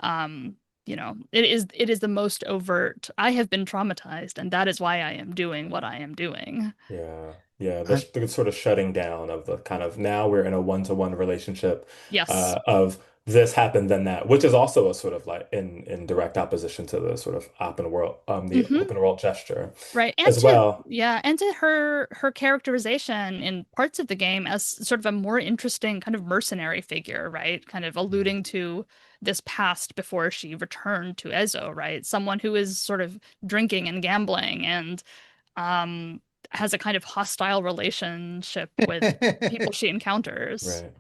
um, it is the most overt. I have been traumatized, and that is why I am doing what I am doing. Yeah. Yeah. I, The sort of shutting down of the kind of now we're in a one-to-one relationship Yes. of this happened, then that, which is also a sort of like in direct opposition to the sort of the Hmm. open world gesture Right. And as to well. yeah, and to her characterization in parts of the game as sort of a more interesting kind of mercenary figure, right? Kind of alluding to this past before she returned to Ezo, right? Someone who is sort of drinking and gambling and um has a kind of hostile relationship with people she encounters. Right.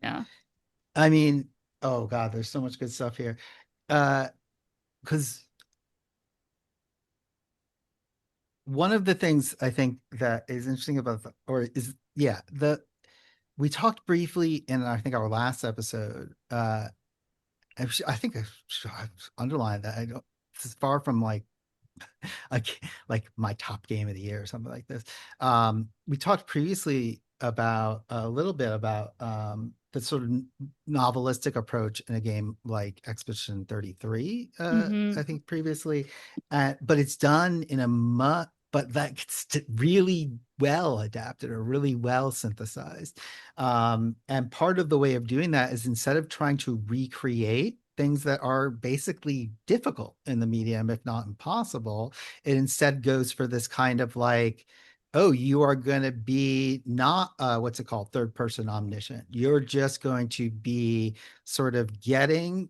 Yeah. I mean, oh God, there's so much good stuff here. Because one of the things I think that is interesting about or is yeah, we talked briefly in I think our last episode. I think I should underline that I don't. This is far from like my top game of the year or something like this. We talked previously about a little bit about the sort of novelistic approach in a game like Expedition 33, Hmm. I think previously, but it's done in a but that's really well adapted or really well synthesized. And part of the way of doing that is instead of trying to recreate things that are basically difficult in the medium, if not impossible, it instead goes for this kind of like, oh, you are going to be not what's it called, third person omniscient. You're just going to be sort of getting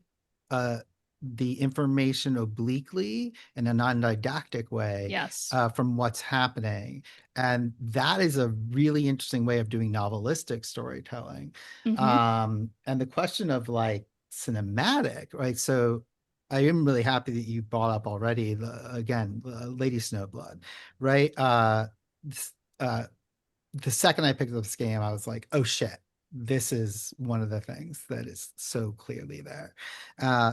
uh the information obliquely in a non-didactic way Yes. from what's happening. And that is a really interesting way of doing novelistic storytelling. Hmm. And the question of like cinematic, right? So I am really happy that you brought up already again, Lady Snowblood, right? This, uh, the second I picked up this game, I was like, oh shit, this is one of the things that is so clearly there.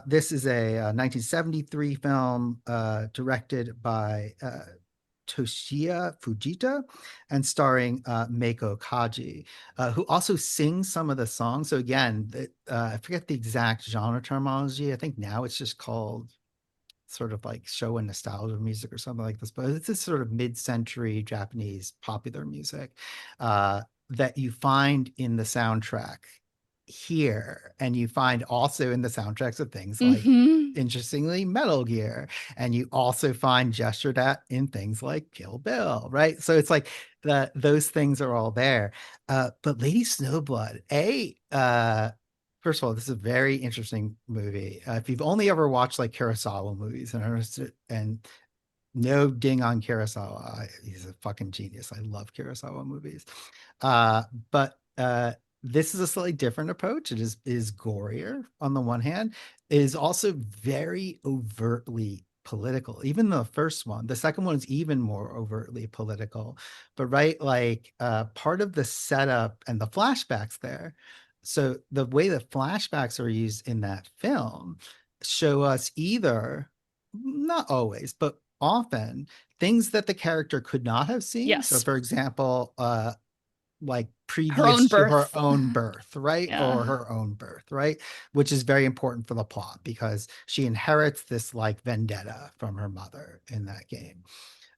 This is a 1973 film directed by Toshiya Fujita and starring Meiko Kaji, who also sings some of the songs. So again, I forget the exact genre terminology. I think now it's just called sort of like show and nostalgia music or something like this, but it's this sort of mid-century Japanese popular music that you find in the soundtrack here, and you find also in the soundtracks of things like, Hmm. interestingly, Metal Gear, and you also find gestured at in things like Kill Bill, right? So it's like those things are all there. But Lady Snowblood, first of all, this is a very interesting movie. If you've only ever watched like Kurosawa movies and no ding on Kurosawa, he's a fucking genius. I love Kurosawa movies. But this is a slightly different approach. It is gorier on the one hand. It is also very overtly political. Even the first one, the second one is even more overtly political. But right, like part of the setup and the flashbacks there. So the way the flashbacks are used in that film show us either, not always, but often things that the character could not have seen. So Yes. for example, like Her own previous to her birth. own birth, right? Yeah. Or her own birth, right? Which is very important for the plot because she inherits this like vendetta from her mother in that game.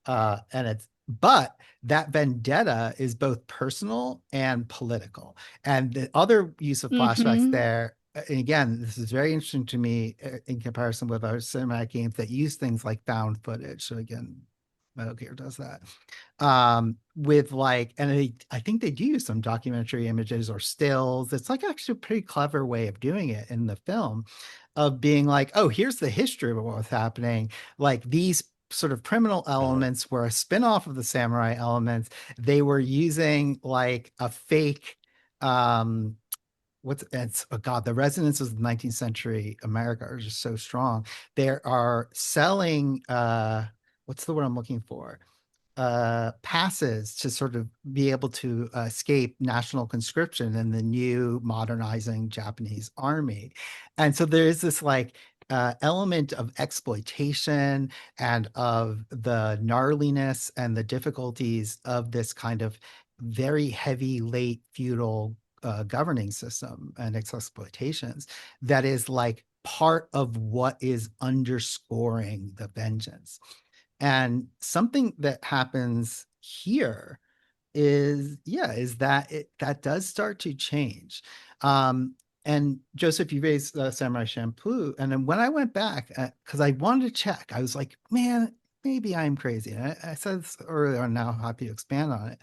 And it's but that vendetta is both personal and political. And the other use of flashbacks Mm-hmm. there, and again, this is very interesting to me in comparison with other cinematic games that use things like found footage. So again, Metal Gear does that. With like, and I think they do use some documentary images or stills. It's like actually a pretty clever way of doing it in the film, of being like, oh, here's the history of what was happening. Like these sort of criminal Uh-huh. elements were a spin-off of the samurai elements. They were using like a fake what's it's oh god, the resonances of the 19th century America are just so strong. They are selling what's the word I'm looking for? Passes to sort of be able to escape national conscription in the new modernizing Japanese army. And so there is this like element of exploitation and of the gnarliness and the difficulties of this kind of very heavy, late feudal governing system and its exploitations that is like part of what is underscoring the vengeance. And something that happens here is that that does start to change. Um, and Joseph, you raised Samurai Champloo, and then when I went back, because I wanted to check, I was like, man, maybe I'm crazy. And I said this earlier, and now happy to expand on it.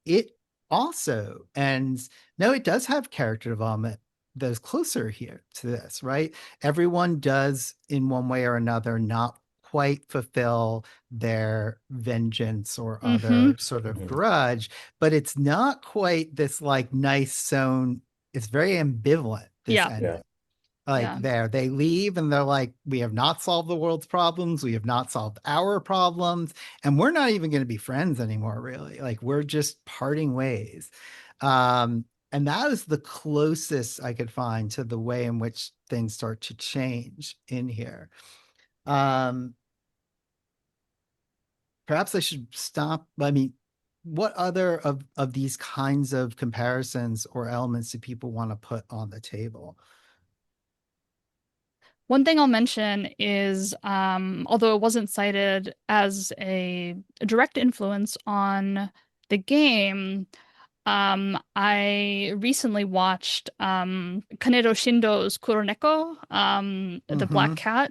It also, and no, it does have character development that is closer here to this, right? Everyone does, in one way or another, not quite fulfill their vengeance or Mm-hmm. other sort of Mhm. grudge, but it's not quite this like nice zone. It's very ambivalent, this Yeah. ending. Yeah. Like Yeah. there, they leave and they're like, we have not solved the world's problems. We have not solved our problems. And we're not even going to be friends anymore, really. Like we're just parting ways. And that is the closest I could find to the way in which things start to change in here. Um, Perhaps I should stop. I mean, what other of these kinds of comparisons or elements do people want to put on the table? One thing I'll mention is, although it wasn't cited as a direct influence on the game, I recently watched Kaneko Shindo's Kuroneko, The Black Mm-hmm. Cat,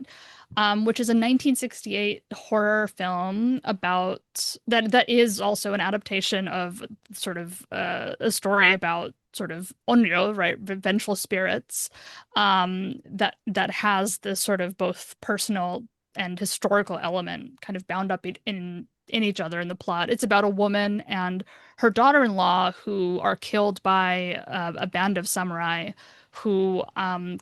which is a 1968 horror film about that is also an adaptation of sort of a story about sort of onryo, right, vengeful spirits, that has this sort of both personal and historical element kind of bound up in each other in the plot. It's about a woman and her daughter-in-law who are killed by a band of samurai who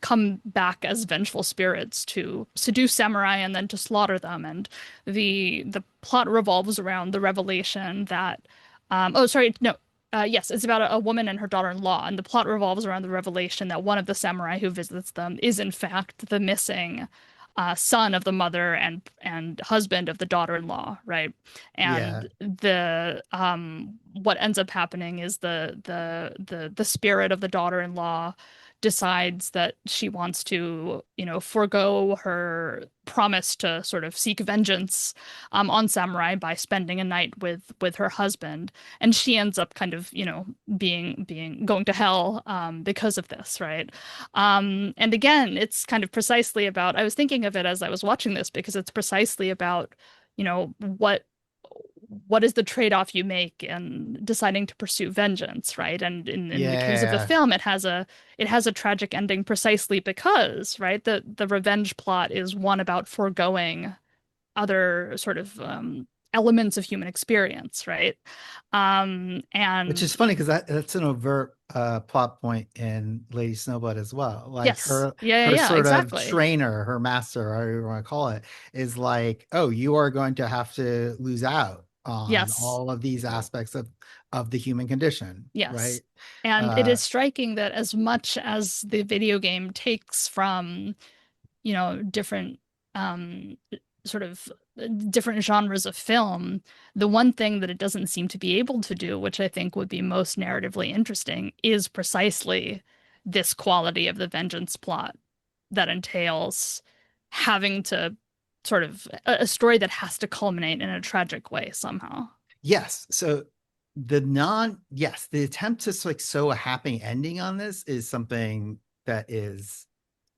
come back as vengeful spirits to seduce samurai and then to slaughter them. And the plot revolves around the revelation that oh, sorry, no. Yes, it's about a woman and her daughter-in-law, and the plot revolves around the revelation that one of the samurai who visits them is in fact the missing son of the mother and husband of the daughter-in-law, right? Yeah. And the what ends up happening is the spirit of the daughter-in-law decides that she wants to, forego her promise to sort of seek vengeance on samurai by spending a night with her husband, and she ends up kind of, being going to hell because of this, right? And again, it's kind of precisely about, I was thinking of it as I was watching this because it's precisely about, what is the trade-off you make in deciding to pursue vengeance, right? And in the case of the Yeah. film, it has a tragic ending precisely because, right, the revenge plot is one about foregoing other sort of elements of human experience, right? Which is And funny because that's an overt plot point in Lady Snowblood as well. Like yes, yeah, yeah, her yeah, sort of exactly. trainer, her master, however you want to call it, is like, oh, you are going to have to lose out on Yes. all of these Yeah. aspects of the human condition, Yes. right? And it Uh, is striking that as much as the video game takes from, different um sort of different genres of film, the one thing that it doesn't seem to be able to do, which I think would be most narratively interesting, is precisely this quality of the vengeance plot that entails having to sort of a story that has to culminate in a tragic way somehow. Yes. So yes, the attempt to like sew a happy ending on this is something that is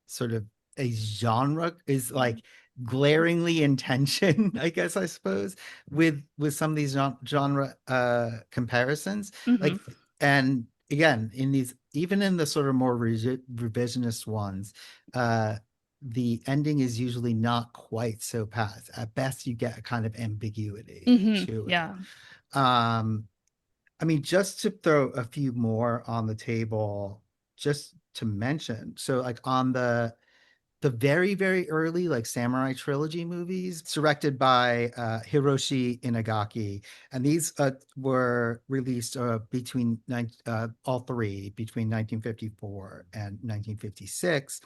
sort of a genre, is like glaringly in tension, I guess, I suppose, with some of these genre comparisons. Hmm. Like, and again, in these, even in the sort of more revisionist ones, uh the ending is usually not quite so past. At best, you get a kind of ambiguity to it. Yeah. um I mean, just to throw a few more on the table, just to mention, so like on the very, very early like samurai trilogy movies directed by Hiroshi Inagaki. And these were released between all three between 1954 and 1956.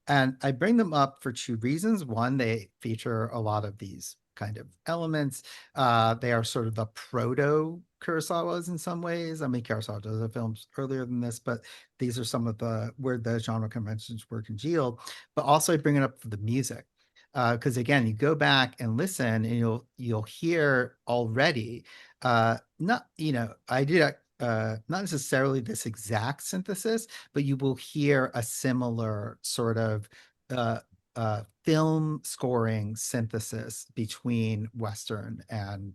And I bring them up for two reasons. One, they feature a lot of these kind of elements. They are sort of the proto Kurosawas in some ways. I mean, Kurosawa does have films earlier than this, but these are some of the where the genre conventions were congealed. But also I bring it up for the music, because again, you go back and listen, and you'll hear already. Not I did not necessarily this exact synthesis, but you will hear a similar sort of uh, film scoring synthesis between Western and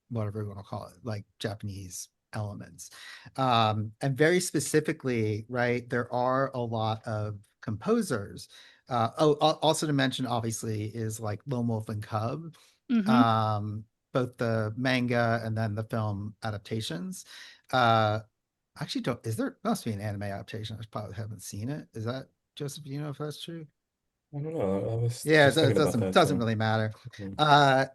whatever you want to call it, like Japanese elements. And very specifically, right, there are a lot of composers. Also to mention, obviously, is like Lone Wolf and Cub, Hmm. um, both the manga and then the film adaptations. Uh, actually, don't is there must be an anime adaptation? I probably haven't seen it. Is that Joseph? Do you know if that's true? I don't know. I was Yeah, just it thinking about that doesn't too. really matter. Mhm. Uh,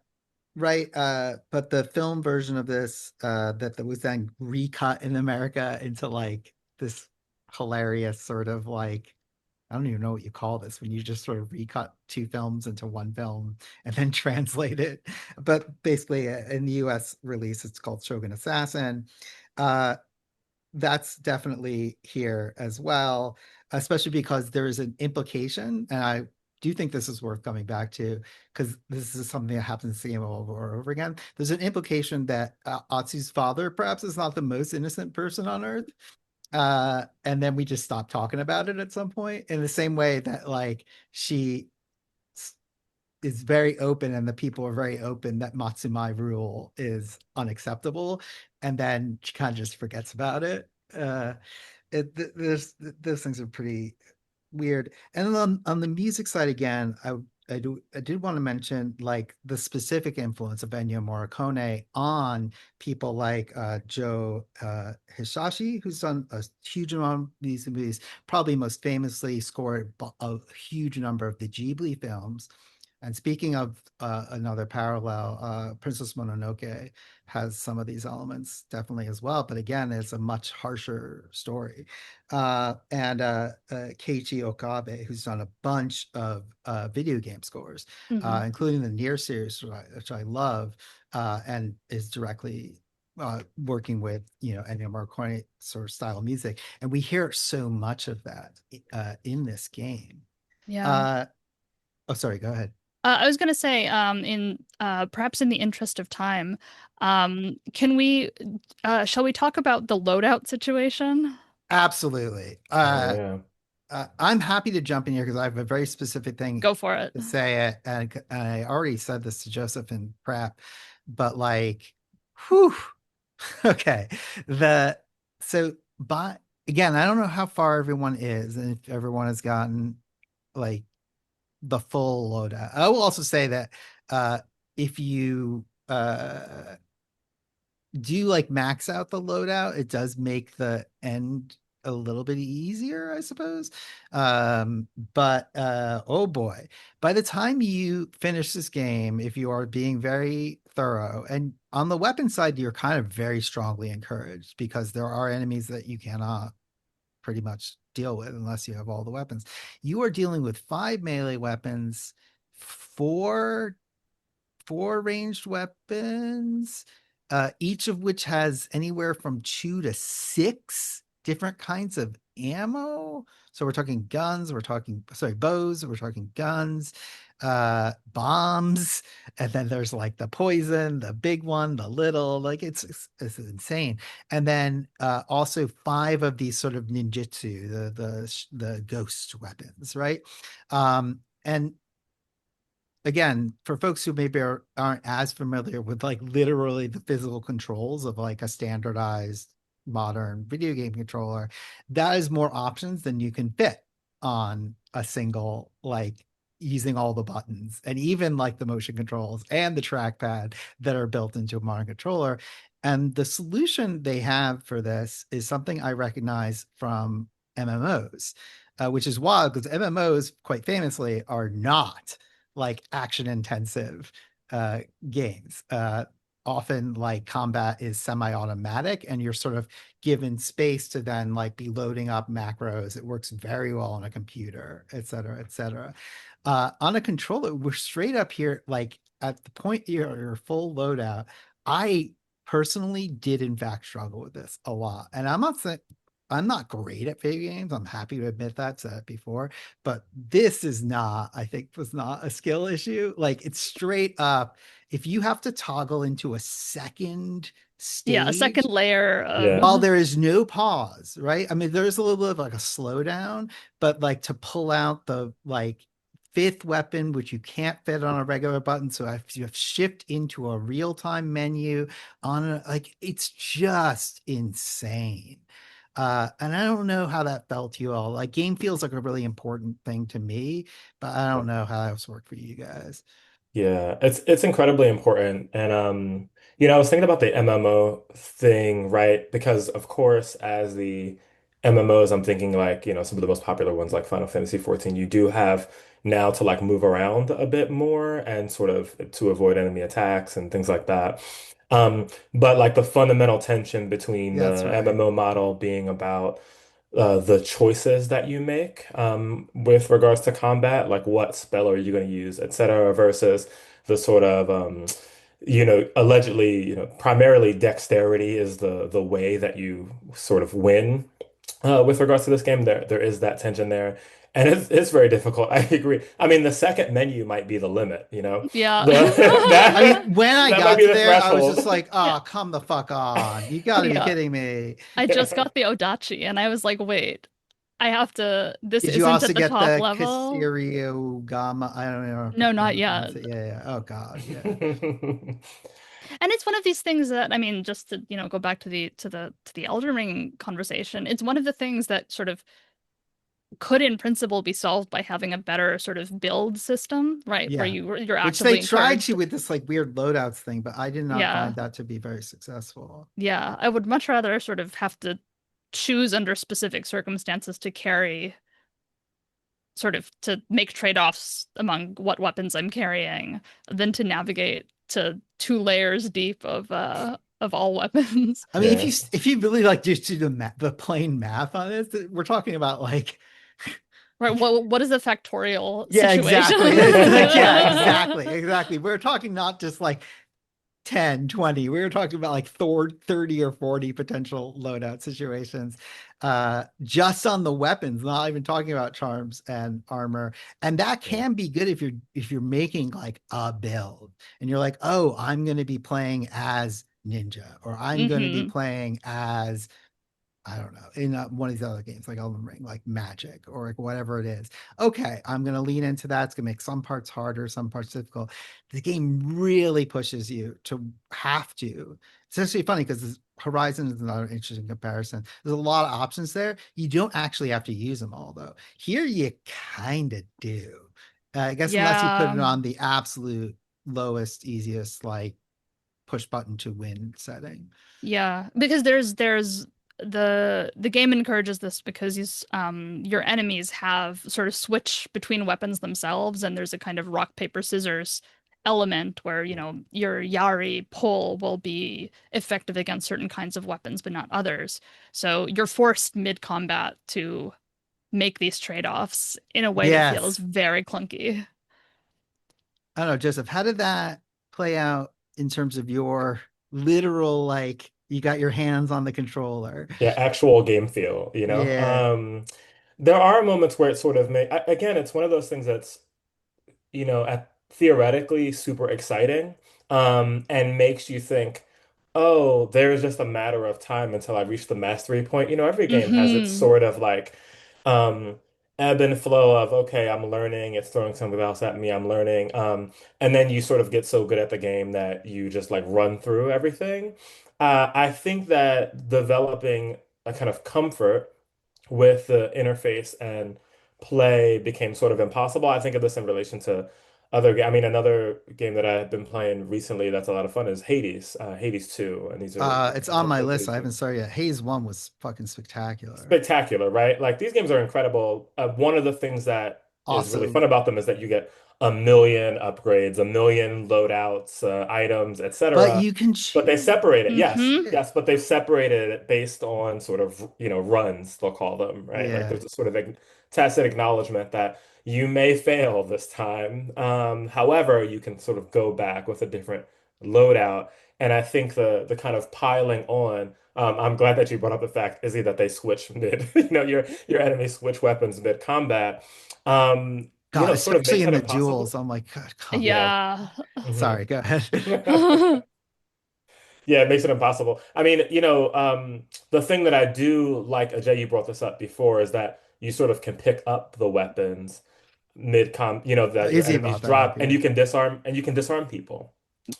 Right. But the film version of this that was then recut in America into like this hilarious sort of like, I don't even know what you call this when you just sort of recut two films into one film and then translate it. But basically, in the US release, it's called Shogun Assassin. Uh, that's definitely here as well, especially because there is an implication, and I do think this is worth coming back to because this is something that happens to the game over and over again. There's an implication that Atsu's father perhaps is not the most innocent person on earth, and then we just stop talking about it at some point. In the same way that like she is very open and the people are very open that Matsumai rule is unacceptable, and then she kind of just forgets about it. Those things are pretty weird. And then on the music side again, I did want to mention like the specific influence of Ennio Morricone on people like Joe Hisaishi, who's done a huge amount of these movies, probably most famously scored a huge number of the Ghibli films. And speaking of another parallel, Princess Mononoke has some of these elements definitely as well. But again, it's a much harsher story. And Keiichi Okabe, who's done a bunch of video game scores, Hmm. including the Nier series, which I love, and is directly working with Ennio Morricone sort of style music, and we hear so much of that in this game. Yeah. Uh, oh, sorry, go ahead. I was going to say, in perhaps in the interest of time, can we, shall we talk about the loadout situation? Absolutely. Oh yeah. I'm happy to jump in here because I have a very specific thing Go for it. to say it, and I already said this to Joseph in prep, but like, whew, okay. The so by again, I don't know how far everyone is, and if everyone has gotten like the full loadout. I will also say that uh, if you do like max out the loadout, it does make the end a little bit easier, I suppose. But oh boy, by the time you finish this game, if you are being very thorough, and on the weapon side, you're kind of very strongly encouraged because there are enemies that you cannot pretty much deal with unless you have all the weapons. You are dealing with 5 melee weapons, 4 4 ranged weapons, each of which has anywhere from 2 to 6 different kinds of ammo. So we're talking guns, we're talking, sorry, bows, we're talking guns, bombs, and then there's like the poison, the big one, the little, like it's insane. And then also 5 of these sort of ninjutsu, the ghost weapons, right? And again, for folks who maybe aren't as familiar with like literally the physical controls of like a standardized modern video game controller, that is more options than you can fit on a single, like using all the buttons and even like the motion controls and the trackpad that are built into a modern controller. And the solution they have for this is something I recognize from MMOs, which is wild because MMOs, quite famously, are not like action intensive games. Often like combat is semi-automatic and you're sort of given space to then like be loading up macros. It works very well on a computer, et cetera, et cetera. On a controller, we're straight up here, like at the point you're full loadout. I personally did in fact struggle with this a lot. And I'm not saying I'm not great at video games. I'm happy to admit that, said it before, but this is not, I think, was not a skill issue. Like it's straight up, if you have to toggle into a second Yeah, a second stage layer Yeah. while of there is no pause, right? I mean, there's a little bit of like a slowdown, but like to pull out the like fifth weapon, which you can't fit on a regular button. So if you have shift into a real-time menu on a, like, it's just insane. And I don't know how that felt to you all. Like game feels like a really important thing to me, but I don't know how that's worked for you guys. Yeah, it's incredibly important. And I was thinking about the MMO thing, right? Because of course, as the MMOs, I'm thinking like, some of the most popular ones like Final Fantasy 14, you do have now to like move around a bit more and sort of to avoid enemy attacks and things like that. But like the fundamental tension between That's the right. MMO model being about the choices that you make with regards to combat, like what spell are you going to use, etc., versus the sort of allegedly, primarily dexterity is the way that you sort of win with regards to this game. There is that tension there. And it's very difficult. I agree. I mean, the second menu might be the limit, yeah. The I mean, when I that might got be to the there, I was just threshold. like, oh, come the fuck on. You gotta be Yeah. kidding me. I just got the Odachi and I was like, wait, I have to, this Did you isn't also at the get top the level. Casserio Gamma? I don't know No, how not to pronounce yet. it. Yeah, yeah. Oh God, yeah. And it's one of these things that, I mean, just to, go back to the Elden Ring conversation, it's one of the things that sort of could in principle be solved by having a better sort of build system, right? Where Yeah. you're Which they actively tried to encouraged. with this like weird loadouts thing, but I did not Yeah. find that to be very successful. Yeah. I would much rather sort of have to choose under specific circumstances to carry sort of to make trade-offs among what weapons I'm carrying than to navigate to 2 layers deep of all weapons. I mean, Yeah. if you really like just do the plain math on this, we're talking about like Right. What is a factorial yeah, situation? exactly. It's like, yeah, exactly, exactly. We're talking not just like 10, 20. We were talking about like 30 or 40 potential loadout situations just on the weapons, not even talking about charms and armor. And that Yeah. can be good if you're making like a build and you're like, oh, I'm going to be playing as ninja or I'm going to be hmm playing as I don't know, in one of these other games like Elden Ring, like Magic or like whatever it is. Okay, I'm going to lean into that. It's going to make some parts harder, some parts difficult. The game really pushes you to have to. It's actually funny because Horizon is another interesting comparison. There's a lot of options there. You don't actually have to use them all, though. Here, you kind of do. I guess unless you put Yeah. it on the absolute lowest, easiest, like push button to win setting. Yeah. Because there's the game encourages this because your enemies have sort of switch between weapons themselves, and there's a kind of rock, paper, scissors element where, your Yari pull will be effective against certain kinds of weapons, but not others. So you're forced mid-combat to make these trade-offs in a way that feels Yes. very clunky. I don't know, Joseph, how did that play out in terms of your literal, like you got your hands on the controller? Yeah, actual game feel, you know? Yeah. There are moments where it sort of again, it's one of those things that's, theoretically super exciting, and makes you think, oh, there's just a matter of time until I reach the mastery point. Every game has its Mm-hmm. sort of like um, ebb and flow of, okay, I'm learning, it's throwing something else at me, I'm learning. And then you sort of get so good at the game that you just like run through everything. I think that developing a kind of comfort with the interface and play became sort of impossible. I think of this in relation to I mean, another game that I've been playing recently that's a lot of fun is Hades 2, and these are It's on my both list. Hades I haven't games. started yet. Haze 1 was fucking spectacular. Spectacular, right? Like these games are incredible. One of the things that is really Also, fun about them is that you get a million upgrades, a million loadouts, items, but etc. you can But they choose separate it. Yes, Mm-hmm. shit. yes, but they've separated it based on sort of, runs, they'll call them, right? Like Yeah. there's a sort of tacit acknowledgement that you may fail this time. However, you can sort of go back with a different loadout. And I think the kind of piling on. I'm glad that you brought up the fact, Izzy, that they switch mid, your enemy switch weapons mid combat. God, Sort of especially makes in it the duels. impossible. I'm like, God, come on. Yeah. Yeah. Mhm. Sorry, go ahead. Yeah, it makes it impossible. I mean, the thing that I do like, Ajay, you brought this up before, is that you sort of can pick up the weapons mid-com, that your Izzy enemies brought that up, drop, and yeah. you can disarm people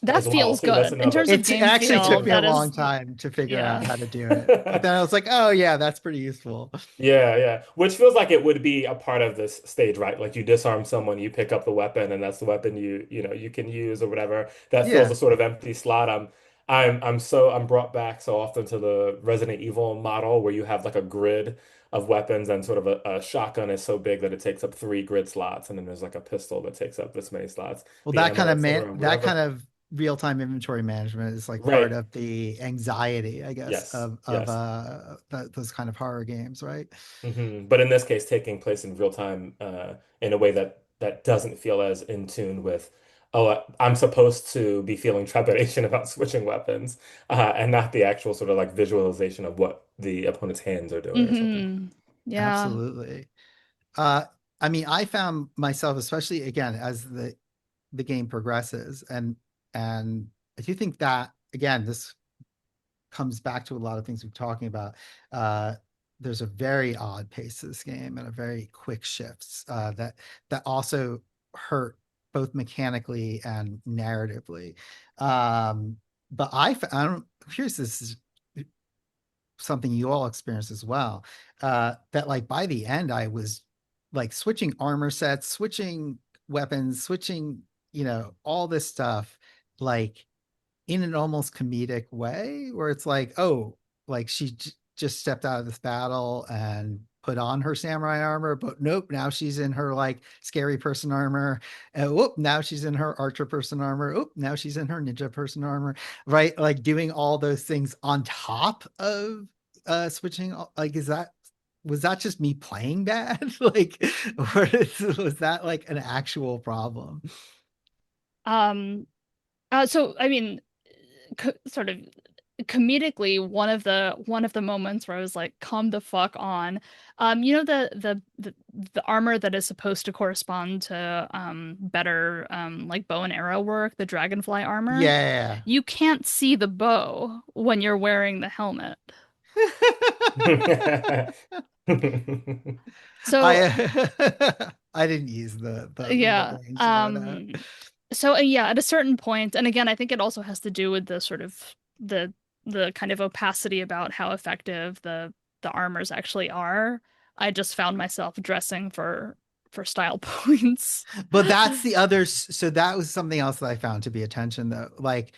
That as well feels too. That's good. In another. terms of It game actually feel, took me a that long is, time to figure out yeah. how to do it. But then I was like, oh yeah, that's pretty useful. Yeah, yeah. Which feels like it would be a part of this stage, right? Like you disarm someone, you pick up the weapon, and that's the weapon you can use or whatever. That fills Yeah. a sort of empty slot. I'm brought back so often to the Resident Evil model where you have like a grid of weapons and sort of a shotgun is so big that it takes up 3 grid slots, and then there's like a pistol that takes up this many slots, Well, the ammo, etc., that kind whatever. of real-time inventory management is like part Right. of the anxiety, I guess, Yes. of Yes. those kind of horror games, right? But in this case, taking place in real time in a way that doesn't feel as in tune with, oh, I'm supposed to be feeling trepidation about switching weapons, and not the actual sort of like visualization of what the opponent's hands are doing or something. Mm-hmm. Yeah. Absolutely. Uh, I mean, I found myself, especially again, as the game progresses, and I do think that again, this comes back to a lot of things we're talking about. Uh, there's a very odd pace to this game and a very quick shifts that also hurt both mechanically and narratively. But I don't. Here's this is something you all experience as well. That like by the end, I was like switching armor sets, switching weapons, switching all this stuff, like in an almost comedic way where it's like, oh, like just stepped out of this battle and put on her samurai armor, but nope, now she's in her like scary person armor. And whoop, now she's in her archer person armor. Oop, now she's in her ninja person armor, right? Like doing all those things on top of switching. Like, was that just me playing bad? Like, was that like an actual problem? Um, so I mean, sort of comedically, one of the moments where I was like, "Calm the fuck on," the armor that is supposed to correspond to better like bow and arrow work, the dragonfly armor. Yeah. You can't see the bow when you're wearing the helmet. So I didn't use the yeah, range loadout. yeah, at a certain point, and again, I think it also has to do with the sort of the kind of opacity about how effective the armors actually are. I just found myself dressing for style points. But that's the other. So that was something else that I found to be attention though. Like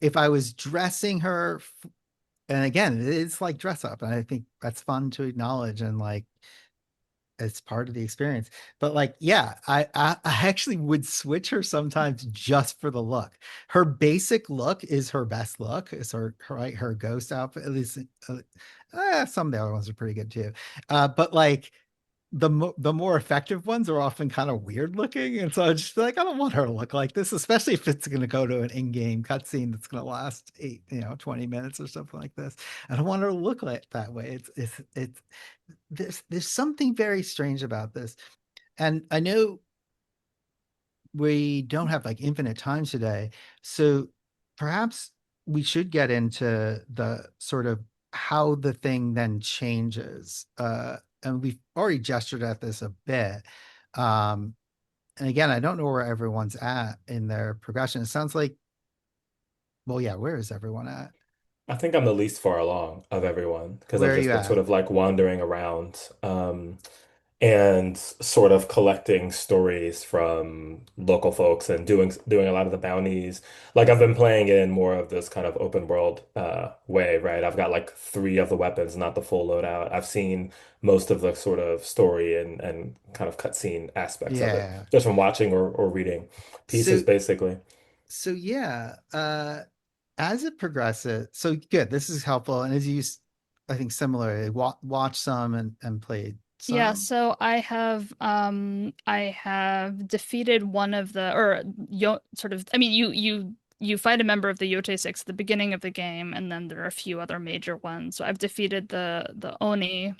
if I was dressing her, and again, it's like dress up, and I think that's fun to acknowledge and like it's part of the experience. But like, yeah, I actually would switch her sometimes just for the look. Her basic look is her best look. Is her ghost outfit. At least some of the other ones are pretty good too. But like the more effective ones are often kind of weird looking, and so I just feel like I don't want her to look like this, especially if it's going to go to an in-game cutscene that's going to last 20 minutes or something like this. I don't want her to look like that way. It's there's something very strange about this, and I know we don't have like infinite time today, so perhaps we should get into the sort of how the thing then changes. And we've already gestured at this a bit. um and again, I don't know where everyone's at in their progression. It sounds like, well, yeah, where is everyone at? I think I'm the least far along of everyone because Where I've are just you been sort at? of like wandering around. And sort of collecting stories from local folks and doing a lot of the bounties. Like I've been playing in more of this kind of open world way, right? I've got like three of the weapons, not the full loadout. I've seen most of the sort of story and kind of cutscene aspects of it Yeah. just from watching or reading pieces, so basically. yeah, as it progresses, so good, this is helpful. And as you I think similarly watch some and played Yeah, some. so I have defeated one of the or yo sort of I mean you fight a member of the Yotei Six at the beginning of the game, and then there are a few other major ones. So I've defeated the Oni,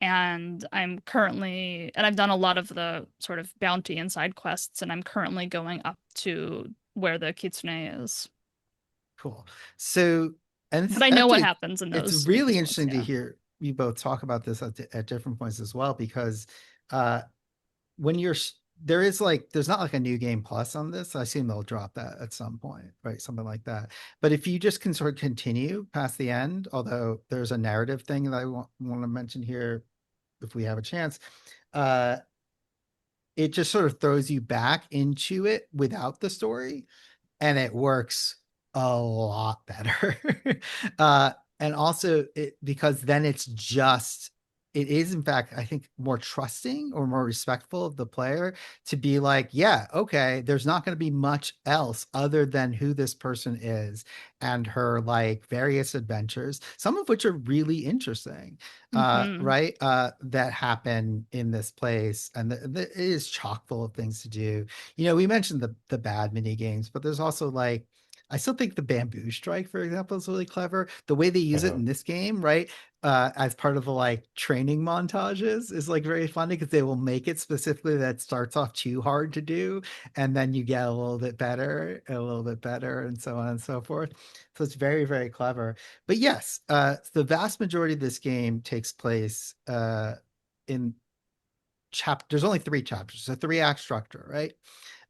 and I've done a lot of the sort of bounty and side quests, and I'm currently going up to where the Kitsune is. Cool. So, and But I know what actually, happens in it's those really ones, interesting to yeah. hear you both talk about this at different points as well, because uh, when there is like, there's not like a new game plus on this. I assume they'll drop that at some point, right? Something like that. But if you just can sort of continue past the end, although there's a narrative thing that I want to mention here if we have a chance, uh, it just sort of throws you back into it without the story, and it works a lot better. uh and also because then it is in fact, I think, more trusting or more respectful of the player to be like, yeah, okay, there's not going to be much else other than who this person is and her like various adventures, some of which are really interesting, Hmm. right, that happen in this place. And it is chock full of things to do. We mentioned the bad mini games, but there's also like, I still think the bamboo strike, for example, is really clever. The way they use it Uh-huh. in this game, right? As part of the like training montages is like very funny, because they will make it specifically that starts off too hard to do, and then you get a little bit better, a little bit better, and so on and so forth. So it's very, very clever. But yes, the vast majority of this game takes place in there's only three chapters, so three-act structure, right?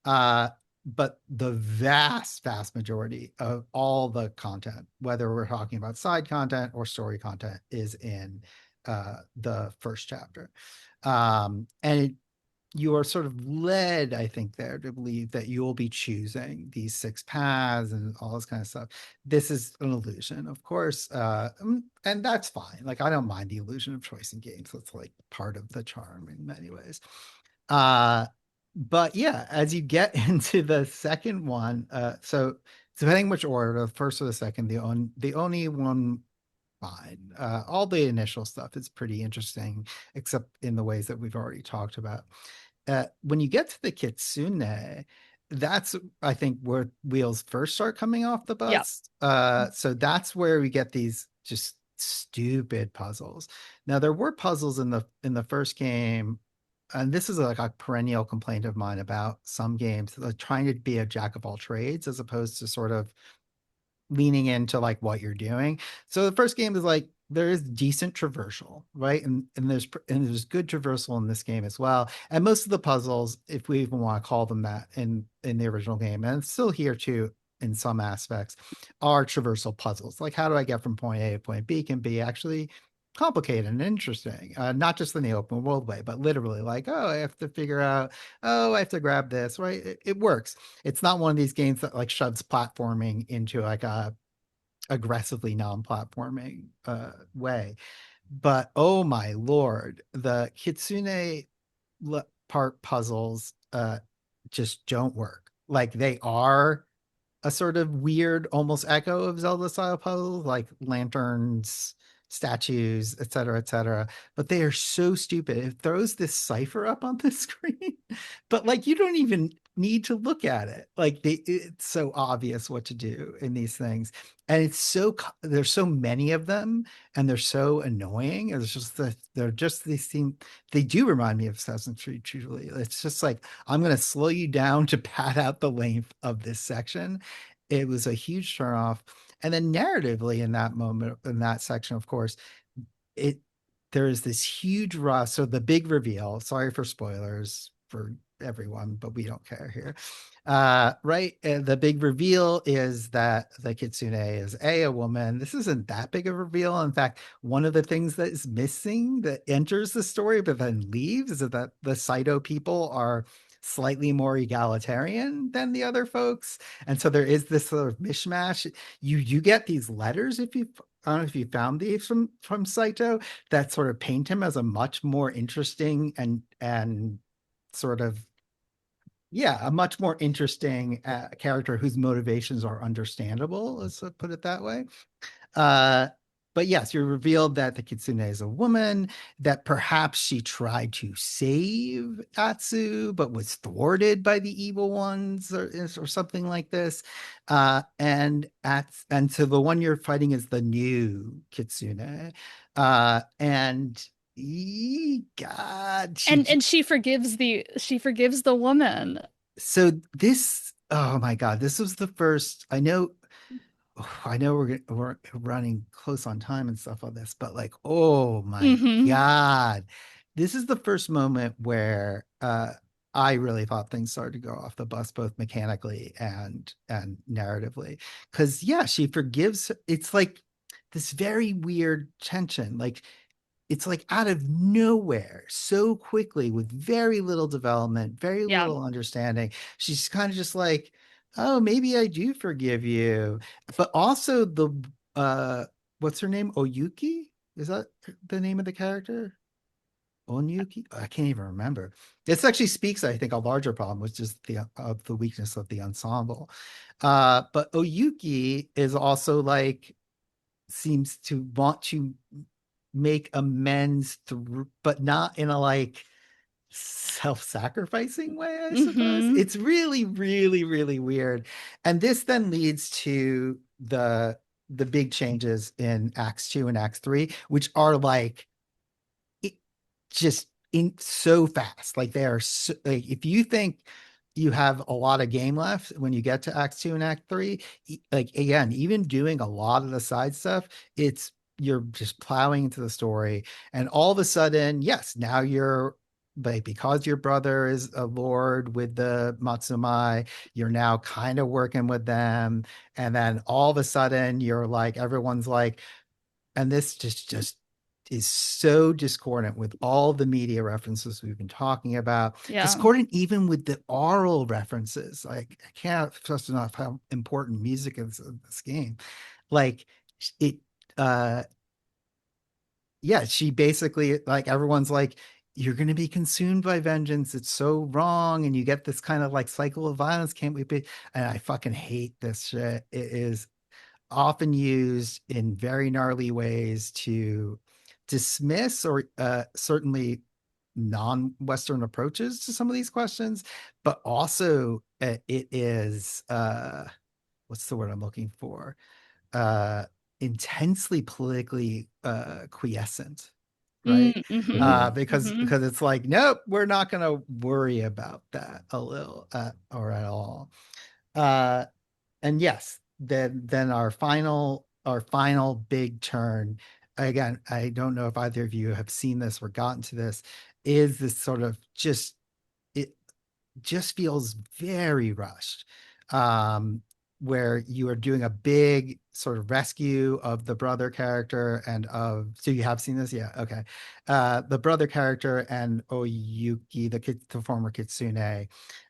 uh but the vast majority of all the content, whether we're talking about side content or story content, is in the first chapter. And you are sort of led, I think, there to believe that you will be choosing these six paths and all this kind of stuff. This is an illusion, of course, and that's fine. Like, I don't mind the illusion of choice in games. That's like part of the charm in many ways. uh but yeah, as you get into the second one, so depending which order, the first or the second, the only one, fine. All the initial stuff is pretty interesting, except in the ways that we've already talked about. When you get to the kitsune, that's, I think, where wheels first start coming off the Yeah. bus. So that's where we get these just stupid puzzles. Now, there were puzzles in the first game, and this is like a perennial complaint of mine about some games, like trying to be a jack of all trades as opposed to sort of leaning into like what you're doing. So the first game is like, there is decent traversal, right? And there's good traversal in this game as well. And most of the puzzles, if we even want to call them that, in the original game, and it's still here too in some aspects, are traversal puzzles. Like, how do I get from point A to point B can be actually complicated and interesting, not just in the open world way, but literally like, oh, I have to figure out, oh, I have to grab this, right? It works. It's not one of these games that like shoves platforming into like a aggressively non-platforming way. But oh my lord, the kitsune part puzzles just don't work. Like, they are a sort of weird almost echo of Zelda style puzzles, like lanterns, statues, et cetera, et cetera. But they are so stupid. It throws this cipher up on the screen, but like you don't even need to look at it. Like it's so obvious what to do in these things. And there's so many of them and they're so annoying. It's just that they're just these things. They do remind me of Assassin's Creed, truly. It's just like, I'm going to slow you down to pad out the length of this section. It was a huge turnoff. And then narratively in that moment, in that section, of course, it there is this huge rush. So the big reveal, sorry for spoilers for everyone, but we don't care here. Right. The big reveal is that the kitsune is a woman. This isn't that big of a reveal. In fact, one of the things that is missing that enters the story but then leaves is that the Saito people are slightly more egalitarian than the other folks. And so there is this sort of mishmash. You get these letters, if you I don't know if you found these from Saito, that sort of paint him as a much more interesting and sort of, yeah, a much more interesting character whose motivations are understandable, let's put it that way. uh but yes, you're revealed that the kitsune is a woman, that perhaps she tried to save Atsu but was thwarted by the evil ones, or something like this. And so the one you're fighting is the new kitsune. And God, And she forgives the woman. so this, oh my God, this was the first. I know we're running close on time and stuff on this, but like, oh my Mm-hmm. God, this is the first moment where I really thought things started to go off the bus, both mechanically and narratively. Because yeah, she forgives. It's like this very weird tension. Like it's like out of nowhere so quickly with very little development, very Yeah. little understanding. She's kind of just like, oh, maybe I do forgive you. But also the what's her name? Oyuki? Is that the name of the character? Onyuki? I can't even remember. This actually speaks, I think, a larger problem, which is the weakness of the ensemble. But Oyuki is also like seems to want to make amends through, but not in a like self-sacrificing way, I suppose. Mm-hmm. It's really, really, really weird. And this then leads to the big changes in Acts 2 and Acts 3, which are like it, just in so fast. Like they are so, like if you think you have a lot of game left when you get to Act 2 and Act 3, like again, even doing a lot of the side stuff, it's you're just plowing into the story, and all of a sudden, yes, now you're like, because your brother is a lord with the Matsumai, you're now kind of working with them. And then all of a sudden you're like, everyone's like, and this just is so discordant with all the media references we've been talking about, Yeah. discordant even with the oral references. Like I can't stress enough how important music is in this game. Like it yeah, she basically, like, everyone's like, you're going to be consumed by vengeance, it's so wrong, and you get this kind of like cycle of violence, can't we be? And I fucking hate this shit. It is often used in very gnarly ways to dismiss or certainly non-Western approaches to some of these questions, but also it is what's the word I'm looking for? Uh, Intensely politically quiescent, right? Mm-hmm. Hmm. Mm-hmm. Because it's like, nope, we're not going to worry about that a little or at all. Uh, and yes, then our final big turn. Again, I don't know if either of you have seen this or gotten to this. Is this sort of just it just feels very rushed, um, where you are doing a big sort of rescue of the brother character and of, so you have seen this, yeah, okay, the brother character and Oyuki, the former kitsune,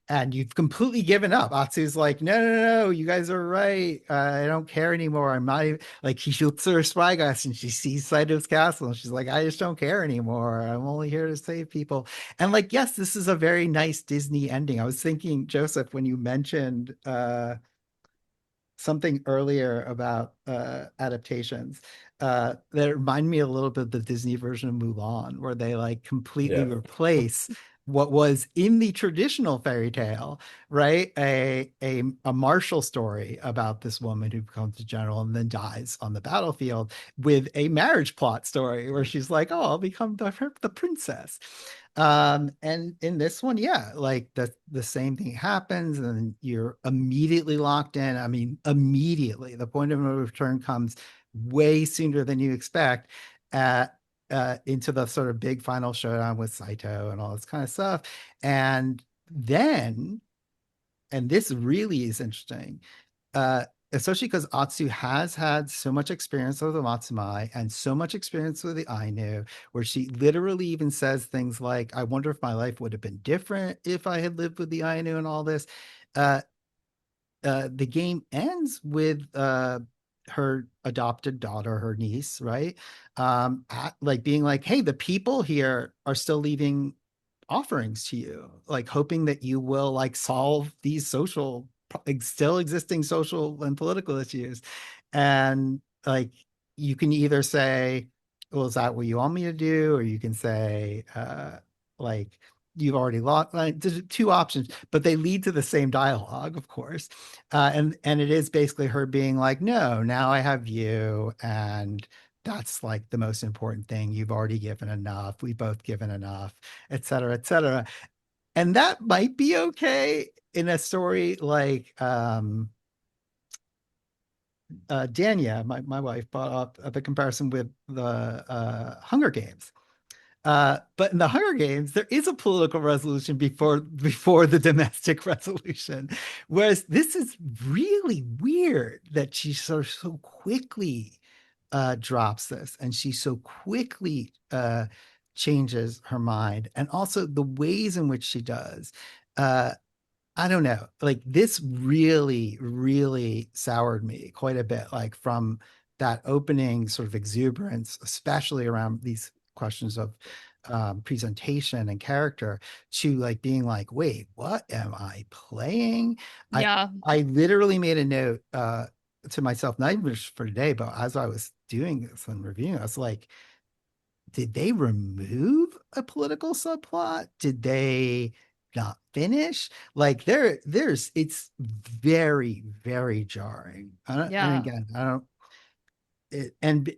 and you've completely given up. Atsu's like, no, no, no, you guys are right. I don't care anymore. I'm not even, like, he shoots her spyglass and she sees Saito's castle and she's like, I just don't care anymore. I'm only here to save people. And like, yes, this is a very nice Disney ending. I was thinking, Joseph, when you mentioned something earlier about adaptations that remind me a little bit of the Disney version of Mulan, where they like completely Yeah. replace what was in the traditional fairy tale, right? A martial story about this woman who becomes a general and then dies on the battlefield with a marriage plot story where she's like, "Oh, I'll become the princess." And in this one, yeah, like the same thing happens, and you're immediately locked in. I mean, immediately. The point of no return comes way sooner than you expect. Uh, into the sort of big final showdown with Saito and all this kind of stuff. And then, and this really is interesting, uh, especially because Atsu has had so much experience with the Matsumai and so much experience with the Ainu, where she literally even says things like, I wonder if my life would have been different if I had lived with the Ainu and all this. Uh, the game ends with her adopted daughter, her niece, right? Like being like, hey, the people here are still leaving offerings to you, like hoping that you will like solve these social, still existing social and political issues. And like, you can either say, well, is that what you want me to do? Or you can say, like, you've already lost. Like, there's two options, but they lead to the same dialogue, of course. And it is basically her being like, no, now I have you, and that's like the most important thing. You've already given enough. We've both given enough, et cetera, et cetera. And that might be okay in a story like Dania, my wife, brought up the comparison with the Hunger Games. But in the Hunger Games, there is a political resolution before the domestic resolution. Whereas this is really weird that she so quickly drops this, and she so quickly changes her mind, and also the ways in which she does. Uh, I don't know. Like this really, really soured me quite a bit. Like from that opening sort of exuberance, especially around these questions of presentation and character, to like being like, wait, what am I playing? I Yeah. I literally made a note to myself, not even just for today, but as I was doing this and reviewing, I was like, did they remove a political subplot? Did they not finish? Like there's it's very, very jarring. And Yeah. again, I don't and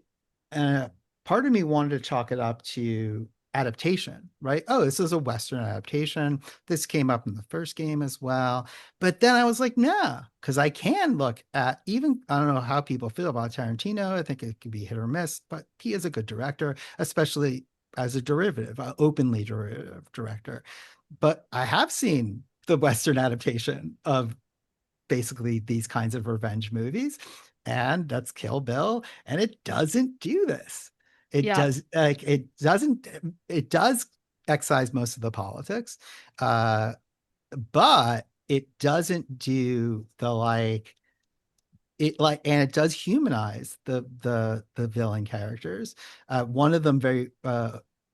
uh, part of me wanted to chalk it up to adaptation, right? Oh, this is a Western adaptation. This came up in the first game as well. But then I was like, nah, because I can look at even, I don't know how people feel about Tarantino. I think it could be hit or miss, but he is a good director, especially as a derivative, openly derivative director. But I have seen the Western adaptation of basically these kinds of revenge movies, and that's Kill Bill, and it doesn't do this. It Yeah. does like it does excise most of the politics, uh, but it doesn't do the like it like, and it does humanize the villain characters. One of them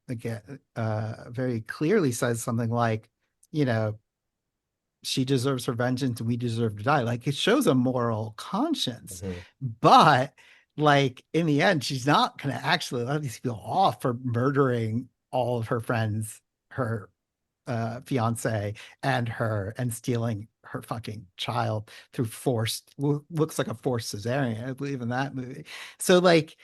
again very clearly says something like, you know, she deserves her vengeance and we deserve to die. Like it shows a moral conscience, Mhm. but like in the end, she's not going to actually let these people off for murdering all of her friends, her fiance and her, and stealing her fucking child through forced, looks like a forced cesarean, I believe, in that movie. So like,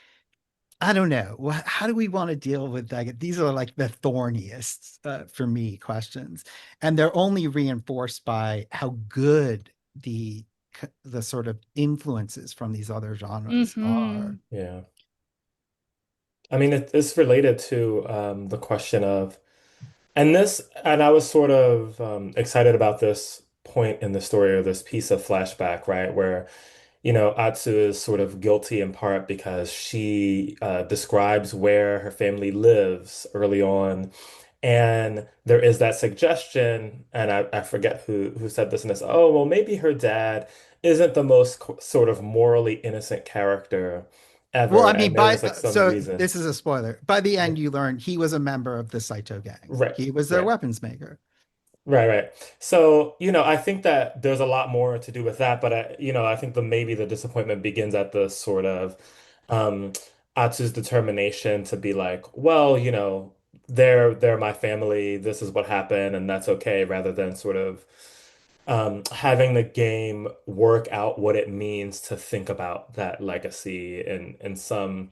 I don't know. How do we want to deal with that? These are like the thorniest for me questions, and they're only reinforced by how good the sort of influences from these other genres are. Hmm. Yeah. I mean, it's related to the question of, and I was sort of excited about this point in the story, or this piece of flashback, right? Where, Atsu is sort of guilty in part because she describes where her family lives early on. And there is that suggestion, and I forget who said this, and this, oh, well, maybe her dad isn't the most sort of morally innocent character Well, ever, I and mean, there was like some so reason. this is a spoiler. By the Yeah. end, you learn he was a member of the Saito gang. Right, He was their right. weapons maker. Right, right. So, I think that there's a lot more to do with that, but I think maybe the disappointment begins at the sort of um Atsu's determination to be like, well, they're my family, this is what happened, and that's okay, rather than sort of having the game work out what it means to think about that legacy in some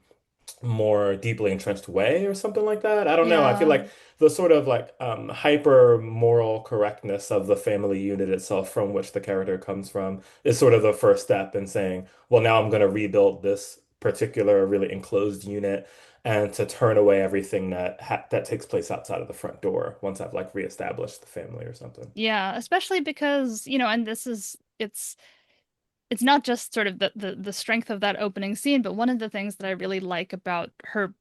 more deeply entrenched way or something like that. I don't know. I feel Yeah. like the sort of like hyper moral correctness of the family unit itself from which the character comes from is sort of the first step in saying, well, now I'm going to rebuild this particular really enclosed unit and to turn away everything that takes place outside of the front door once I've like reestablished the family or something. Yeah, especially because, and this is it's not just sort of the strength of that opening scene, but one of the things that I really like about her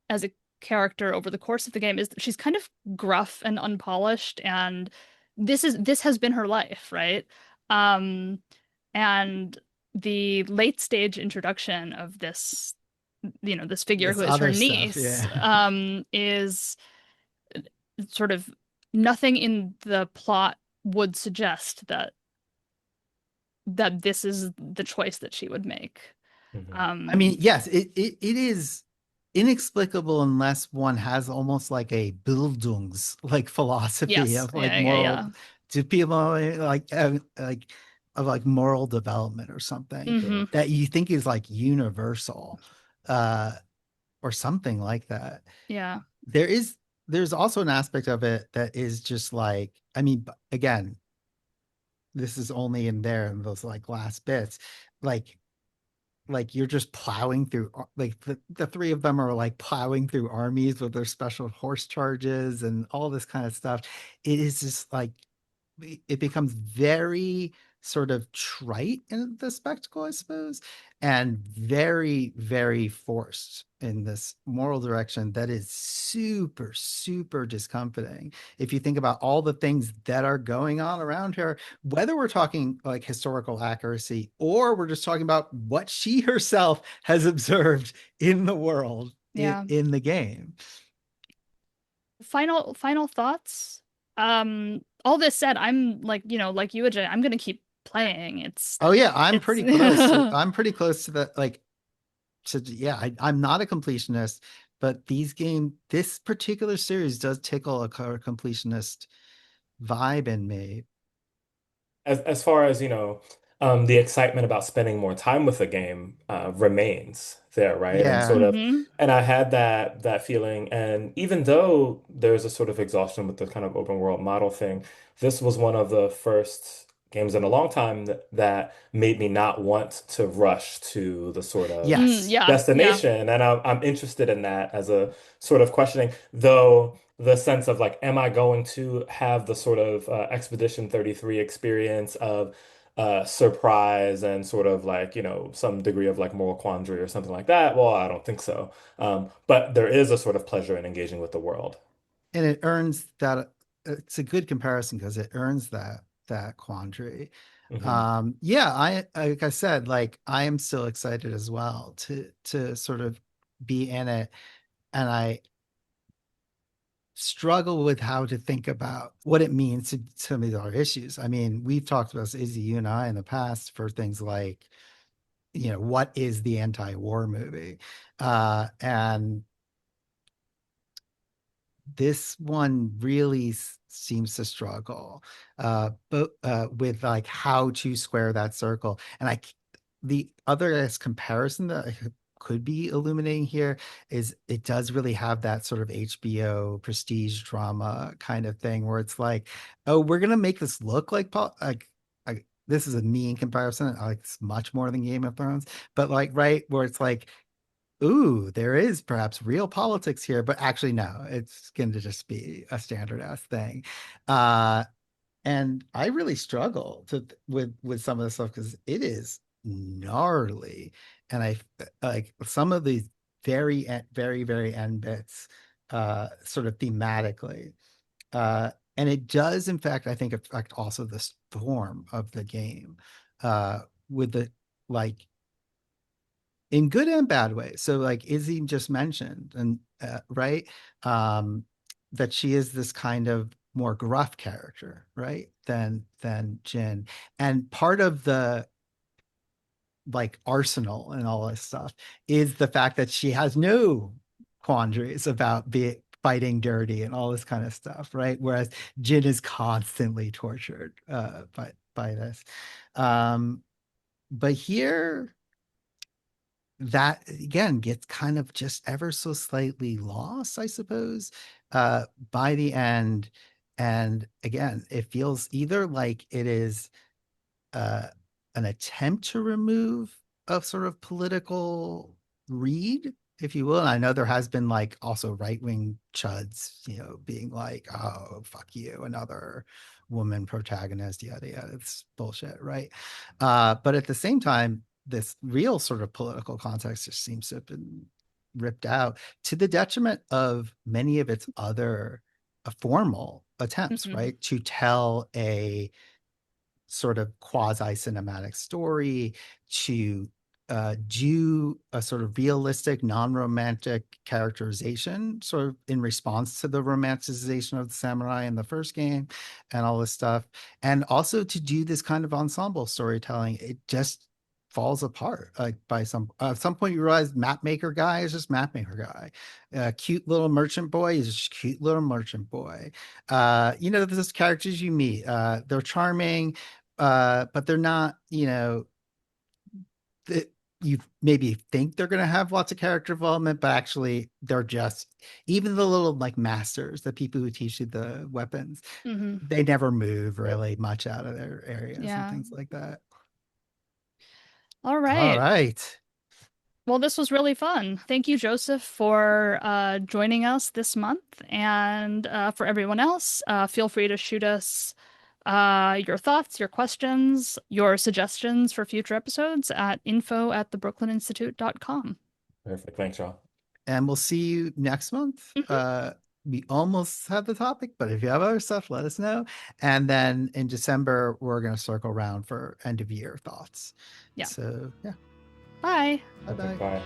as a character over the course of the game is that she's kind of gruff and unpolished, and this has been her life, right? Um, and the late stage introduction of this figure This who is her other stuff, niece, yeah. is sort of nothing in the plot would suggest that this is the choice that she would make. Hmm. I Um, mean, yes, it is inexplicable unless one has almost like a Bildungs like philosophy yes, of like yeah, yeah, moral yeah. to people like of like moral development or something Hmm. that you think is like universal uh or something like that. Yeah. There is there's also an aspect of it that is just like I mean again, this is only in there in those like last bits like you're just plowing through like the three of them are like plowing through armies with their special horse charges and all this kind of stuff. It is just like it becomes very sort of trite in the spectacle, I suppose, and very, very forced in this moral direction that is super, super discomforting. If you think about all the things that are going on around her, whether we're talking like historical accuracy or we're just talking about what she herself has observed in the world Yeah. in the game. Final thoughts. All this said, I'm like, like you, Ajay, I'm gonna keep playing. Oh yeah, I'm It's pretty close. I'm pretty close to the like yeah, I'm not a completionist, but this particular series does tickle a completionist vibe in me. As far as, the excitement about spending more time with the game remains there, right? And Yeah, sort of, hmm. and I had that feeling. And even though there's a sort of exhaustion with the kind of open world model thing, this was one of the first games in a long time that made me not want to rush to the sort of yes, Yeah, yeah. destination. And I'm interested in that as a sort of questioning, though the sense of like, am I going to have the sort of Expedition 33 experience of surprise and sort of like, some degree of like moral quandary or something like that? Well, I don't think so. But there is a sort of pleasure in engaging with the world. and it earns that. It's a good comparison because it earns that quandary. Hmm. Yeah, I like I said, like I am still excited as well to sort of be in it, and I struggle with how to think about what it means to some of our issues. I mean, we've talked about this, Izzy, you and I, in the past for things like, what is the anti-war movie? And this one really seems to struggle, but with like how to square that circle. And the other comparison that I could be illuminating here is it does really have that sort of HBO prestige drama kind of thing where it's like, oh, we're gonna make this look like this is a mean comparison. Like it's much more than Game of Thrones, but like right where it's like ooh, there is perhaps real politics here, but actually, no, it's going to just be a standard ass thing. Uh, and I really struggle with some of this stuff because it is gnarly, and I like some of these very, very end bits, sort of thematically. And it does, in fact, I think affect also the form of the game, with the like in good and bad ways. So like Izzy just mentioned, and right, um, that she is this kind of more gruff character, right? Than Jin. And part of the like arsenal and all this stuff is the fact that she has no quandaries about fighting dirty and all this kind of stuff, right? Whereas Jin is constantly tortured by this. But here, that again gets kind of just ever so slightly lost, I suppose, by the end. And again, it feels either like it is an attempt to remove a sort of political read, if you will. And I know there has been like also right-wing chuds, being like, oh, fuck you, another woman protagonist, yada yada. It's bullshit, right? But at the same time, this real sort of political context just seems to have been ripped out to the detriment of many of its other formal attempts, right, to tell a sort of quasi cinematic story, to do a sort of realistic, non-romantic characterization, sort of in response to the romanticization of the samurai in the first game and all this stuff. And also to do this kind of ensemble storytelling. It just falls apart. Like by at some point you realize map maker guy is just map maker guy. Cute little merchant boy is just cute little merchant boy. There's characters you meet. They're charming, but they're not, you maybe think they're going to have lots of character development, but actually they're just, even the little like masters, the people who teach you the weapons, they never move really much out of their areas and things like that. All right. Right. Well, this was really fun. Thank you, Joseph, for joining us this month. And for everyone else, feel free to shoot us your thoughts, your questions, your suggestions for future episodes at info@thebrooklyn.institute.com. Perfect. Thanks, y'all. And we'll see you next month. We almost have the topic, but if you have other stuff, let us know. And then in December, we're going to circle around for end of year thoughts. Yeah. So, yeah. Bye. Bye-bye. Bye.